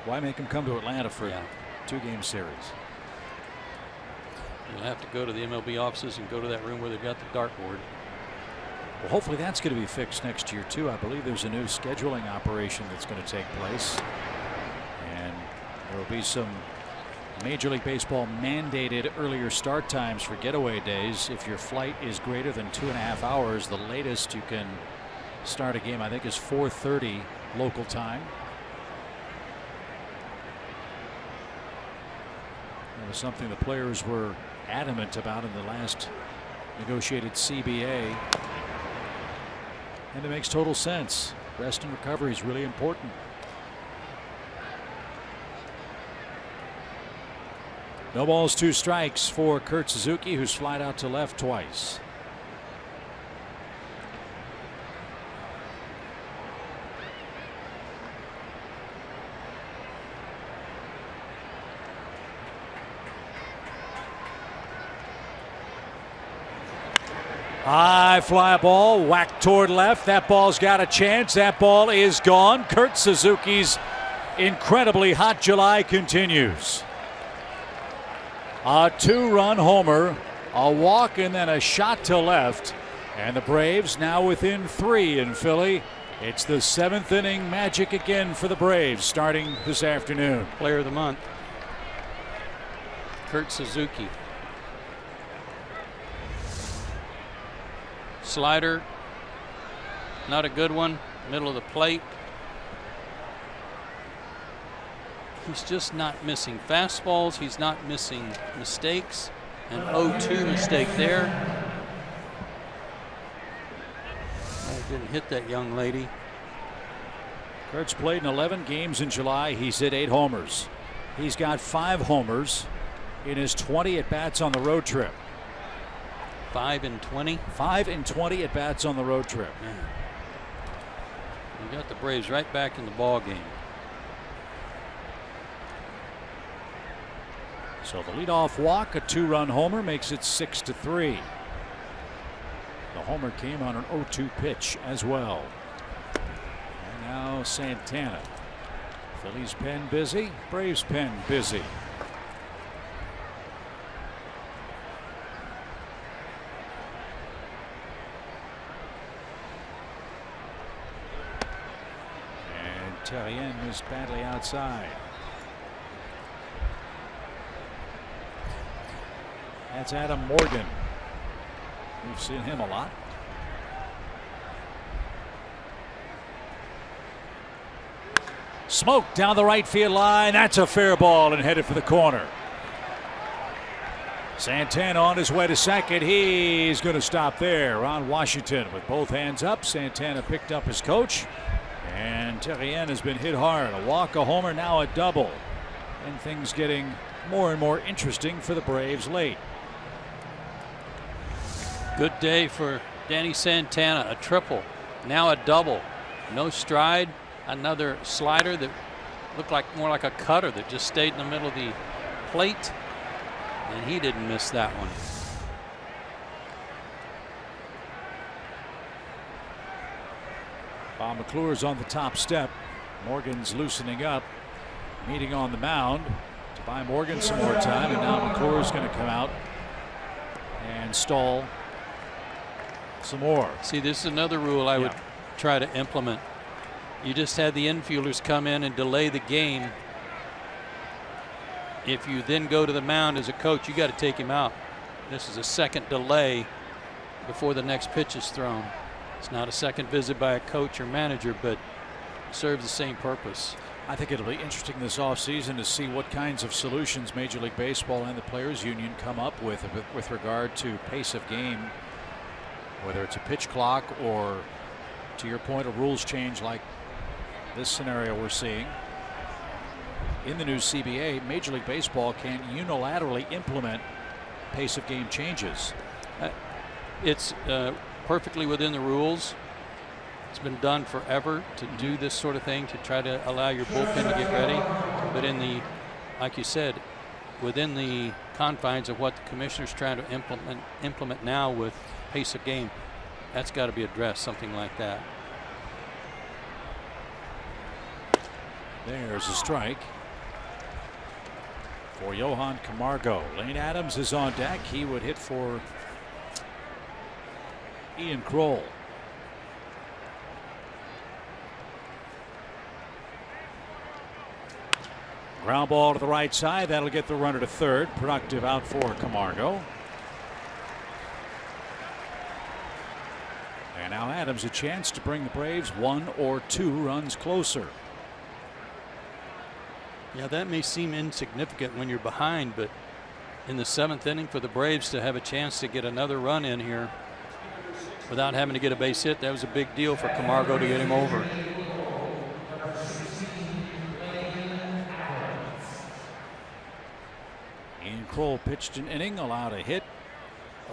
Why make them come to Atlanta for a 2-game series? You'll have to go to the MLB offices and go to that room where they've got the dartboard. Well, hopefully that's going to be fixed next year too. I believe there's a new scheduling operation that's going to take place, and there will be some Major League Baseball mandated earlier start times for getaway days. If your flight is greater than 2.5 hours, the latest you can start a game, I think, is 4:30 local time. It was something the players were adamant about in the last negotiated CBA, and it makes total sense. Rest and recovery is really important. No balls, 2 strikes for Kurt Suzuki, who's flied out to left twice. High fly ball whacked toward left. That ball's got a chance. That ball is gone. Kurt Suzuki's incredibly hot July continues. A 2-run homer, a walk, and then a shot to left. And the Braves now within 3 in Philly. It's the 7th inning magic again for the Braves starting this afternoon. Player of the month, Kurt Suzuki. Slider, not a good one, middle of the plate. He's just not missing fastballs. He's not missing mistakes. An 0-2 mistake there. I didn't hit that young lady. Kurt's played in 11 games in July. He's hit 8 homers. He's got 5 homers in his 20 at-bats on the road trip. 5 and 20? 5 and 20 at-bats on the road trip. Man. You got the Braves right back in the ball game. So the leadoff walk, a 2-run homer, makes it 6-3. The homer came on an 0-2 pitch as well. And now Santana. Phillies pen busy, Braves pen busy. And Terrien is badly outside. That's Adam Morgan. We've seen him a lot. Smoke down the right field line. That's a fair ball and headed for the corner. Santana on his way to second. He's going to stop there. Ron Washington with both hands up. Santana picked up his coach. And Terrien has been hit hard. A walk, a homer, now a double. And things getting more and more interesting for the Braves late. Good day for Danny Santana. A triple, now a double. No stride, another slider that looked like more like a cutter that just stayed in the middle of the plate, and he didn't miss that one. Bob McClure's on the top step. Morgan's loosening up, meeting on the mound to buy Morgan some more time, and now McClure's going to come out and stall some more. See, this is another rule I would try to implement. You just had the infielders come in and delay the game. If you then go to the mound as a coach, you got to take him out. This is a second delay before the next pitch is thrown. It's not a second visit by a coach or manager, but serves the same purpose. I think it'll be interesting this offseason to see what kinds of solutions Major League Baseball and the Players Union come up with regard to pace of game, whether it's a pitch clock or, to your point, a rules change like this scenario we're seeing. In the new CBA, Major League Baseball can unilaterally implement pace of game changes. It's perfectly within the rules. It's been done forever to do this sort of thing, to try to allow your bullpen to get ready. But in the, like you said, within the confines of what the commissioner's trying to implement now with pace of game, That's got to be addressed, something like that. There's a strike for Johan Camargo. Lane Adams is on deck. He would hit for Ian Kroll. Ground ball to the right side. That'll get the runner to third. Productive out for Camargo. And now Adams a chance to bring the Braves 1 or 2 runs closer. Yeah, that may seem insignificant when you're behind, but in the 7th inning for the Braves to have a chance to get another run in here without having to get a base hit, that was a big deal for Camargo to get him over. Ian Kroll pitched an inning, allowed a hit,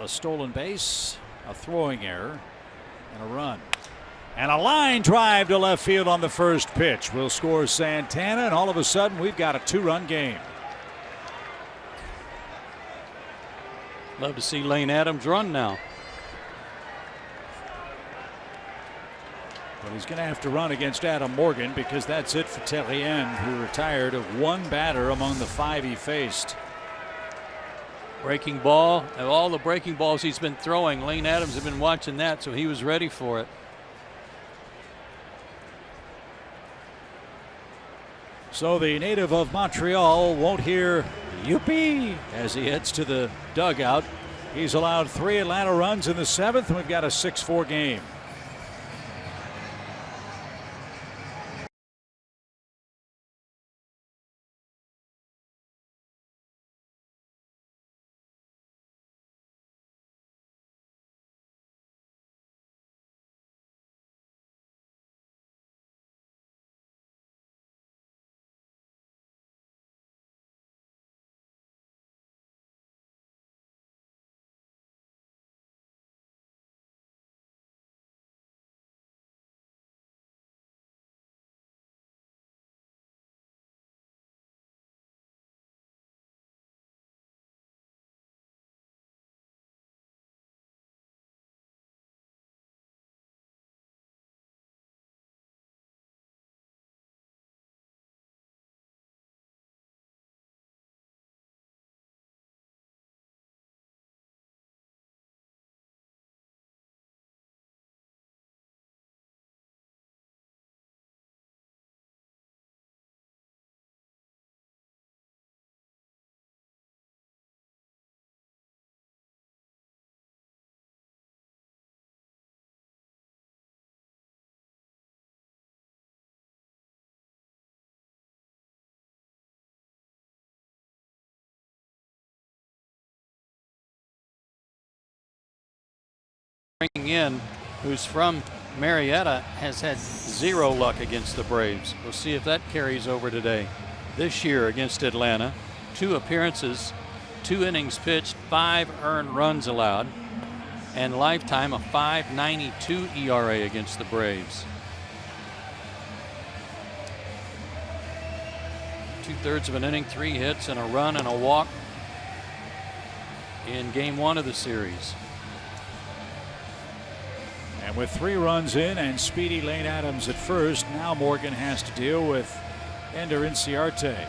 a stolen base, a throwing error, and a run. And a line drive to left field on the first pitch will score Santana, and all of a sudden we've got a 2-run game. Love to see Lane Adams run now. Well, he's going to have to run against Adam Morgan because that's it for Terrien, who retired of 1 batter among the 5 he faced. Breaking ball. Of all the breaking balls he's been throwing, Lane Adams has been watching that, so he was ready for it. So the native of Montreal won't hear "Yippee" as he heads to the dugout. He's allowed 3 Atlanta runs in the 7th, and we've got a 6-4 game. Bringing in, who's from Marietta, has had 0 luck against the Braves. We'll see if that carries over today. This year against Atlanta, 2 appearances, 2 innings pitched, 5 earned runs allowed, and lifetime a 5.92 ERA against the Braves. 2/3 of an inning, 3 hits and a run and a walk in game 1 of the series. And with 3 runs in and speedy Lane Adams at first, now Morgan has to deal with Ender Inciarte.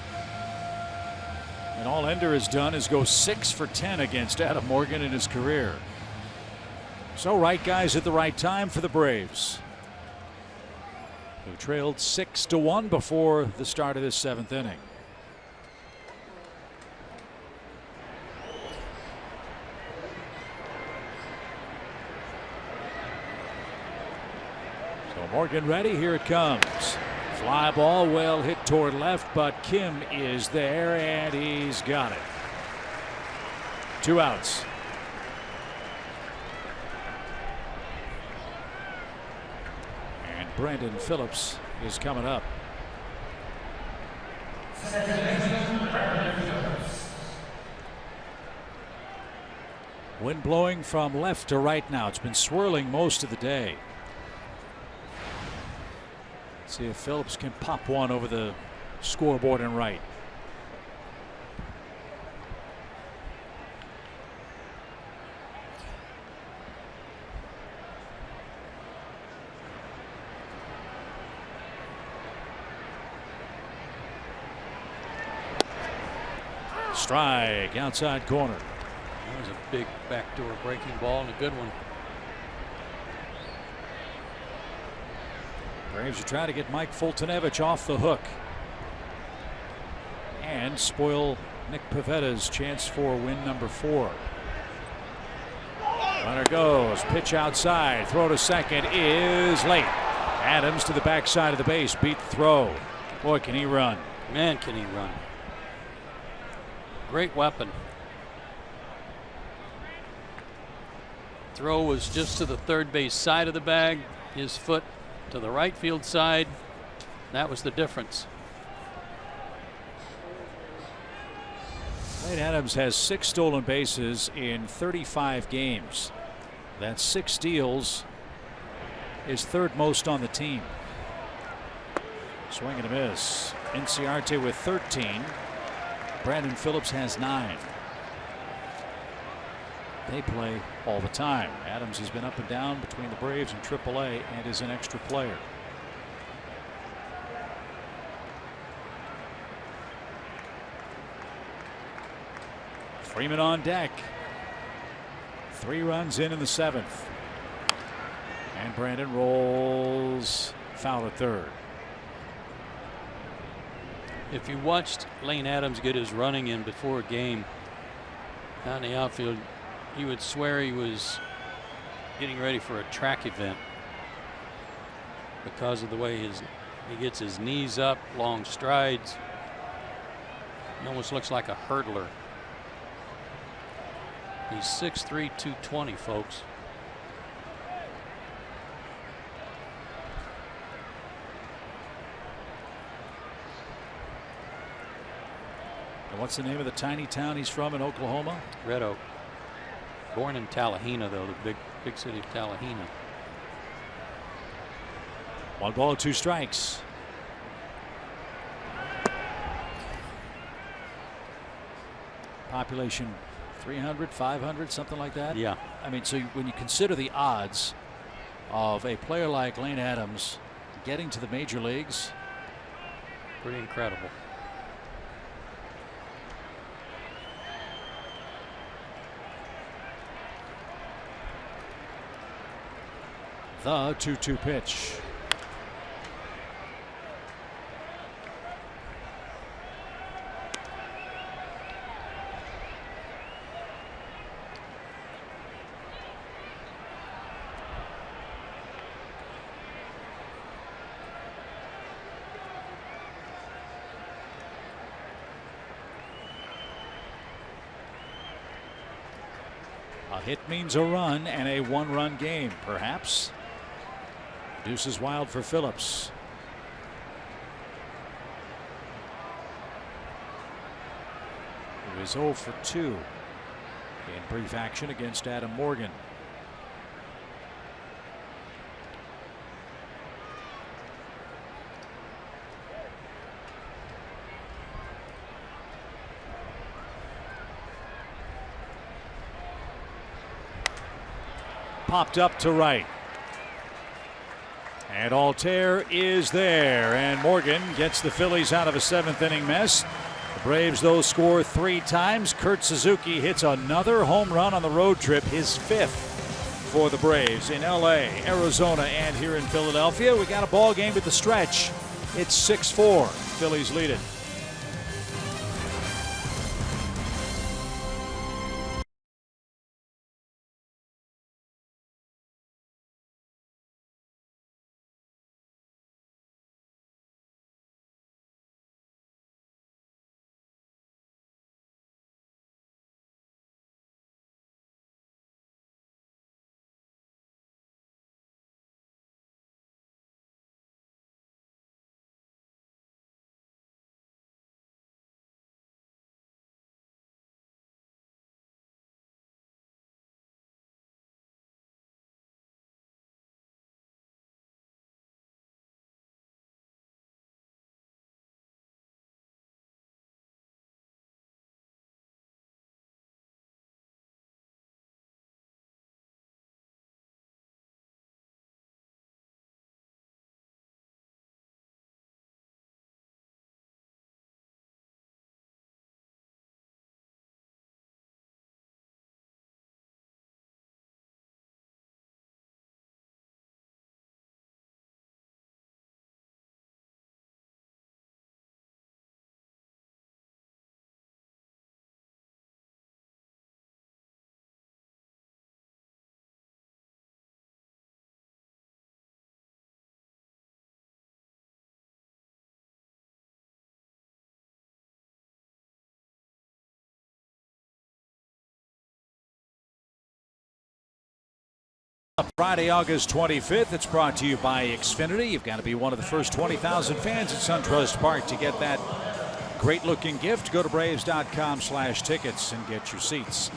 And all Ender has done is go 6 for 10 against Adam Morgan in his career. So right guys at the right time for the Braves, who trailed 6-1 before the start of this 7th inning. Morgan ready, here it comes. Fly ball well hit toward left, but Kim is there and he's got it. 2 outs. And Brandon Phillips is coming up. Wind blowing from left to right now. It's been swirling most of the day. See if Phillips can pop one over the scoreboard and right. Strike, outside corner. That was a big backdoor breaking ball and a good one. Braves are trying to get Mike Fultonevich off the hook and spoil Nick Pavetta's chance for win number 4. Runner goes, pitch outside, throw to second is late. Adams to the backside of the base, beat the throw. Boy, can he run. Man, can he run. Great weapon. Throw was just to the third base side of the bag. His foot to the right field side. That was the difference. Lane Adams has 6 stolen bases in 35 games. That's 6 steals. His 3rd most on the team. Swing and a miss. Inciarte with 13. Brandon Phillips has 9. They play all the time. Adams has been up and down between the Braves and AAA and is an extra player. Freeman on deck. 3 runs in the 7th. And Brandon rolls foul at third. If you watched Lane Adams get his running in before a game out in the outfield, you would swear he was getting ready for a track event because of the way he gets his knees up, long strides. He almost looks like a hurdler. He's 6'3", 220, folks. And what's the name of the tiny town he's from in Oklahoma? Red Oak. Born in Tallahena, though, the big city of Tallahena. 1 ball, 2 strikes. Population 300, 500, something like that. Yeah. I mean, so when you consider the odds of a player like Lane Adams getting to the major leagues, pretty incredible. The 2-2 pitch. A hit means a run and a 1-run game, perhaps. Deuce is wild for Phillips. He was 0 for 2 in brief action against Adam Morgan. Popped up to right. And Altair is there, and Morgan gets the Phillies out of a 7th inning mess. The Braves, though, score 3 times. Kurt Suzuki hits another home run on the road trip, his 5th for the Braves in LA, Arizona, and here in Philadelphia. We got a ball game at the stretch. It's 6-4. Phillies lead it. Friday, August 25th. It's brought to you by Xfinity. You've got to be one of the first 20,000 fans at SunTrust Park to get that great-looking gift. Go to Braves.com/tickets and get your seats.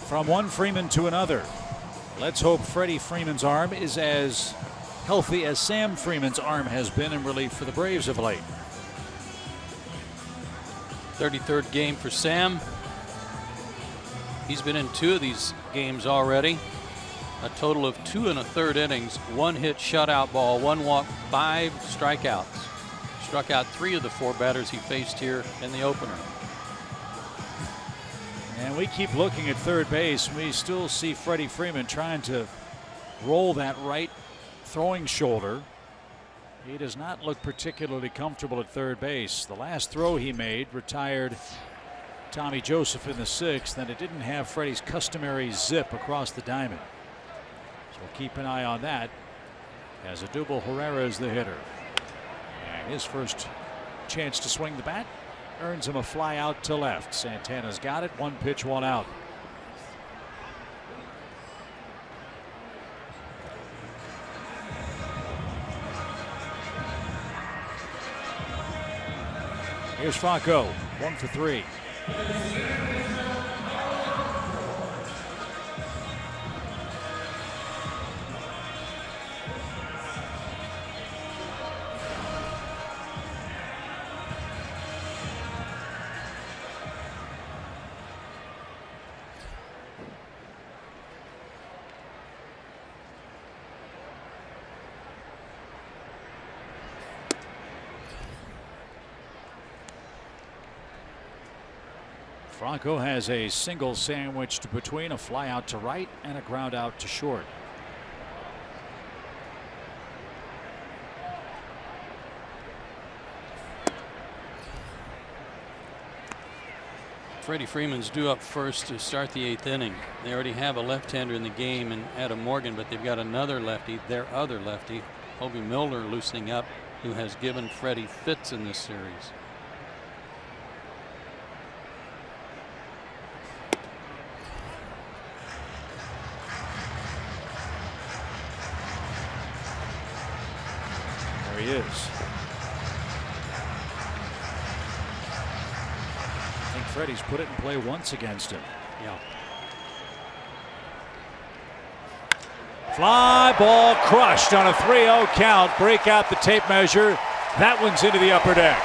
From one Freeman to another. Let's hope Freddie Freeman's arm is as healthy as Sam Freeman's arm has been in relief for the Braves of late. 33rd game for Sam. He's been in 2 of these games already. A total of 2 1/3 innings, 1 hit shutout ball, 1 walk, 5 strikeouts. Struck out 3 of the 4 batters he faced here in the opener. And we keep looking at third base. We still see Freddie Freeman trying to roll that right throwing shoulder. He does not look particularly comfortable at third base. The last throw he made retired Tommy Joseph in the 6th, and it didn't have Freddie's customary zip across the diamond. So we'll keep an eye on that as Adubel Herrera is the hitter. And his first chance to swing the bat earns him a fly out to left. Santana's got it. 1 pitch, 1 out. Here's Franco, 1 for 3. Franco has a single sandwiched between a fly out to right and a ground out to short. Freddie Freeman's due up first to start the 8th inning. They already have a left-hander in the game in Adam Morgan, but they've got another lefty, their other lefty, Hobie Milner, loosening up, who has given Freddie fits in this series. There he is. I think Freddie's put it in play once against him. Yeah. Fly ball crushed on a 3-0 count. Break out the tape measure. That one's into the upper deck.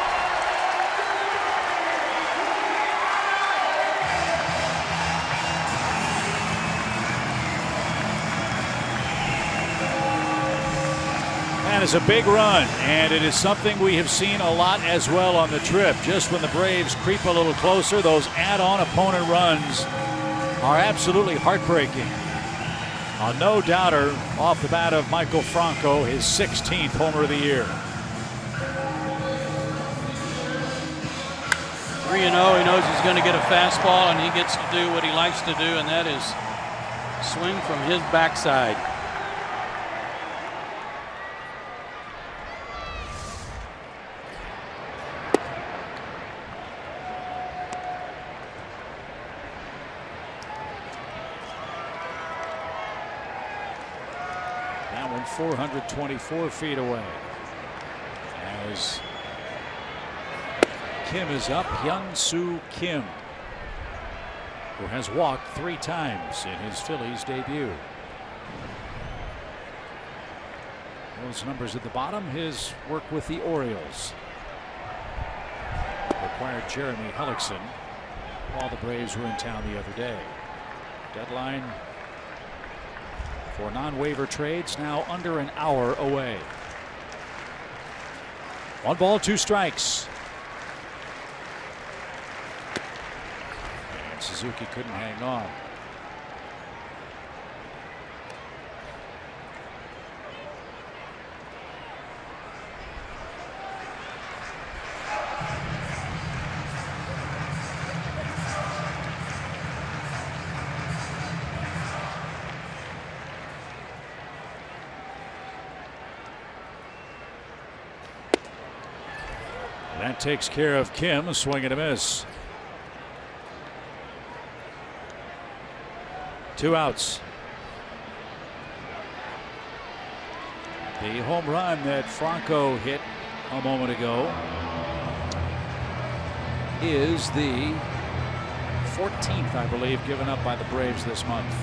That is a big run, and it is something we have seen a lot as well on the trip. Just when the Braves creep a little closer, those add-on opponent runs are absolutely heartbreaking. A no-doubter off the bat of Michael Franco, his 16th homer of the year. 3-0, he knows he's going to get a fastball, and he gets to do what he likes to do, and that is swing from his backside. That one 424 feet away. As Kim is up, Hyun-Soo Kim, who has walked 3 times in his Phillies debut. Those numbers at the bottom, his work with the Orioles. Acquired Jeremy Hellickson while the Braves were in town the other day. Deadline for non-waiver trades now under an hour away. 1 ball, 2 strikes. And Suzuki couldn't hang on. That takes care of Kim. A swing and a miss. 2 outs. The home run that Franco hit a moment ago is the 14th, I believe, given up by the Braves this month.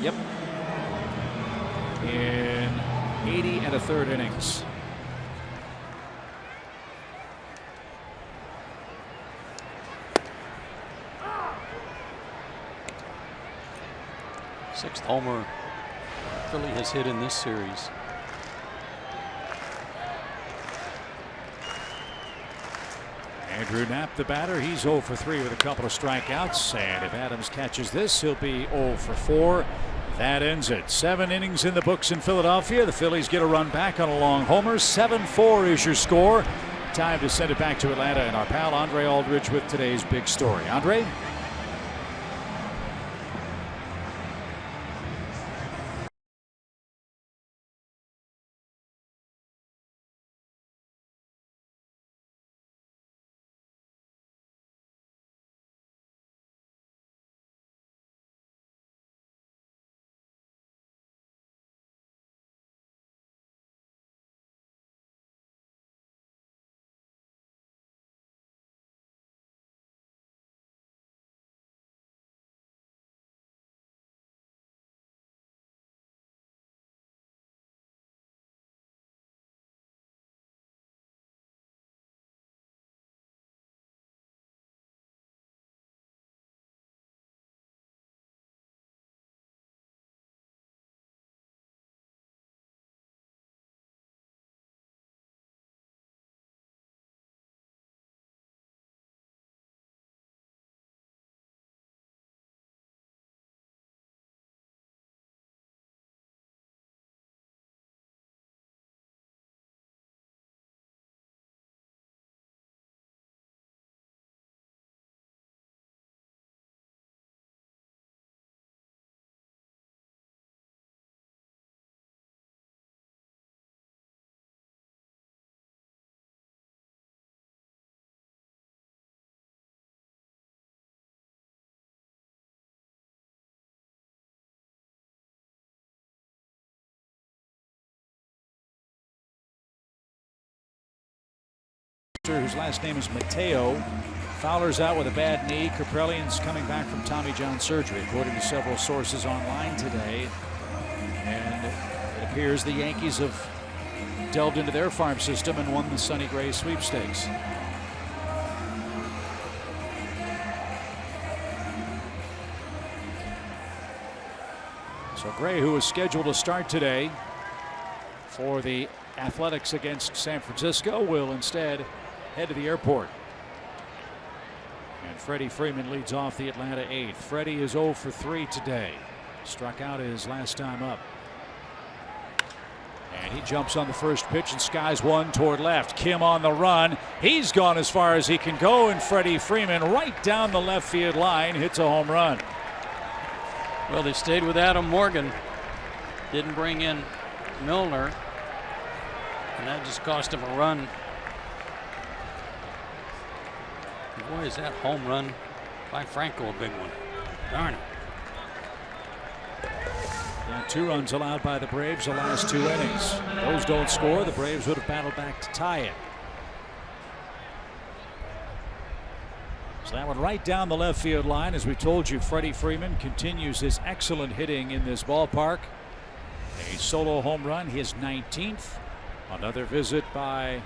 Yep. In 80 1/3 innings. Sixth homer Philly has hit in this series. Andrew Knapp, the batter, he's 0 for 3 with a couple of strikeouts. And if Adams catches this, he'll be 0 for 4. That ends it. 7 innings in the books in Philadelphia. The Phillies get a run back on a long homer. 7-4 is your score. Time to send it back to Atlanta, and our pal Andre Aldridge with today's big story. Andre? Whose last name is Mateo. Fowler's out with a bad knee. Kaprelian's coming back from Tommy John surgery, according to several sources online today. And it appears the Yankees have delved into their farm system and won the Sonny Gray sweepstakes. So Gray, who was scheduled to start today for the Athletics against San Francisco, will instead head to the airport. And Freddie Freeman leads off the Atlanta 8th. Freddie is 0 for 3 today. Struck out his last time up. And he jumps on the first pitch and skies one toward left. Kim on the run. He's gone as far as he can go, and Freddie Freeman right down the left field line hits a home run. Well, they stayed with Adam Morgan. Didn't bring in Milner. And that just cost him a run. Boy, is that home run by Franco a big one. Darn it. Yeah, 2 runs allowed by the Braves the last 2 innings. Those don't score. The Braves would have battled back to tie it. So that one right down the left field line. As we told you, Freddie Freeman continues his excellent hitting in this ballpark. A solo home run, his 19th. Another visit by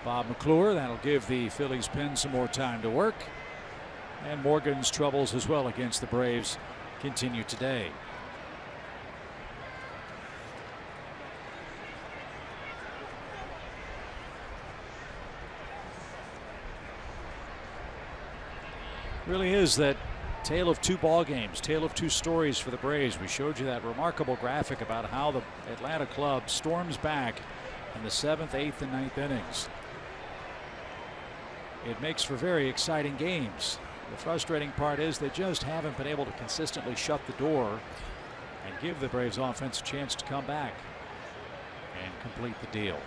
Bob McClure. That'll give the Phillies pen some more time to work. And Morgan's troubles as well against the Braves continue today. Really is that tale of 2 ball games, tale of 2 stories for the Braves. We showed you that remarkable graphic about how the Atlanta club storms back in the 7th, 8th, and 9th innings. It makes for very exciting games. The frustrating part is they just haven't been able to consistently shut the door and give the Braves offense a chance to come back and complete the deal.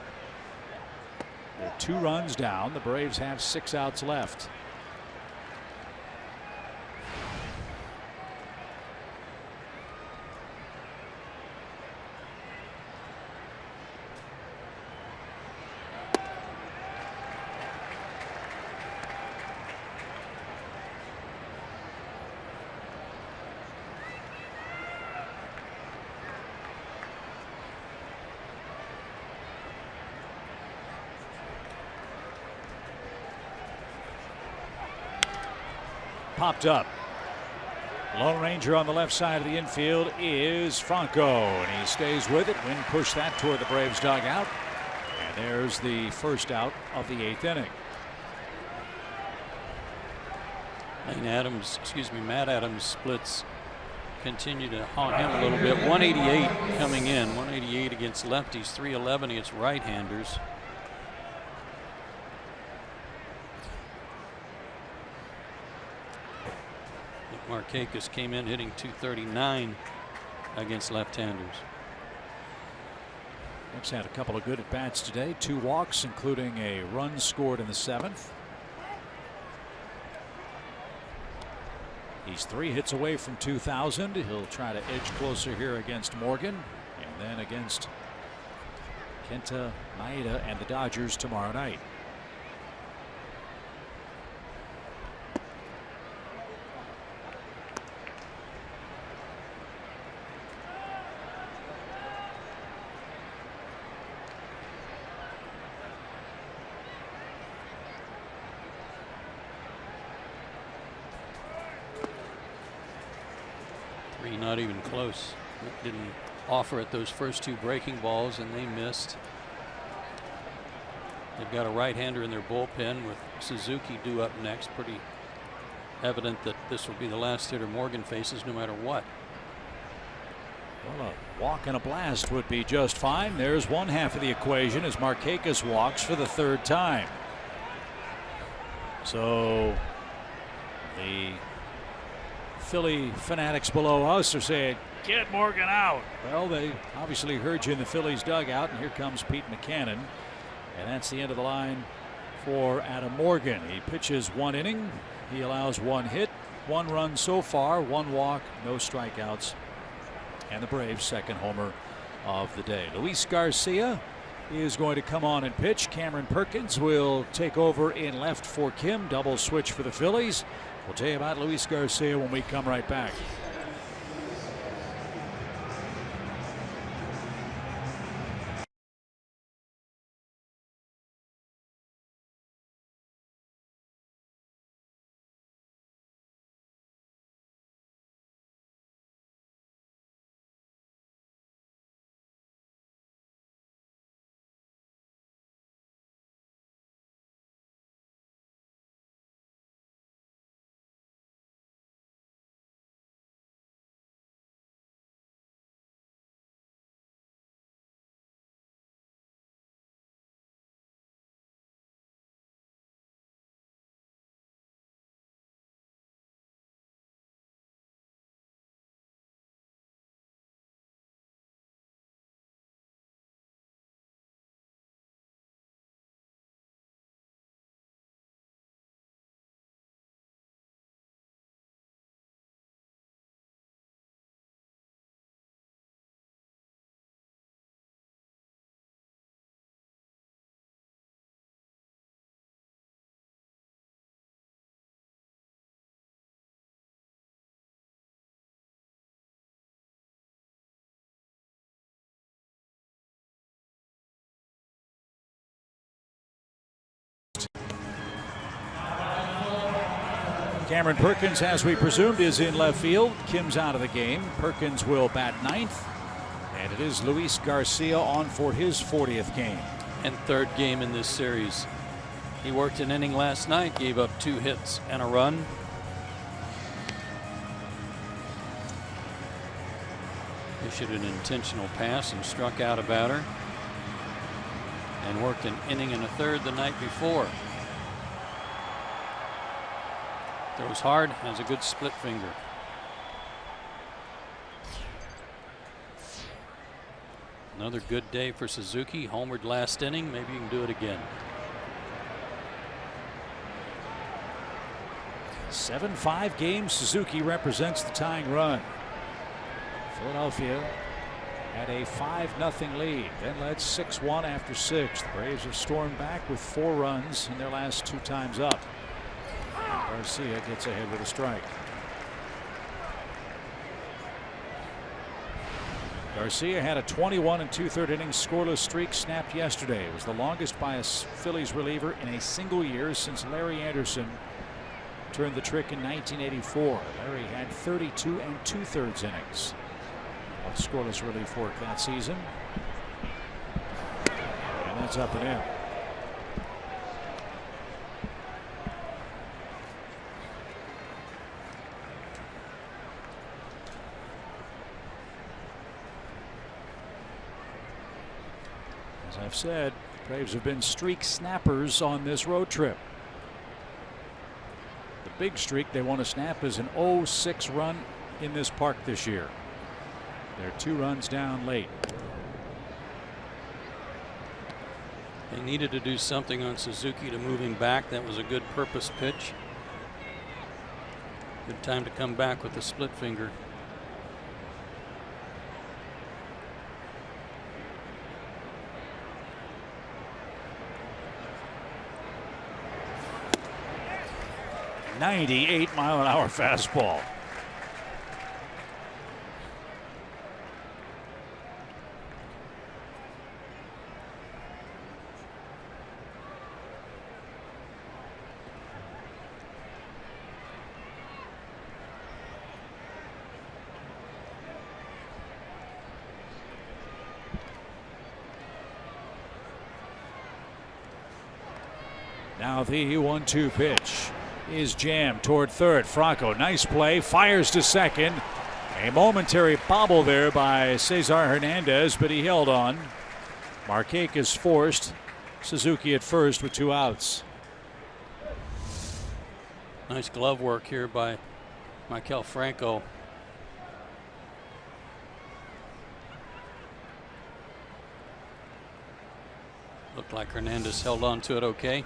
They're 2 runs down. The Braves have 6 outs left. popped up. Lone Ranger on the left side of the infield is Franco, and he stays with it. Wind pushed that toward the Braves dugout. And there's the first out of the 8th inning. Matt Adams splits continue to haunt him a little bit. 188 coming in, 188 against lefties, 311 against right-handers. Markakis came in hitting .239 against left-handers. Nick's had a couple of good at-bats today. 2 walks, including a run scored in the 7th. He's 3 hits away from 2,000. He'll try to edge closer here against Morgan, and then against Kenta Maeda and the Dodgers tomorrow night. Not even close. Didn't offer at those first 2 breaking balls, and they missed. They've got a right-hander in their bullpen with Suzuki due up next. Pretty evident that this will be the last hitter Morgan faces no matter what. Well, a walk and a blast would be just fine. There's one half of the equation as Markakis walks for the 3rd time. So the Philly fanatics below us are saying, get Morgan out. Well, they obviously heard you in the Phillies dugout, and here comes Pete Buchanan, and that's the end of the line for Adam Morgan. He pitches 1 inning. He allows 1 hit, 1 run so far, 1 walk, no strikeouts, and the Braves' 2nd homer of the day. Luis Garcia is going to come on and pitch. Cameron Perkins will take over in left for Kim. Double switch for the Phillies. We'll tell you about Luis Garcia when we come right back. Cameron Perkins, as we presumed, is in left field. Kim's out of the game. Perkins will bat 9th. And it is Luis Garcia on for his 40th game. And 3rd game in this series. He worked an inning last night, gave up 2 hits and a run. Issued an intentional pass and struck out a batter. And worked an inning and a 3rd the night before. Throws hard, has a good split finger. Another good day for Suzuki. Homered last inning. Maybe you can do it again. 7-5 games. Suzuki represents the tying run. Philadelphia had a 5-0 lead. Then led 6-1 after 6. The Braves have stormed back with 4 runs in their last 2 times up. Garcia gets ahead with a strike. Garcia had a 21 2/3 innings scoreless streak snapped yesterday. It was the longest by a Phillies reliever in a single year since Larry Anderson turned the trick in 1984. Larry had 32 2/3 innings of scoreless relief work that season. And that's up and in. As I've said, Braves have been streak snappers on this road trip. The big streak they want to snap is an 0-6 run in this park this year. They're 2 runs down late. They needed to do something on Suzuki to move him back. That was a good purpose pitch. Good time to come back with the split finger. .98-mile-an-hour fastball. Now the 1-2 pitch is jammed toward third. Franco, nice play, fires to second. A momentary bobble there by Cesar Hernandez, but he held on. Markakis forced Suzuki at first with 2 outs. Nice glove work here by Maikel Franco. Looked like Hernandez held on to it okay.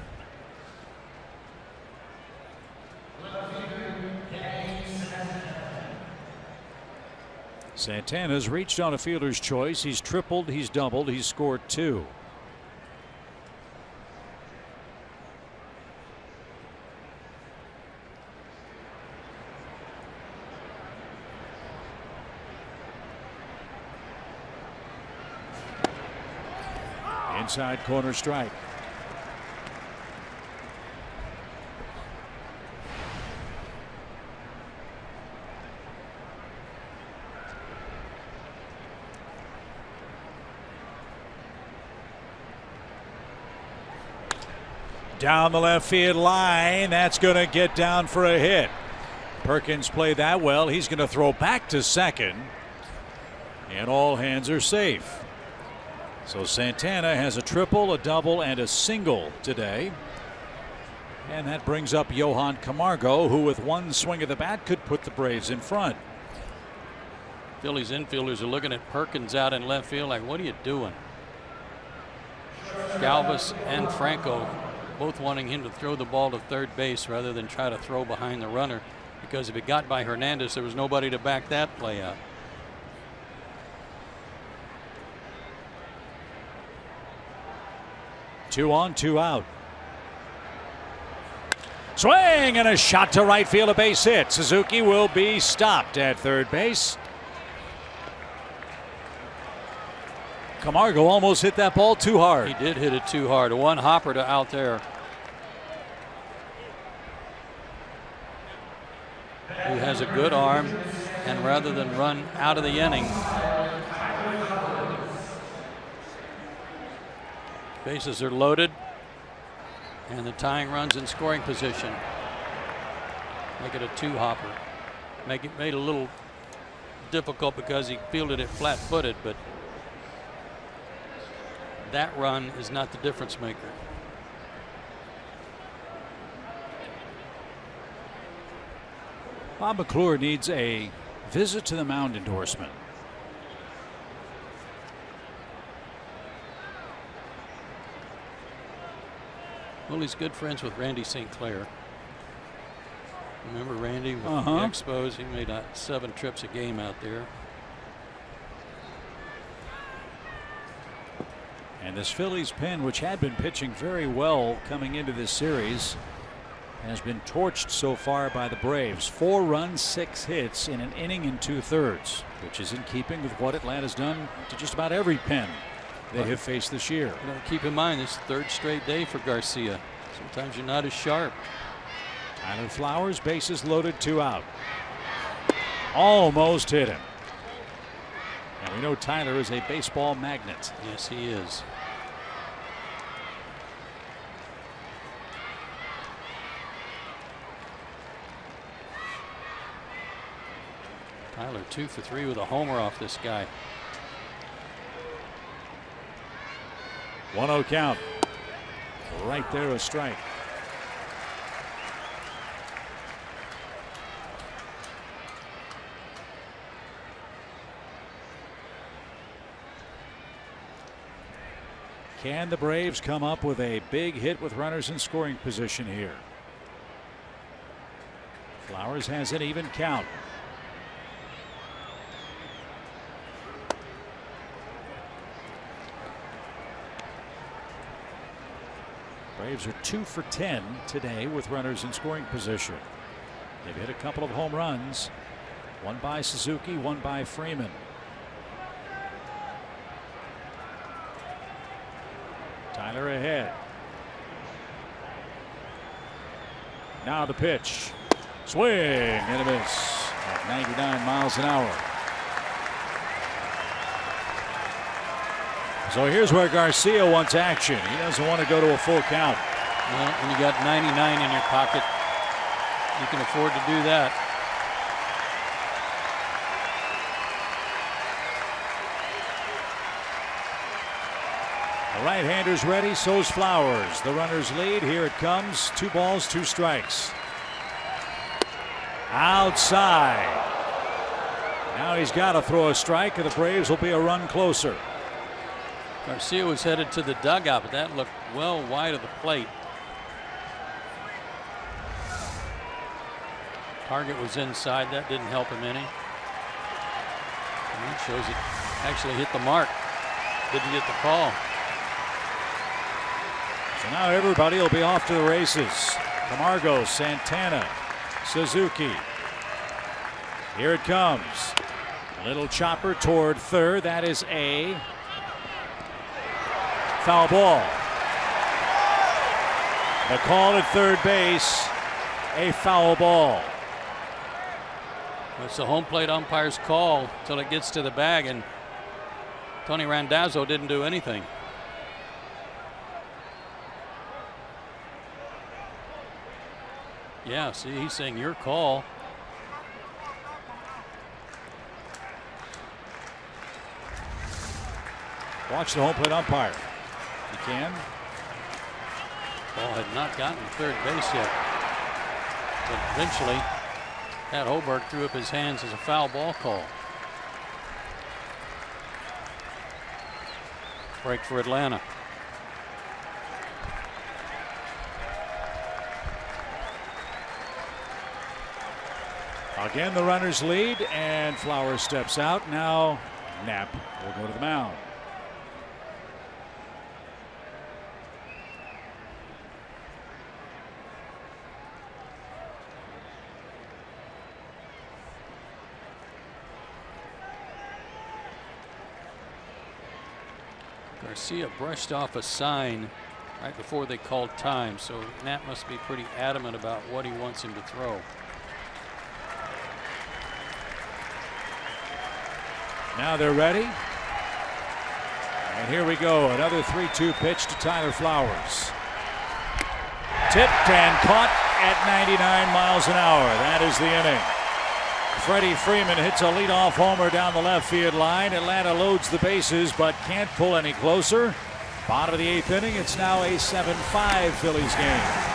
Santana's reached on a fielder's choice. He's tripled, he's doubled, he's scored 2. Inside corner strike. Down the left field line. That's going to get down for a hit. Perkins played that well. He's going to throw back to second. And all hands are safe. So Santana has a triple, a double, and a single today. And that brings up Johan Camargo, who with one swing of the bat could put the Braves in front. Phillies infielders are looking at Perkins out in left field like, what are you doing? Galvis and Franco both wanting him to throw the ball to third base rather than try to throw behind the runner, because if it got by Hernandez, there was nobody to back that play up. Two on, 2 out. Swing and a shot to right field, a base hit. Suzuki will be stopped at third base. Camargo almost hit that ball too hard. He did hit it too hard. One hopper to out there. Who has a good arm, and rather than run out of the inning, bases are loaded, and the tying runs in scoring position. Make it a 2-hopper. Made it a little difficult because he fielded it flat-footed, but that run is not the difference maker. Bob McClure needs a visit to the mound endorsement. Well, he's good friends with Randy St. Clair. Remember Randy with the Expos? He made 7 trips a game out there. And this Phillies pen, which had been pitching very well coming into this series, has been torched so far by the Braves. 4 runs, 6 hits in an inning and 2/3, which is in keeping with what Atlanta's done to just about every pen they have faced this year. Keep in mind, this is 3rd straight day for Garcia. Sometimes you're not as sharp. Tyler Flowers, bases loaded, 2 out. Almost hit him. And we know Tyler is a baseball magnet. Yes, he is. Tyler 2 for 3 with a homer off this guy. 1-0 count. Right there, a strike. Can the Braves come up with a big hit with runners in scoring position here? Flowers has an even count. Braves are 2 for 10 today with runners in scoring position. They've hit a couple of home runs. One by Suzuki, one by Freeman. Tyler ahead. Now the pitch. Swing and a miss at 99 miles an hour. So here's where Garcia wants action. He doesn't want to go to a full count. Well, when you got 99 in your pocket, you can afford to do that. The right-hander's ready, so's Flowers. The runners lead. Here it comes. 2 balls, 2 strikes. Outside. Now he's got to throw a strike, and the Braves will be a run closer. Garcia was headed to the dugout, but that looked well wide of the plate. Target was inside. That didn't help him any. And it shows it actually hit the mark. Didn't get the call. So now everybody will be off to the races. Camargo, Santana, Suzuki. Here it comes. A little chopper toward third. That is a foul ball. The call at third base, a foul ball. It's the home plate umpire's call until it gets to the bag, and Tony Randazzo didn't do anything. Yeah, see, he's saying your call. Watch the home plate umpire. He can. Ball had not gotten to third base yet. But eventually, Pat Hoberg threw up his hands as a foul ball call. Break for Atlanta. Again, the runners lead, and Flowers steps out. Now Knapp will go to the mound. Garcia brushed off a sign right before they called time, so Knapp must be pretty adamant about what he wants him to throw. Now they're ready. And here we go. Another 3-2 pitch to Tyler Flowers. Tipped and caught at 99 miles an hour. That is the inning. Freddie Freeman hits a leadoff homer down the left field line. Atlanta loads the bases but can't pull any closer. Bottom of the 8th inning. It's now a 7-5 Phillies game.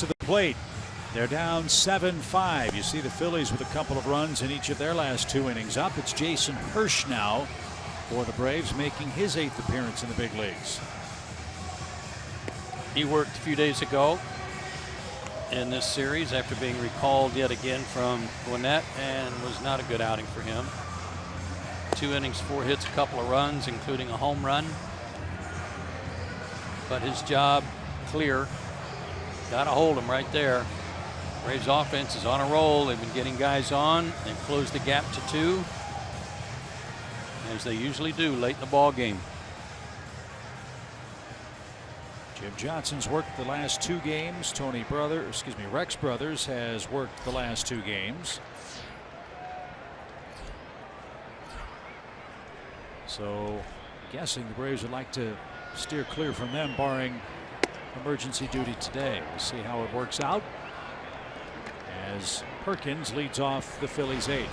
to the plate. They're down 7-5. You see the Phillies with a couple of runs in each of their last 2 innings up. It's Jason Hirsch now for the Braves, making his 8th appearance in the big leagues. He worked a few days ago in this series after being recalled yet again from Gwinnett, and was not a good outing for him. 2 innings, 4 hits, a couple of runs, including a home run. But his job clear. Got to hold him right there. Braves offense is on a roll. They've been getting guys on. They've closed the gap to 2, as they usually do late in the ball game. Jim Johnson's worked the last 2 games. Rex Brothers has worked the last 2 games. So, guessing the Braves would like to steer clear from them, barring emergency duty today. We'll see how it works out as Perkins leads off the Phillies' 8th.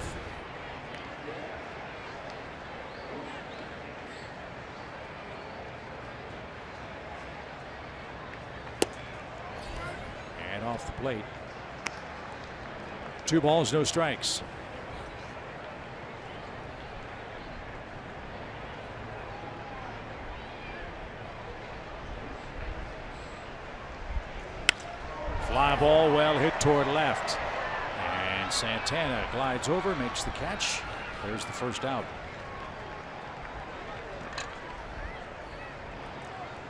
And off the plate. 2 balls, no strikes. Fly ball well hit toward left. And Santana glides over, makes the catch. There's the first out.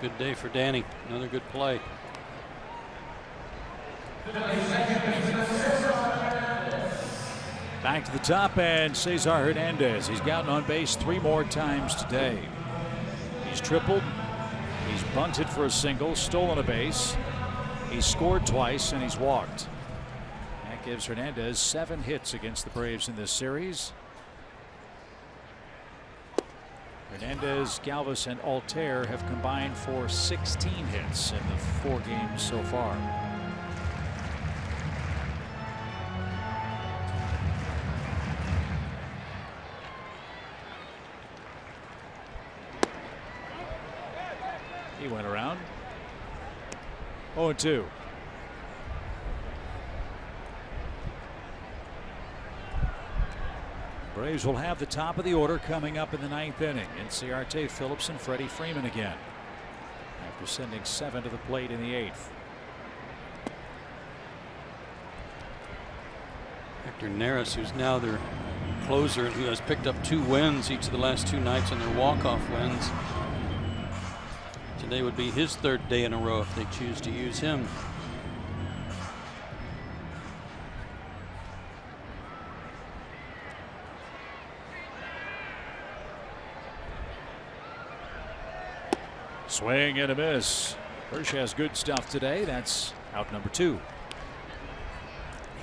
Good day for Danny. Another good play. Back to the top, and Cesar Hernandez. He's gotten on base 3 more times today. He's tripled. He's bunted for a single, stolen a base. He's scored twice, and he's walked. That gives Hernandez 7 hits against the Braves in this series. Hernandez, Galvis, and Altair have combined for 16 hits in the 4 games so far. He went around. 0-2. Braves will have the top of the order coming up in the 9th inning. Inciarte, Phillips, and Freddie Freeman again, after sending 7 to the plate in the 8th. Hector Neris, who's now their closer and who has picked up 2 wins each of the last 2 nights on their walk-off wins. Today would be his 3rd day in a row if they choose to use him. Swing and a miss. Hirsch has good stuff today. That's out number 2.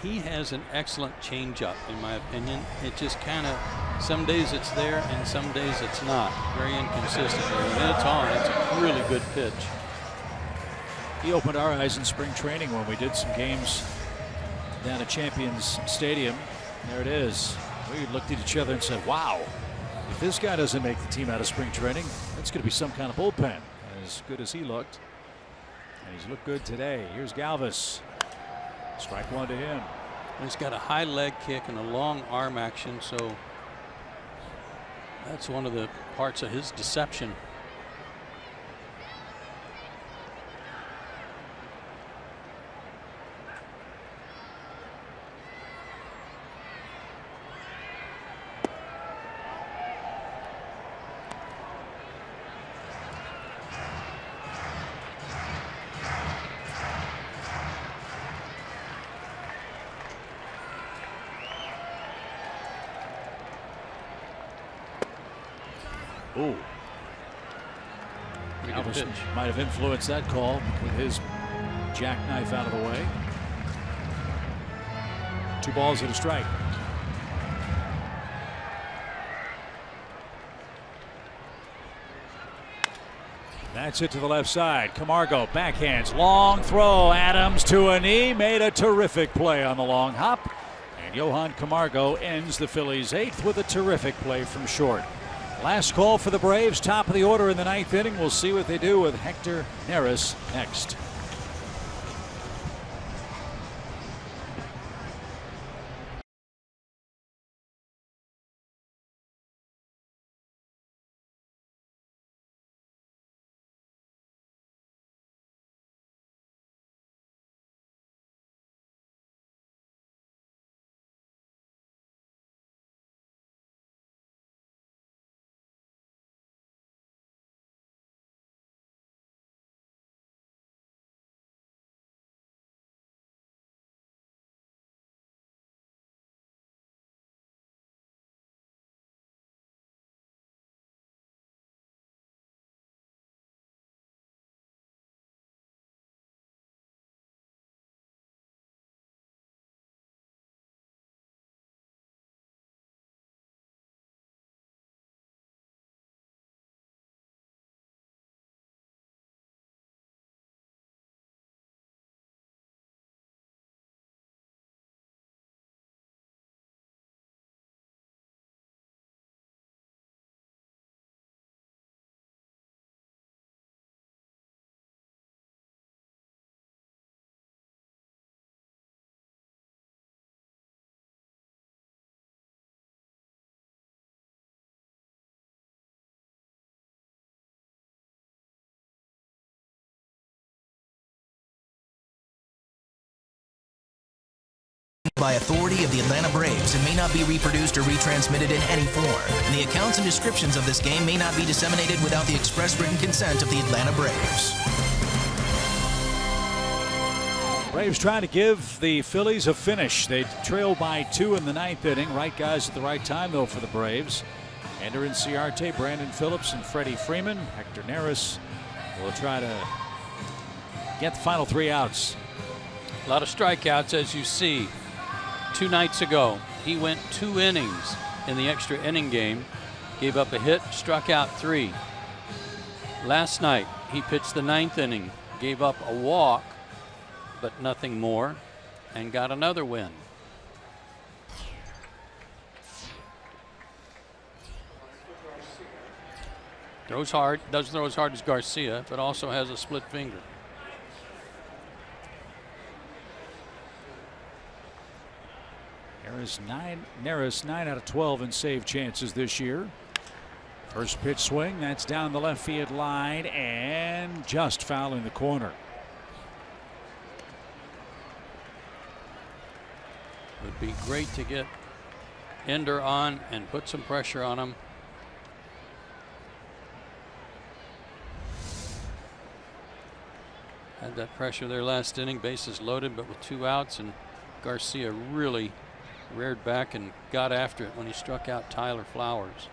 He has an excellent changeup, in my opinion. It just kind of, some days it's there and some days it's not. Very inconsistent. When it's on, it's a really good pitch. He opened our eyes in spring training when we did some games down at Champions Stadium. There it is. We looked at each other and said, wow, if this guy doesn't make the team out of spring training, that's going to be some kind of bullpen. As good as he looked. And he's looked good today. Here's Galvis. Strike 1 to him. He's got a high leg kick and a long arm action, so that's one of the parts of his deception. Ooh. Galvis might have influenced that call with his jackknife out of the way. 2 balls and a strike. That's it to the left side. Camargo backhands, long throw. Adams to a knee, made a terrific play on the long hop. And Johan Camargo ends the Phillies' 8th with a terrific play from short. Last call for the Braves, top of the order in the 9th inning. We'll see what they do with Hector Neris next. by authority of the Atlanta Braves and may not be reproduced or retransmitted in any form. And the accounts and descriptions of this game may not be disseminated without the express written consent of the Atlanta Braves. Braves trying to give the Phillies a finish. They trail by 2 in the 9th inning. Right guys at the right time, though, for the Braves. Ender Inciarte, Brandon Phillips, and Freddie Freeman. Hector Neris will try to get the final 3 outs. A lot of strikeouts, as you see. 2 nights ago, he went 2 innings in the extra inning game, gave up a hit, struck out 3. Last night, he pitched the 9th inning, gave up a walk, but nothing more, and got another win. Throws hard, doesn't throw as hard as Garcia, but also has a split finger. Neris 9 out of 12 in save chances this year. First pitch swing, that's down the left field line and just foul in the corner. Would be great to get Ender on and put some pressure on him. Had that pressure there last inning, bases loaded, but with 2 outs, and Garcia really reared back and got after it when he struck out Tyler Flowers.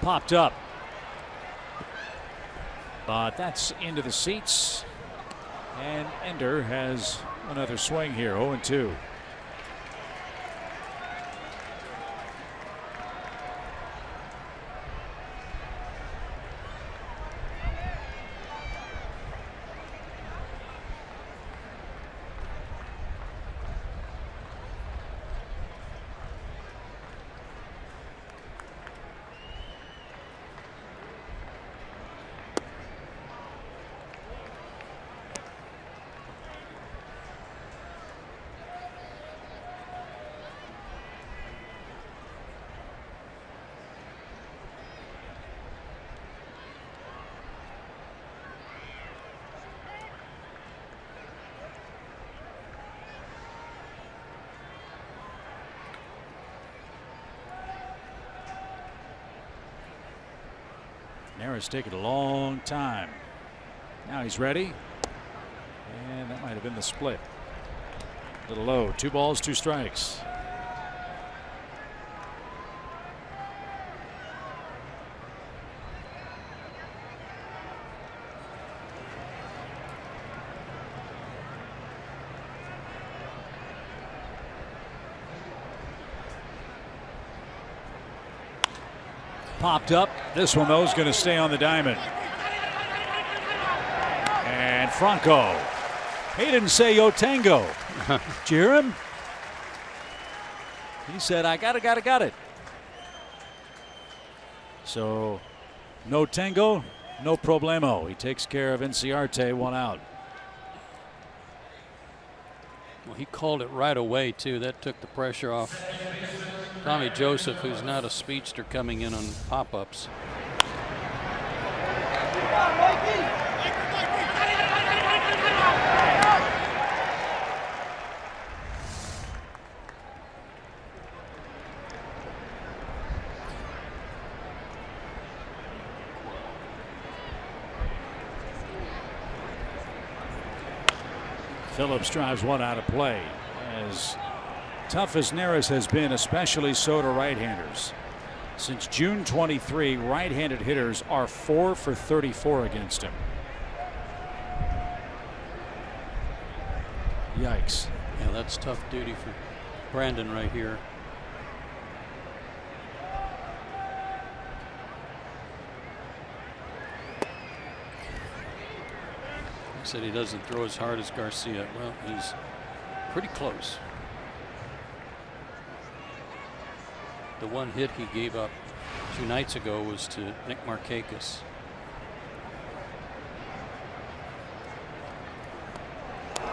Popped up, but that's into the seats, and Ender has another swing here. 0-2. Neris taking a long time. Now he's ready. And that might have been the split. A little low. 2 balls, 2 strikes. Popped up. This one, though, is going to stay on the diamond. And Franco. He didn't say yo tango. Did you hear him? He said, I got it. So, no tango, no problemo. He takes care of Inciarte, 1 out. Well, he called it right away, too. That took the pressure off Tommy Joseph, who's not a speedster, coming in on pop-ups. Phillips drives 1 out of play. As tough as Neris has been, especially so to right-handers. Since June 23, right-handed hitters are 4 for 34 against him. Yikes. Yeah, that's tough duty for Brandon right here. He said he doesn't throw as hard as Garcia. Well, he's pretty close. The one hit he gave up 2 nights ago was to Nick Markakis.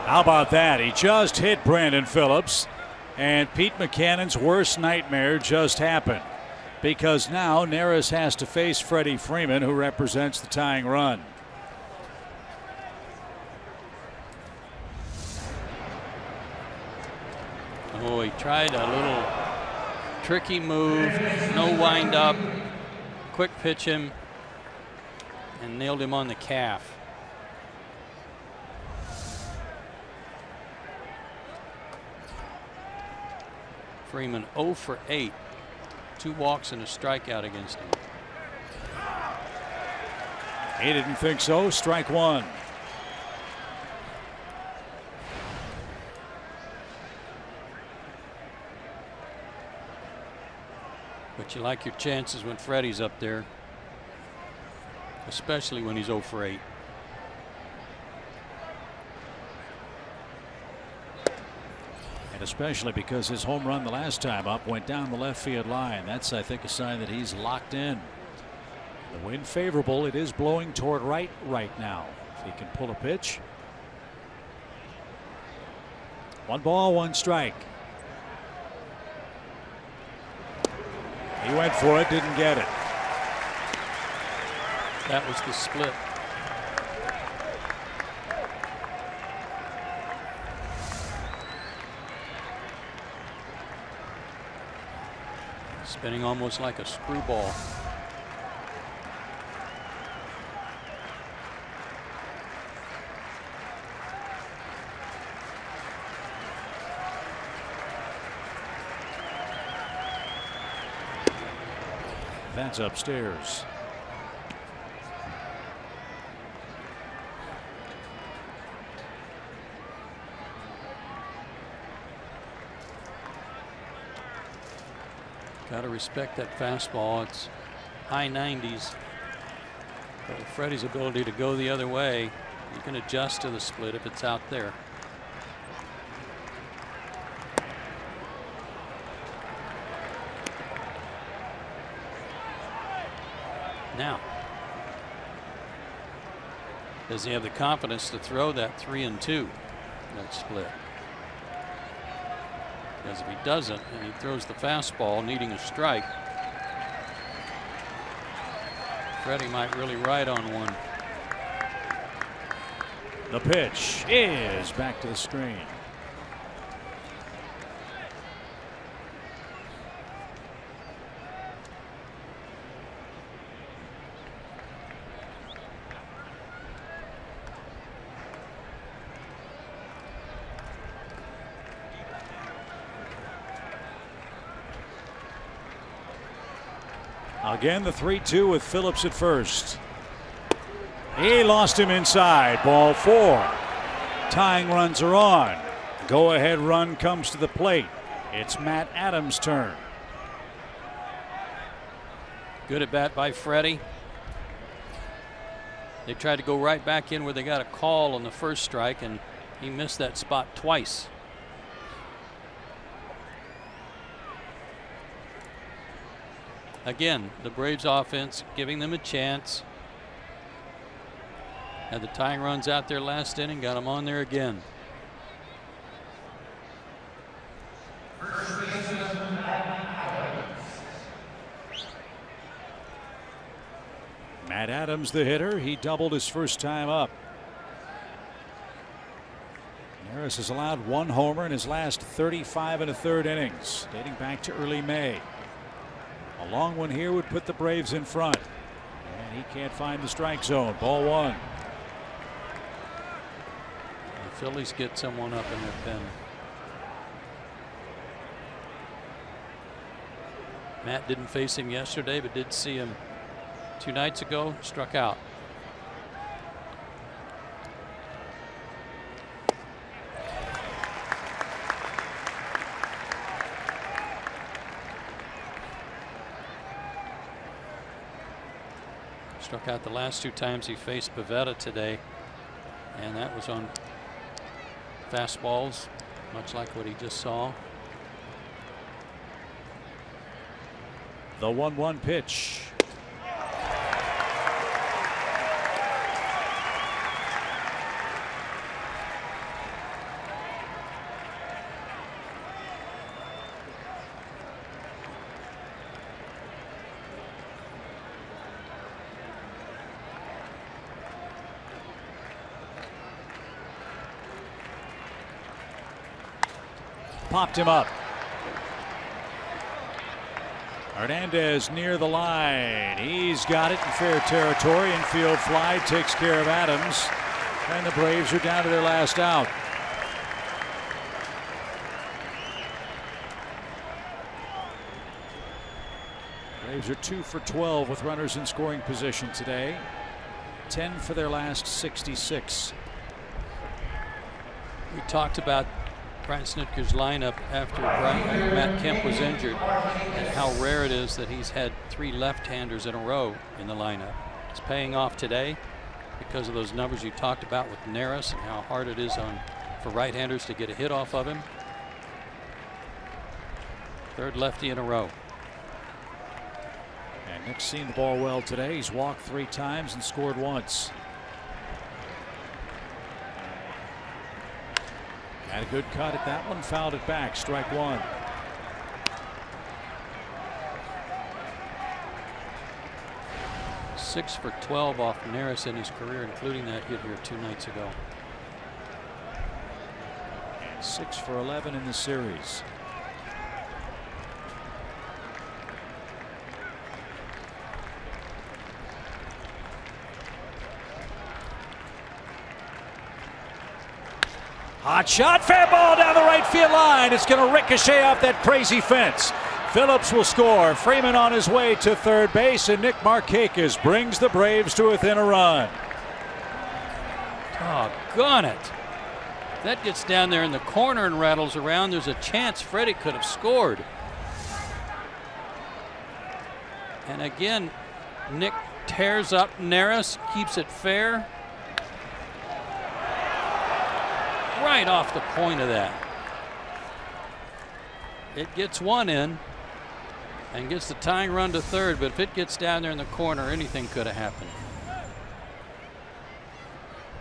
How about that? He just hit Brandon Phillips. And Pete Maccannon's worst nightmare just happened, because now Neris has to face Freddie Freeman, who represents the tying run. Oh, he tried a little tricky move, no wind up, quick pitch him, and nailed him on the calf. Freeman 0 for 8. 2 walks and a strikeout against him. He didn't think so. Strike one. But you like your chances when Freddie's up there, especially when he's 0 for 8. And especially because his home run the last time up went down the left field line. That's, I think, a sign that he's locked in. The wind favorable. It is blowing toward right now. If he can pull a pitch. 1 ball, 1 strike. He went for it, didn't get it. That was the split. Spinning almost like a screwball. That's upstairs. Got to respect that fastball. It's high 90s. But with Freddie's ability to go the other way, you can adjust to the split if it's out there. Now, does he have the confidence to throw that 3-2, that split? Because if he doesn't, and he throws the fastball needing a strike, Freddie might really ride on one. The pitch is back to the screen. Again, the 3-2 with Phillips at first. He lost him inside. Ball 4. Tying runs are on. Go ahead run comes to the plate. It's Matt Adams' turn. Good at bat by Freddie. They tried to go right back in where they got a call on the first strike, and he missed that spot twice. Again, the Braves offense giving them a chance. Had the tying runs out there last inning, got them on there again. Matt Adams, the hitter. He doubled his first time up. Neris has allowed 1 homer in his last 35 1/3 innings, dating back to early May. A long one here would put the Braves in front. And he can't find the strike zone. Ball 1. The Phillies get someone up in their pen. Matt didn't face him yesterday, but did see him 2 nights ago. Struck out. Struck out the last 2 times he faced Pivetta today, and that was on fastballs, much like what he just saw. The 1-1 pitch. popped him up. Hernandez near the line. He's got it in fair territory. Infield fly takes care of Adams. And the Braves are down to their last out. Braves are 2 for 12 with runners in scoring position today. 10 for their last 66. We talked about Brian Snitker's lineup after Matt Kemp was injured and how rare it is that he's had 3 left-handers in a row in the lineup. It's paying off today because of those numbers you talked about with Neris and how hard it is for right-handers to get a hit off of him. 3rd lefty in a row. And Nick's seen the ball well today. He's walked 3 times and scored once. Had a good cut at that one, fouled it back, strike 1. Six for 12 off Neris in his career, including that hit here 2 nights ago. And 6 for 11 in the series. Hot shot, fair ball down the right field line. It's going to ricochet off that crazy fence. Phillips will score. Freeman on his way to third base, and Nick Markakis brings the Braves to within a run. Doggone it. That gets down there in the corner and rattles around. There's a chance Freddie could have scored. And again, Nick tears up Neris, keeps it fair. Right off the point of that. It gets 1 in and gets the tying run to third, but if it gets down there in the corner, anything could have happened.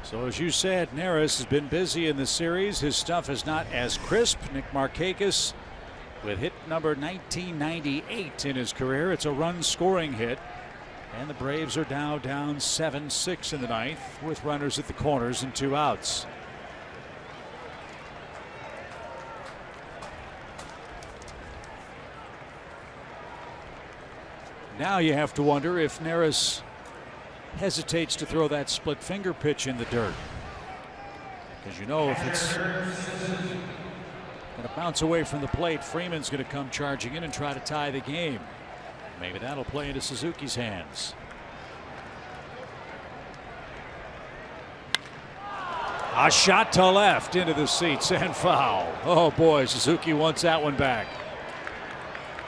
So as you said, Neris has been busy in the series. His stuff is not as crisp. Nick Markakis with hit number 1998 in his career. It's a run scoring hit. And the Braves are now down 7-6 in the 9th with runners at the corners and 2 outs. Now you have to wonder if Neris hesitates to throw that split finger pitch in the dirt. Because you know if it's going to bounce away from the plate, Freeman's going to come charging in and try to tie the game. Maybe that'll play into Suzuki's hands. A shot to left into the seats and foul. Oh boy, Suzuki wants that one back.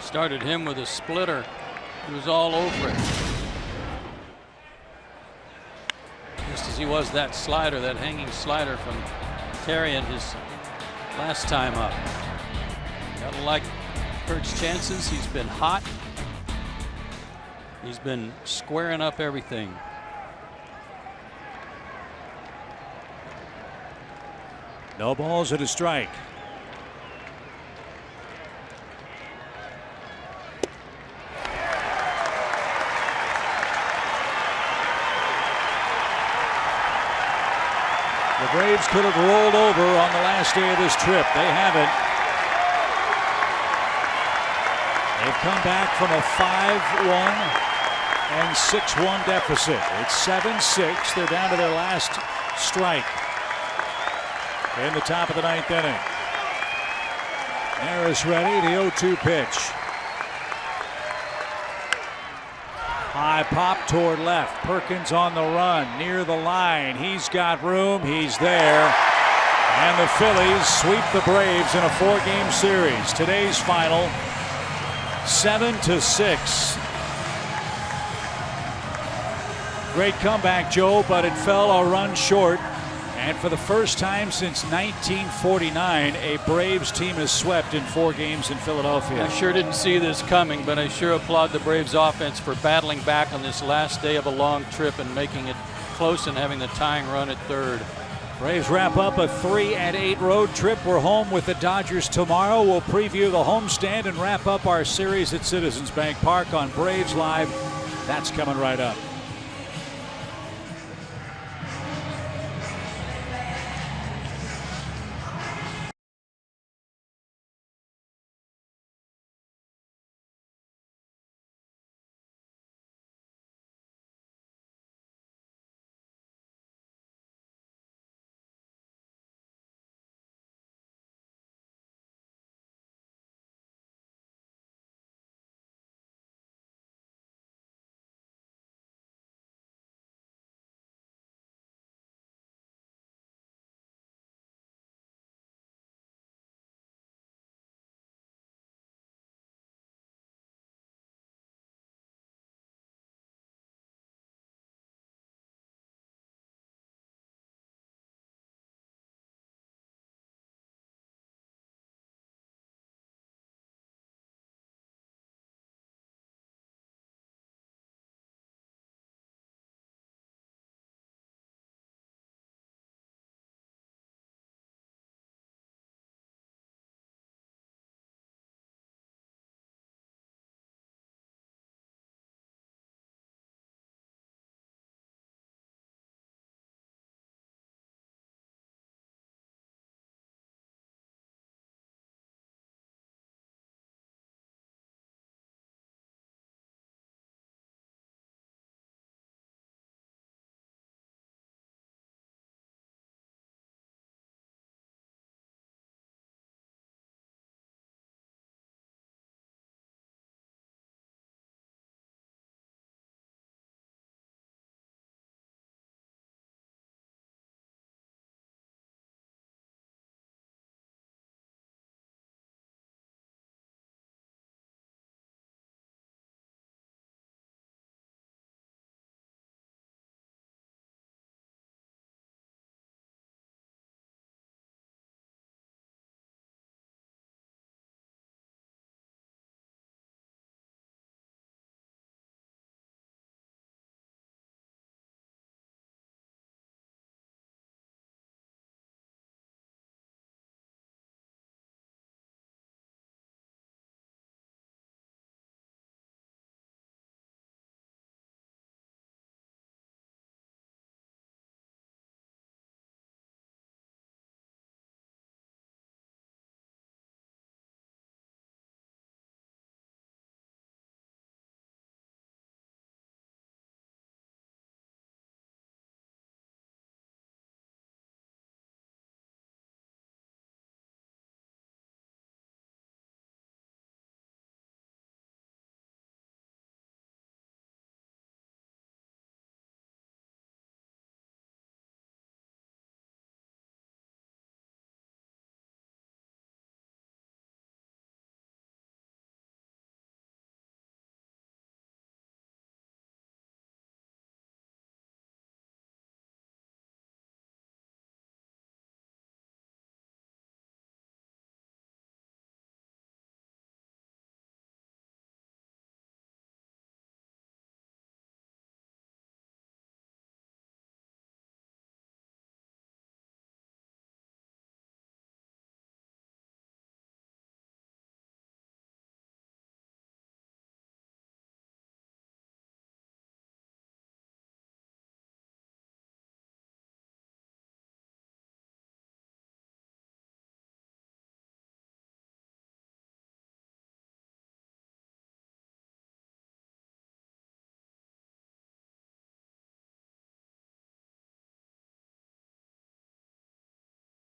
Started him with a splitter. He was all over it. Just as he was that slider, that hanging slider from Terry in his last time up. Gotta like Kurt's chances. He's been hot. He's been squaring up everything. No balls and a strike. The Braves could have rolled over on the last day of this trip. They haven't. They've come back from a 5-1 and 6-1 deficit. It's 7-6. They're down to their last strike in the top of the 9th inning. Neris ready. The 0-2 pitch. High pop toward left. Perkins on the run near the line. He's got room. He's there. And the Phillies sweep the Braves in a 4-game series. Today's final 7-6. Great comeback, Joe, but it fell a run short. And for the first time since 1949, a Braves team has swept in 4 games in Philadelphia. I sure didn't see this coming, but I sure applaud the Braves offense for battling back on this last day of a long trip and making it close and having the tying run at third. Braves wrap up a 3-8 road trip. We're home with the Dodgers tomorrow. We'll preview the homestand and wrap up our series at Citizens Bank Park on Braves Live. That's coming right up.